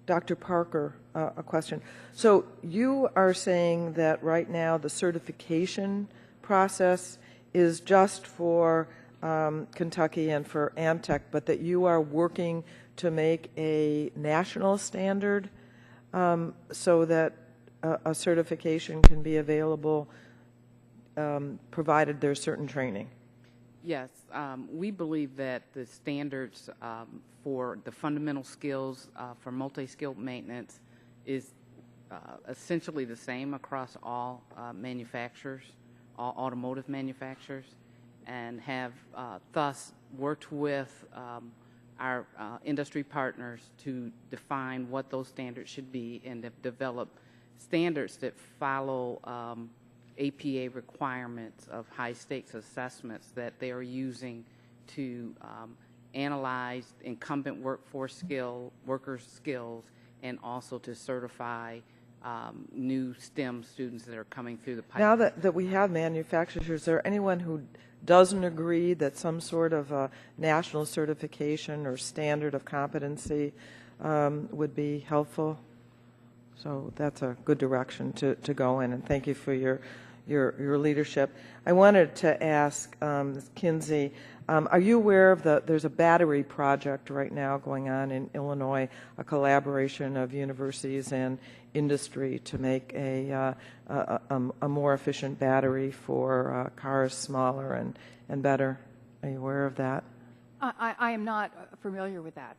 Dr. Parker a question. So you are saying that right now the certification process is just for Kentucky and for Amtech, but that you are working to make a national standard so that a certification can be available provided there's certain training?
Yes, we believe that the standards for the fundamental skills for multi-skilled maintenance is essentially the same across all manufacturers, all automotive manufacturers, and have thus worked with our industry partners to define what those standards should be and have developed standards that follow APA requirements of high-stakes assessments that they are using to analyze incumbent workforce workers' skills, and also to certify new STEM students that are coming through the pipeline.
Now that we have manufacturers, is there anyone who doesn't agree that some sort of a national certification or standard of competency would be helpful? So that's a good direction to go in, and thank you for your leadership. I wanted to ask Ms. Kinsey, are you aware of there's a battery project right now going on in Illinois, a collaboration of universities and industry to make a more efficient battery for cars, smaller and better? Are you aware of that?
I am not familiar with that.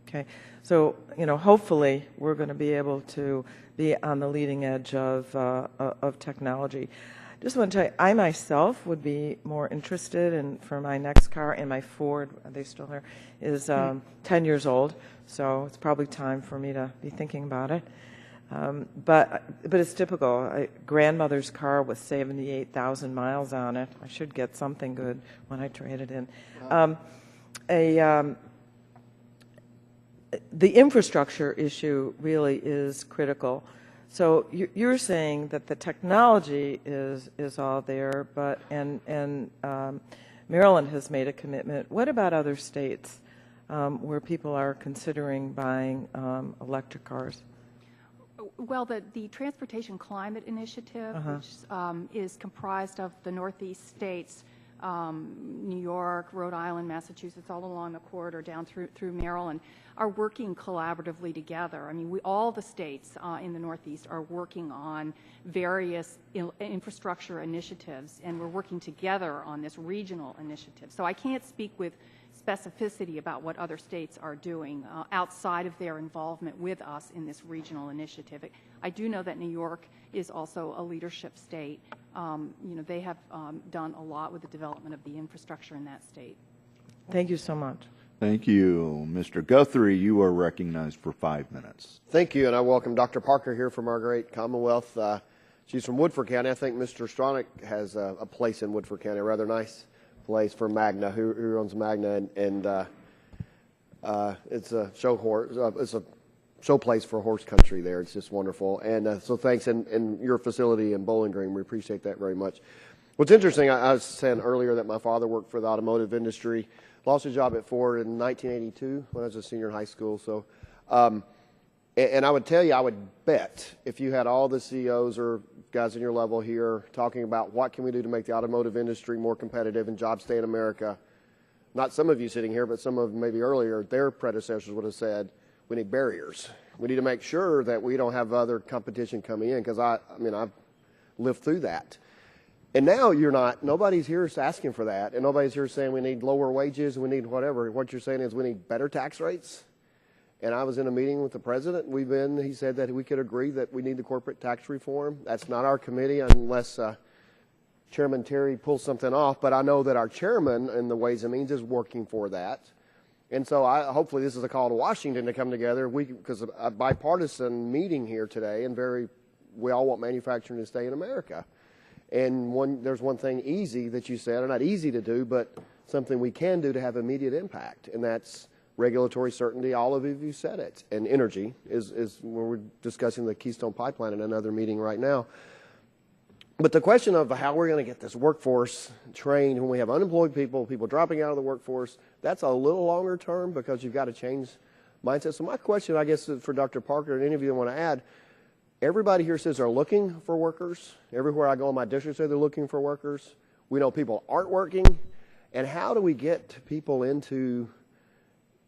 Okay, so hopefully we're going to be able to be on the leading edge of technology. Just want to tell you, I myself would be more interested in, for my next car, and my Ford, are they still there, is 10 years old, so it's probably time for me to be thinking about it. But it's typical. Grandmother's car with 78,000 miles on it. I should get something good when I trade it in. The infrastructure issue really is critical. So you're saying that the technology is all there, but and Maryland has made a commitment. What about other states where people are considering buying electric cars?
Well, the Transportation Climate Initiative, which is comprised of the Northeast states, New York, Rhode Island, Massachusetts, all along the corridor down through Maryland, are working collaboratively together. I mean, all the states in the Northeast are working on various infrastructure initiatives, and we're working together on this regional initiative. So I can't speak with specificity about what other states are doing outside of their involvement with us in this regional initiative. I do know that New York is also a leadership state. They have done a lot with the development of the infrastructure in that state.
Thank you so much.
Thank you. Mr. Guthrie, you are recognized for 5 minutes.
Thank you, and I welcome Dr. Parker here from our great Commonwealth. She's from Woodford County. I think Mr. Stronach has a place in Woodford County, a rather nice place for Magna, who owns Magna, and it's a show place for horse country there. It's just wonderful, and so thanks. And your facility in Bowling Green, we appreciate that very much. What's interesting, I was saying earlier that my father worked for the automotive industry. Lost a job at Ford in 1982 when I was a senior in high school. So, and I would tell you, I would bet if you had all the CEOs or guys in your level here talking about what can we do to make the automotive industry more competitive and jobs stay in America, not some of you sitting here, but some of maybe earlier, their predecessors would have said, we need barriers. We need to make sure that we don't have other competition coming in, because I've lived through that. And now nobody's here asking for that, and nobody's here saying we need lower wages, we need whatever. What you're saying is we need better tax rates. And I was in a meeting with the president. He said that we could agree that we need the corporate tax reform. That's not our committee unless Chairman Terry pulls something off, but I know that our chairman in the Ways and Means is working for that. And so hopefully this is a call to Washington to come together, because a bipartisan meeting here today, and we all want manufacturing to stay in America. And there's one thing easy that you said, or not easy to do, but something we can do to have immediate impact, and that's regulatory certainty. All of you said it. And energy is where we're discussing the Keystone Pipeline in another meeting right now. But the question of how we're going to get this workforce trained when we have unemployed people dropping out of the workforce, that's a little longer term, because you've got to change mindset. So my question, I guess, for Dr. Parker and any of you that want to add, everybody here says they're looking for workers. Everywhere I go in my district say they're looking for workers. We know people aren't working. And how do we get people into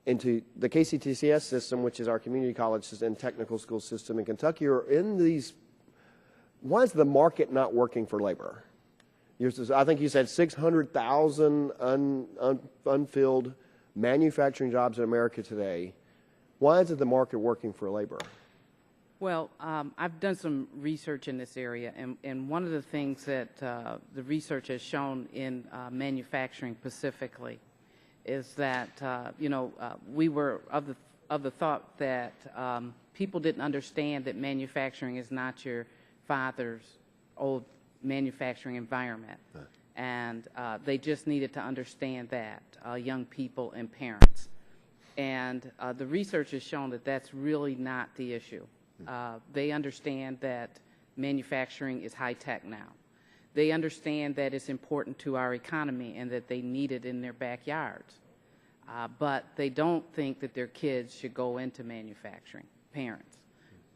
the KCTCS system, which is our community colleges and technical school system in Kentucky, or in these? Why is the market not working for labor? I think you said 600,000 unfilled manufacturing jobs in America today. Why isn't the market working for labor?
Well, I've done some research in this area, and one of the things that the research has shown in manufacturing specifically is that we were of the thought that people didn't understand that manufacturing is not your father's old manufacturing environment, and they just needed to understand that, young people and parents. And the research has shown that that's really not the issue. They understand that manufacturing is high-tech now. They understand that it's important to our economy and that they need it in their backyards. But they don't think that their kids should go into manufacturing, parents.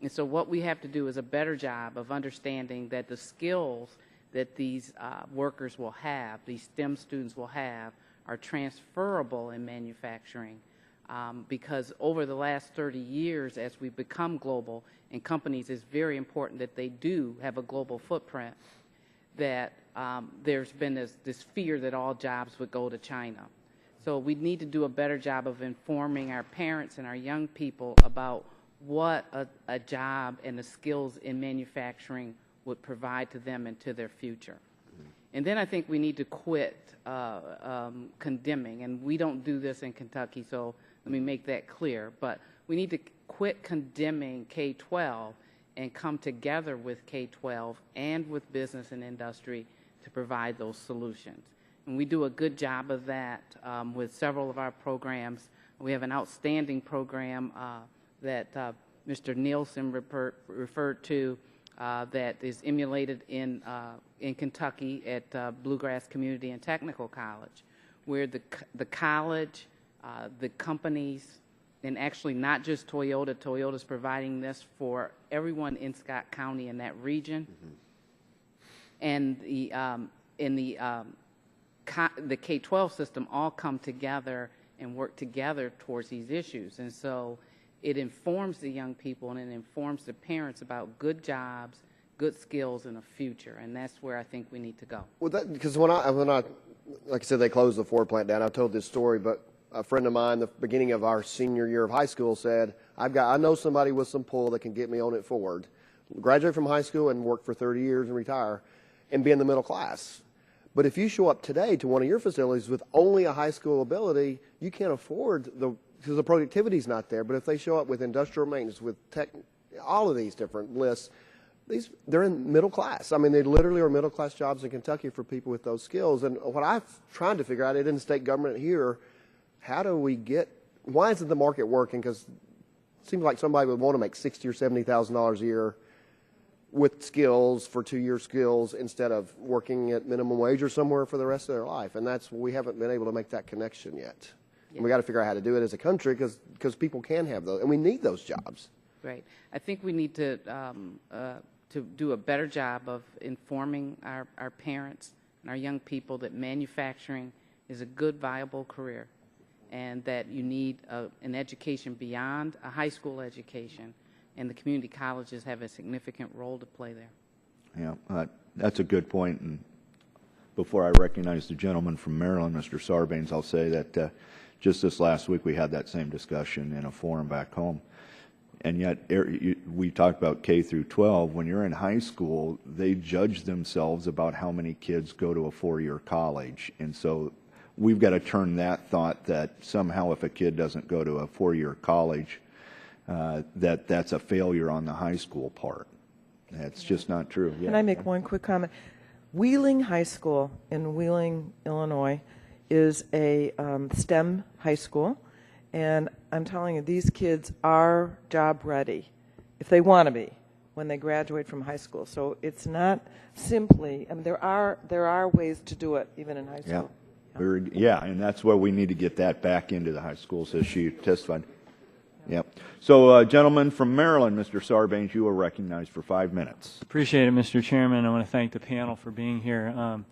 And so what we have to do is a better job of understanding that the skills that these workers will have, these STEM students will have, are transferable in manufacturing. Because over the last 30 years, as we become global in companies, it's very important that they do have a global footprint, that there's been this fear that all jobs would go to China. So we need to do a better job of informing our parents and our young people about what a job and the skills in manufacturing would provide to them and to their future. And then I think we need to quit condemning, and we don't do this in Kentucky, so let me make that clear. But we need to quit condemning K-12 and come together with K-12 and with business and industry to provide those solutions. And we do a good job of that with several of our programs. We have an outstanding program that Mr. Nielsen referred to that is emulated in Kentucky at Bluegrass Community and Technical College, where the college, the companies, and actually not just Toyota. Toyota's providing this for everyone in Scott County in that region, and the K-12 system all come together and work together towards these issues. And so it informs the young people and it informs the parents about good jobs, good skills, and a future. And that's where I think we need to go.
Well, because when I, like I said, they closed the Ford plant down. I've told this story, but a friend of mine, the beginning of our senior year of high school, said, I know somebody with some pull that can get me on at Ford. Graduate from high school and work for 30 years and retire and be in the middle class. But if you show up today to one of your facilities with only a high school ability, you can't afford because the productivity is not there. But if they show up with industrial maintenance, with tech, all of these different lists, they're in middle class. I mean, they literally are middle class jobs in Kentucky for people with those skills. And what I've tried to figure out in state government here, why isn't the market working? Because it seems like somebody would want to make $60,000 or $70,000 a year with skills for 2-year skills instead of working at minimum wage or somewhere for the rest of their life. And we haven't been able to make that connection yet. And we got to figure out how to do it as a country because people can have those, and we need those jobs.
Right. I think we need to do a better job of informing our parents and our young people that manufacturing is a good, viable career, and that you need an education beyond a high school education, and the community colleges have a significant role to play there.
Yeah, that's a good point. And before I recognize the gentleman from Maryland, Mr. Sarbanes, I'll say that just this last week we had that same discussion in a forum back home. And yet we talked about K through 12. When you're in high school, they judge themselves about how many kids go to a 4-year college. And so we've got to turn that thought that somehow if a kid doesn't go to a 4-year college, that's a failure on the high school part. That's just not true.
Can I make one quick comment? Wheeling High School in Wheeling, Illinois, is a STEM high school, and I'm telling you, these kids are job ready, if they want to be, when they graduate from high school. So it's not simply, I mean, there are ways to do it even in high school.
Yeah, and that's where we need to get that back into the high schools, as she testified. Yep. So, gentleman from Maryland, Mr. Sarbanes, you are recognized for 5 minutes.
Appreciate it, Mr. Chairman. I want to thank the panel for being here.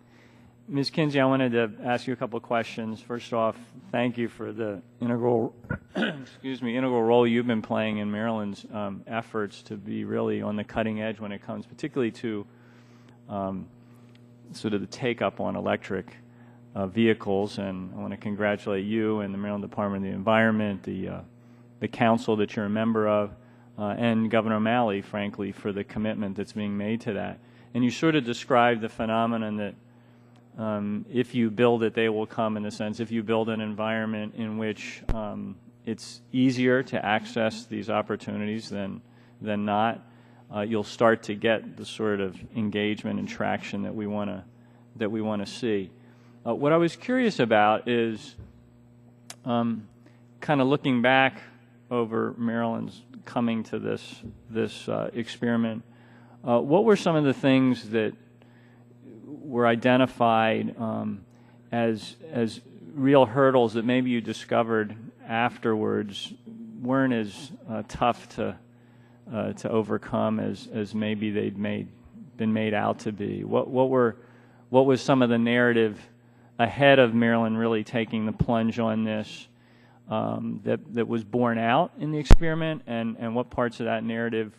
Ms. Kinsey, I wanted to ask you a couple of questions. First off, thank you for the integral, integral role you've been playing in Maryland's efforts to be really on the cutting edge when it comes, particularly to sort of the take-up on electric vehicles, and I want to congratulate you and the Maryland Department of the Environment, the council that you're a member of, and Governor O'Malley, frankly, for the commitment that's being made to that. And you sort of described the phenomenon that if you build it, they will come, in the sense, if you build an environment in which it's easier to access these opportunities than not, you'll start to get the sort of engagement and traction that we want to see. What I was curious about is kind of looking back over Maryland's coming to this experiment. What were some of the things that were identified as real hurdles that maybe you discovered afterwards weren't as tough to overcome as maybe they'd been made out to be? What was some of the narrative ahead of Maryland really taking the plunge on this that was borne out in the experiment, and what parts of that narrative,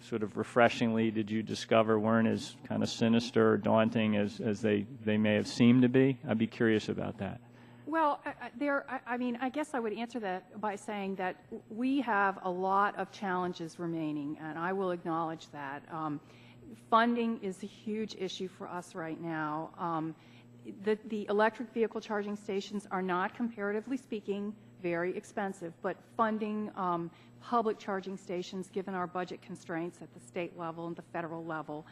sort of refreshingly, did you discover weren't as kind of sinister or daunting as they may have seemed to be? I'd be curious about that.
Well, I guess I would answer that by saying that we have a lot of challenges remaining, and I will acknowledge that. Funding is a huge issue for us right now. The electric vehicle charging stations are not, comparatively speaking, very expensive, but funding public charging stations, given our budget constraints at the state level and the federal level,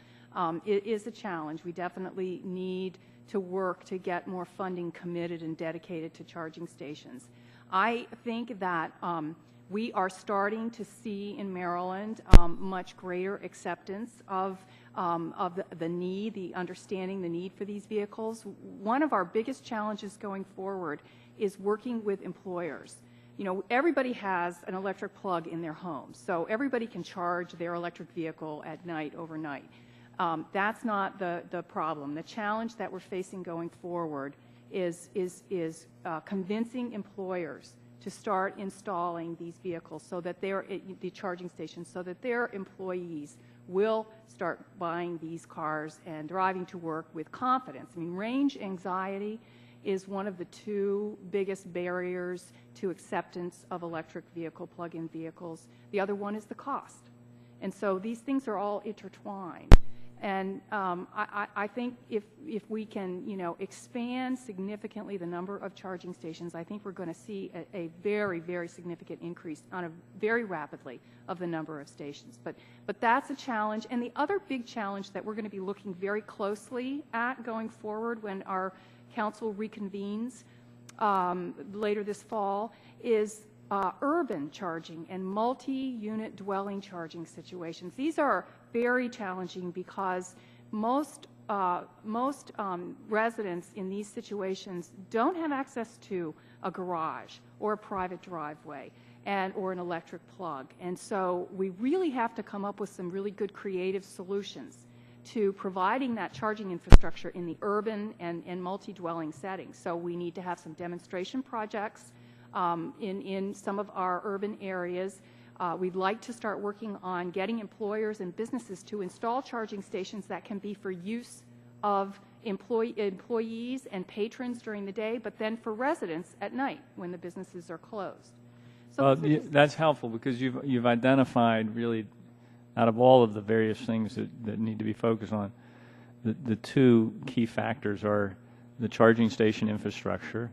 it is a challenge. We definitely need to work to get more funding committed and dedicated to charging stations. I think that we are starting to see in Maryland much greater acceptance of the need, the understanding the need for these vehicles. One of our biggest challenges going forward is working with employers. You know, everybody has an electric plug in their home, so everybody can charge their electric vehicle at night, overnight. That's not the problem. The challenge that we're facing going forward is convincing employers to start installing these vehicles so that the charging stations, so that their employees will start buying these cars and driving to work with confidence. I mean, range anxiety is one of the two biggest barriers to acceptance of electric vehicle, plug-in vehicles. The other one is the cost. And so these things are all intertwined. And I think if we can, expand significantly the number of charging stations, I think we're going to see a very, very significant increase very rapidly of the number of stations. But that's a challenge. And the other big challenge that we're going to be looking very closely at going forward when our council reconvenes later this fall is urban charging and multi-unit dwelling charging situations. These are very challenging because most residents in these situations don't have access to a garage or a private driveway or an electric plug. And so we really have to come up with some really good creative solutions to providing that charging infrastructure in the urban and multi-dwelling settings. So we need to have some demonstration projects in some of our urban areas. We'd like to start working on getting employers and businesses to install charging stations that can be for use of employees and patrons during the day, but then for residents at night when the businesses are closed. So
that's helpful because you've identified really, out of all of the various things that need to be focused on, the two key factors are the charging station infrastructure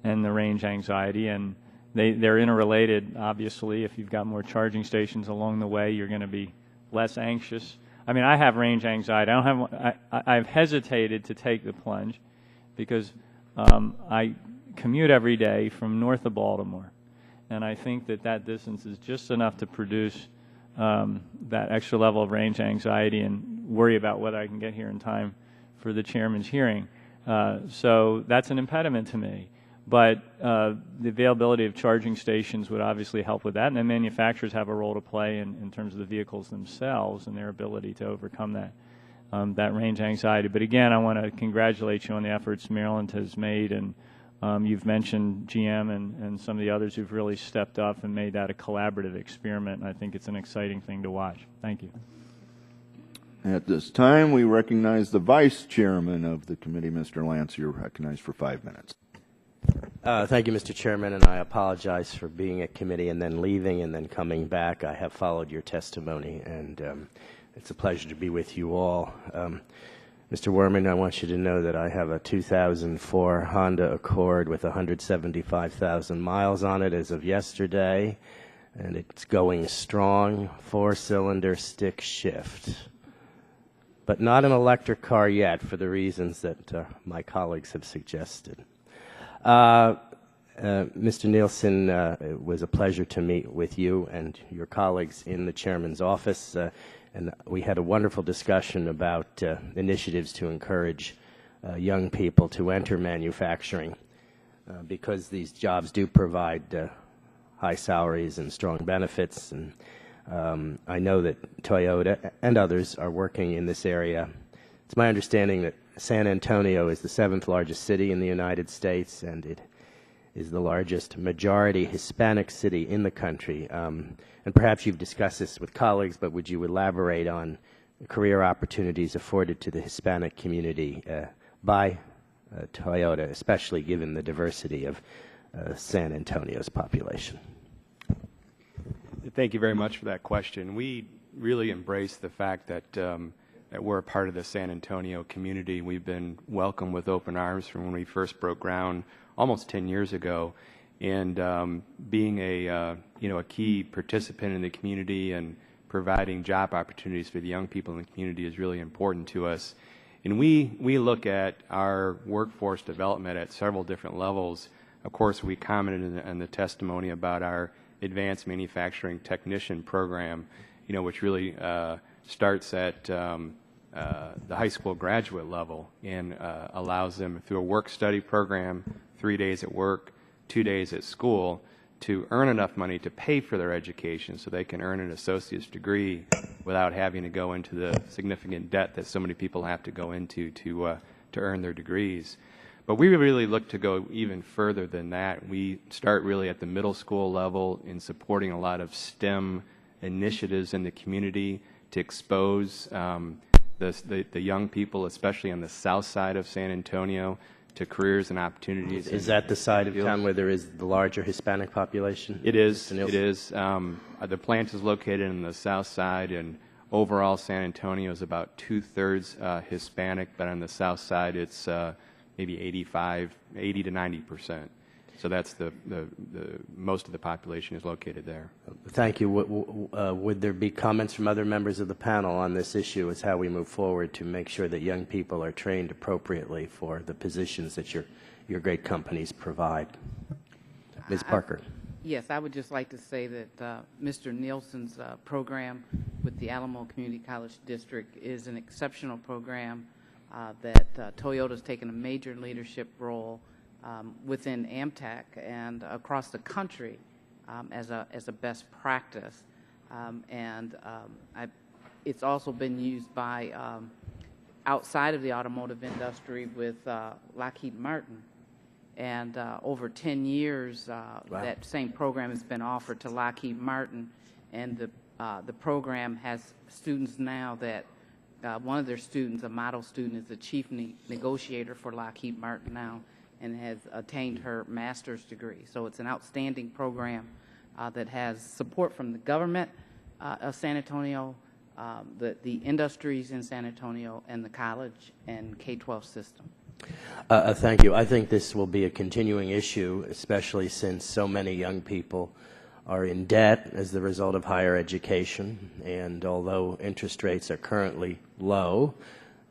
and the range anxiety, and they're interrelated. Obviously, if you've got more charging stations along the way, you're going to be less anxious. I mean, I have range anxiety. I've hesitated to take the plunge because I commute every day from north of Baltimore, and I think that distance is just enough to produce that extra level of range anxiety and worry about whether I can get here in time for the chairman's hearing. So that's an impediment to me. But the availability of charging stations would obviously help with that, and then manufacturers have a role to play in terms of the vehicles themselves and their ability to overcome that range anxiety. But again, I want to congratulate you on the efforts Maryland has made, and you've mentioned GM and some of the others who've really stepped up and made that a collaborative experiment, and I think it's an exciting thing to watch. Thank you.
At this time, we recognize the Vice Chairman of the committee, Mr. Lance. You're recognized for 5 minutes.
Thank you, Mr. Chairman, and I apologize for being at committee and then leaving and then coming back. I have followed your testimony, and it's a pleasure to be with you all. Mr. Werman, I want you to know that I have a 2004 Honda Accord with 175,000 miles on it as of yesterday, and it's going strong, 4-cylinder stick shift. But not an electric car yet for the reasons that my colleagues have suggested. Mr. Nielsen, it was a pleasure to meet with you and your colleagues in the chairman's office, and we had a wonderful discussion about initiatives to encourage young people to enter manufacturing because these jobs do provide high salaries and strong benefits. And I know that Toyota and others are working in this area. It's my understanding that San Antonio is the 7th largest city in the United States, and it is the largest majority Hispanic city in the country. And perhaps you've discussed this with colleagues, but would you elaborate on the career opportunities afforded to the Hispanic community by Toyota, especially given the diversity of San Antonio's population?
Thank you very much for that question. We really embrace the fact that that we're a part of the San Antonio community. We've been welcomed with open arms from when we first broke ground almost 10 years ago, and being a key participant in the community and providing job opportunities for the young people in the community is really important to us. And we look at our workforce development at several different levels. Of course, we commented in the testimony about our advanced manufacturing technician program, which really starts at the high school graduate level and allows them through a work-study program, 3 days at work, 2 days at school, to earn enough money to pay for their education so they can earn an associate's degree without having to go into the significant debt that so many people have to go into to earn their degrees. But we really look to go even further than that. We start really at the middle school level in supporting a lot of STEM initiatives in the community to expose the young people, especially on the south side of San Antonio, to careers and opportunities.
Is that the side of town where there is the larger Hispanic population?
It is. It is. The plant is located in the south side, and overall San Antonio is about 2/3 Hispanic, but on the south side it's maybe 80 to 90%. So that's the most of the population is located there.
Thank you. Would there be comments from other members of the panel on this issue as how we move forward to make sure that young people are trained appropriately for the positions that your great companies provide? Ms. Parker.
Yes, I would just like to say that Mr. Nielsen's program with the Alamo Community College District is an exceptional program that Toyota's taken a major leadership role within AMTAC and across the country as a best practice, it's also been used by outside of the automotive industry with Lockheed Martin, and over 10 years
Wow.
that same program has been offered to Lockheed Martin, and the program has students now that one of their students, a model student, is the chief negotiator for Lockheed Martin now, and has attained her master's degree. So it's an outstanding program that has support from the government of San Antonio, the industries in San Antonio, and the college and K-12 system.
Thank you. I think this will be a continuing issue, especially since so many young people are in debt as the result of higher education, and although interest rates are currently low,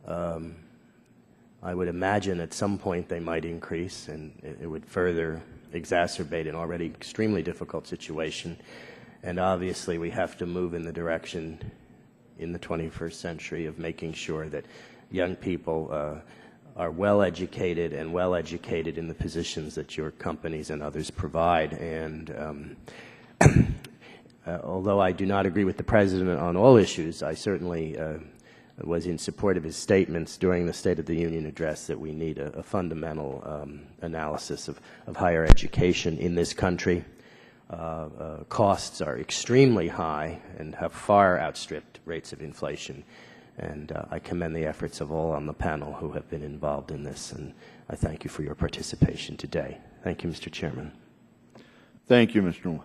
I would imagine at some point they might increase, and it would further exacerbate an already extremely difficult situation. And obviously we have to move in the direction in the 21st century of making sure that young people are well educated in the positions that your companies and others provide. And although I do not agree with the President on all issues, I certainly was in support of his statements during the State of the Union address that we need a fundamental analysis of higher education in this country. Costs are extremely high and have far outstripped rates of inflation. And I commend the efforts of all on the panel who have been involved in this, and I thank you for your participation today. Thank you, Mr. Chairman.
Thank you, Mr.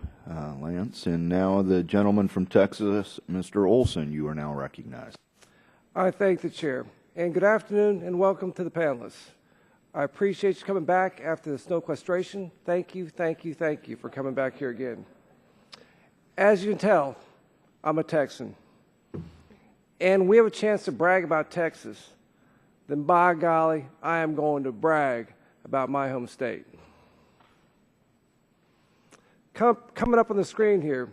Lance. And now the gentleman from Texas, Mr. Olson, you are now recognized.
I thank the chair. And good afternoon and welcome to the panelists. I appreciate you coming back after the sequestration. Thank you, thank you, thank you for coming back here again. As you can tell, I'm a Texan. And we have a chance to brag about Texas. Then by golly, I am going to brag about my home state. Coming up on the screen here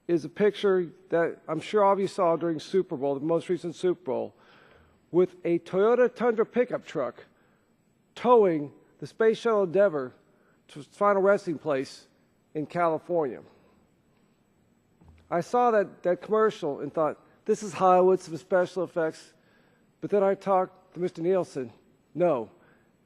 is a picture that I'm sure all of you saw during Super Bowl, the most recent Super Bowl, with a Toyota Tundra pickup truck towing the Space Shuttle Endeavour to its final resting place in California. I saw that commercial and thought, this is Hollywood, some special effects. But then I talked to Mr. Nielsen. No,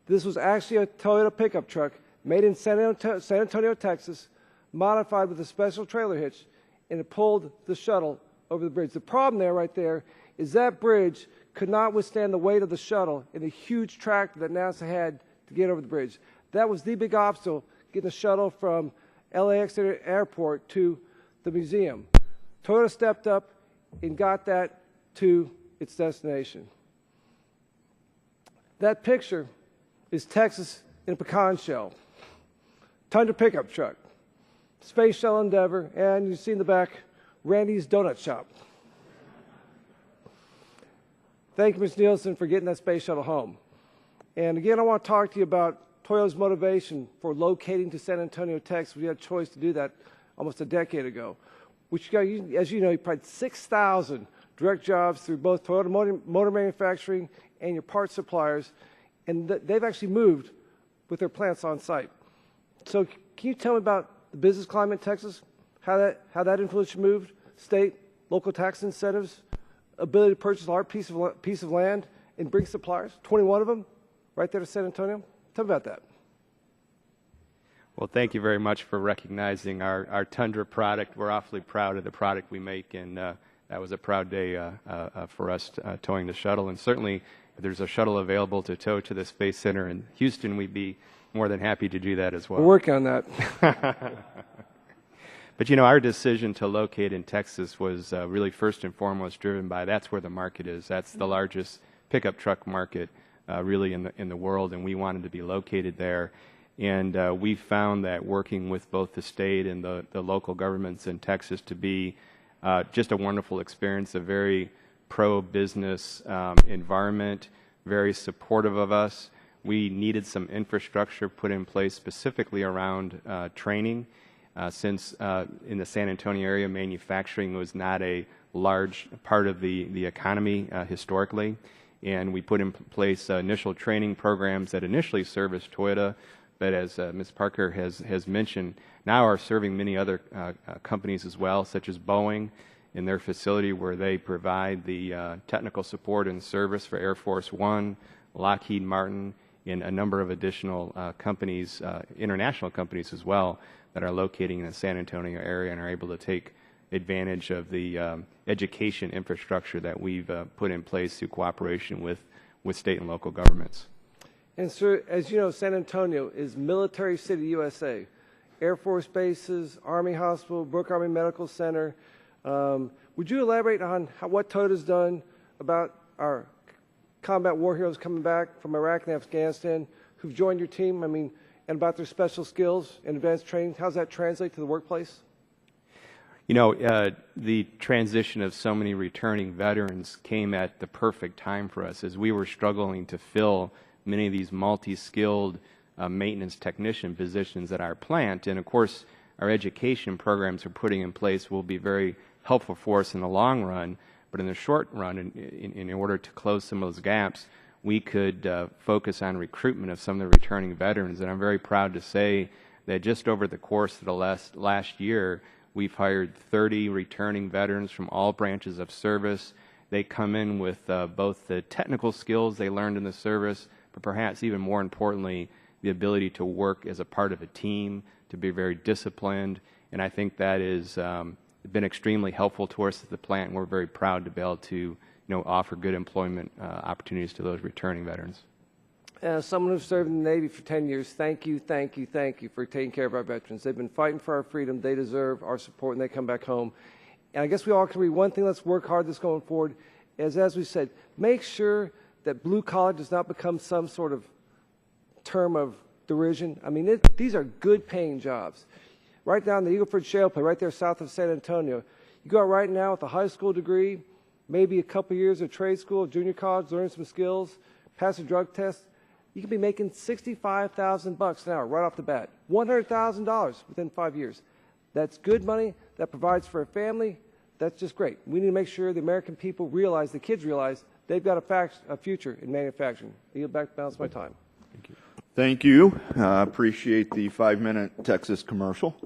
this was actually a Toyota pickup truck made in San Antonio, Texas, modified with a special trailer hitch, and it pulled the shuttle over the bridge. The problem there, right there, is that bridge could not withstand the weight of the shuttle and the huge tractor that NASA had to get over the bridge. That was the big obstacle, getting the shuttle from LAX Airport to the museum. Toyota stepped up and got that to its destination. That picture is Texas in a pecan shell. Tundra pickup truck, Space Shuttle Endeavour, and you see in the back, Randy's Donut Shop. Thank you, Mr. Nielsen, for getting that space shuttle home. And again, I want to talk to you about Toyota's motivation for locating to San Antonio, Texas. We had a choice to do that almost a decade ago, which, as you know, you provided 6,000 direct jobs through both Toyota Motor Manufacturing and your parts suppliers, and they've actually moved with their plants on site. So can you tell me about the business climate in Texas, how that influenced your move, state, local tax incentives, ability to purchase a large piece of land and bring suppliers, 21 of them, right there to San Antonio? Tell me about that.
Well, thank you very much for recognizing our Tundra product. We're awfully proud of the product we make, and that was a proud day for us towing the shuttle. And certainly, if there's a shuttle available to tow to the Space Center in Houston, we'd be more than happy to do that as well.
We're working on that.
But you know, our decision to locate in Texas was really first and foremost driven by that's where the market is. That's the largest pickup truck market really in the world, and we wanted to be located there. And we found that working with both the state and the local governments in Texas to be just a wonderful experience, a very pro-business environment, very supportive of us. We needed some infrastructure put in place specifically around training, since in the San Antonio area, manufacturing was not a large part of the economy historically. And we put in place initial training programs that initially serviced Toyota, but as Ms. Parker has mentioned, now are serving many other companies as well, such as Boeing in their facility where they provide the technical support and service for Air Force One, Lockheed Martin, and a number of additional companies, international companies as well, that are locating in the San Antonio area and are able to take advantage of the education infrastructure that we've put in place through cooperation with state and local governments.
And sir, as you know, San Antonio is Military City, USA. Air Force bases, Army Hospital, Brooke Army Medical Center. Would you elaborate on what Toyota's done about our combat war heroes coming back from Iraq and Afghanistan who've joined your team? I mean, and about their special skills and advanced training. How does that translate to the workplace?
You know, the transition of so many returning veterans came at the perfect time for us as we were struggling to fill many of these multi-skilled maintenance technician positions at our plant. And of course, our education programs we're putting in place will be very helpful for us in the long run. But in the short run, in order to close some of those gaps, we could focus on recruitment of some of the returning veterans. And I'm very proud to say that just over the course of the last year, we've hired 30 returning veterans from all branches of service. They come in with both the technical skills they learned in the service, but perhaps even more importantly, the ability to work as a part of a team, to be very disciplined. And I think that has been extremely helpful to us at the plant, and we're very proud to be able to offer good employment opportunities to those returning veterans.
As someone who's served in the Navy for 10 years, thank you for taking care of our veterans. They've been fighting for our freedom. They deserve our support, and they come back home. And I guess we all can agree one thing, let's work hard this going forward, is, as we said, make sure that blue collar does not become some sort of term of derision. I mean, these are good paying jobs. Right down the Eagle Ford Shale Play, right there south of San Antonio. You go out right now with a high school degree, maybe a couple years of trade school, junior college, learn some skills, pass a drug test. You can be making $65,000 an hour right off the bat, $100,000 within 5 years. That's good money. That provides for a family. That's just great. We need to make sure the American people realize, the kids realize, they've got a future in manufacturing. I yield back to balance my time.
Thank you. Thank you. Appreciate the 5-minute Texas commercial.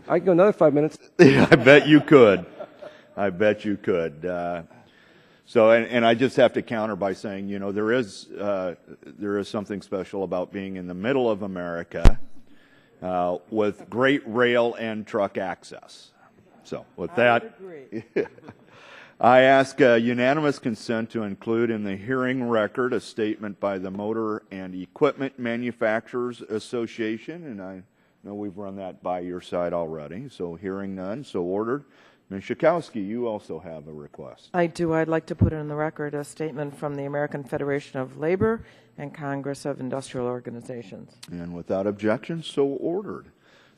I can go another 5 minutes.
I bet you could. I bet you could. So, and I just have to counter by saying, there is something special about being in the middle of America with great rail and truck access. So, with that, I ask unanimous consent to include in the hearing record a statement by the Motor and Equipment Manufacturers Association, and I know we've run that by your side already. So, hearing none, so ordered. Ms. Schakowsky, you also have a request.
I do. I'd like to put in the record a statement from the American Federation of Labor and Congress of Industrial Organizations.
And without objection, so ordered.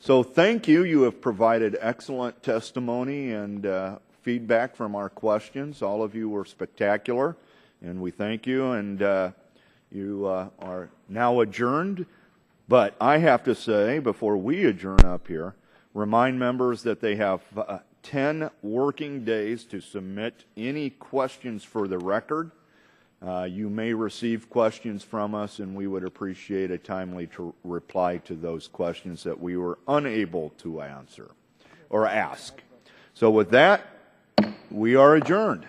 So thank you. You have provided excellent testimony and feedback from our questions. All of you were spectacular, and we thank you. And you are now adjourned. But I have to say, before we adjourn up here, remind members that they have 10 working days to submit any questions for the record. You may receive questions from us, and we would appreciate a timely reply to those questions that we were unable to answer or ask. So with that, we are adjourned.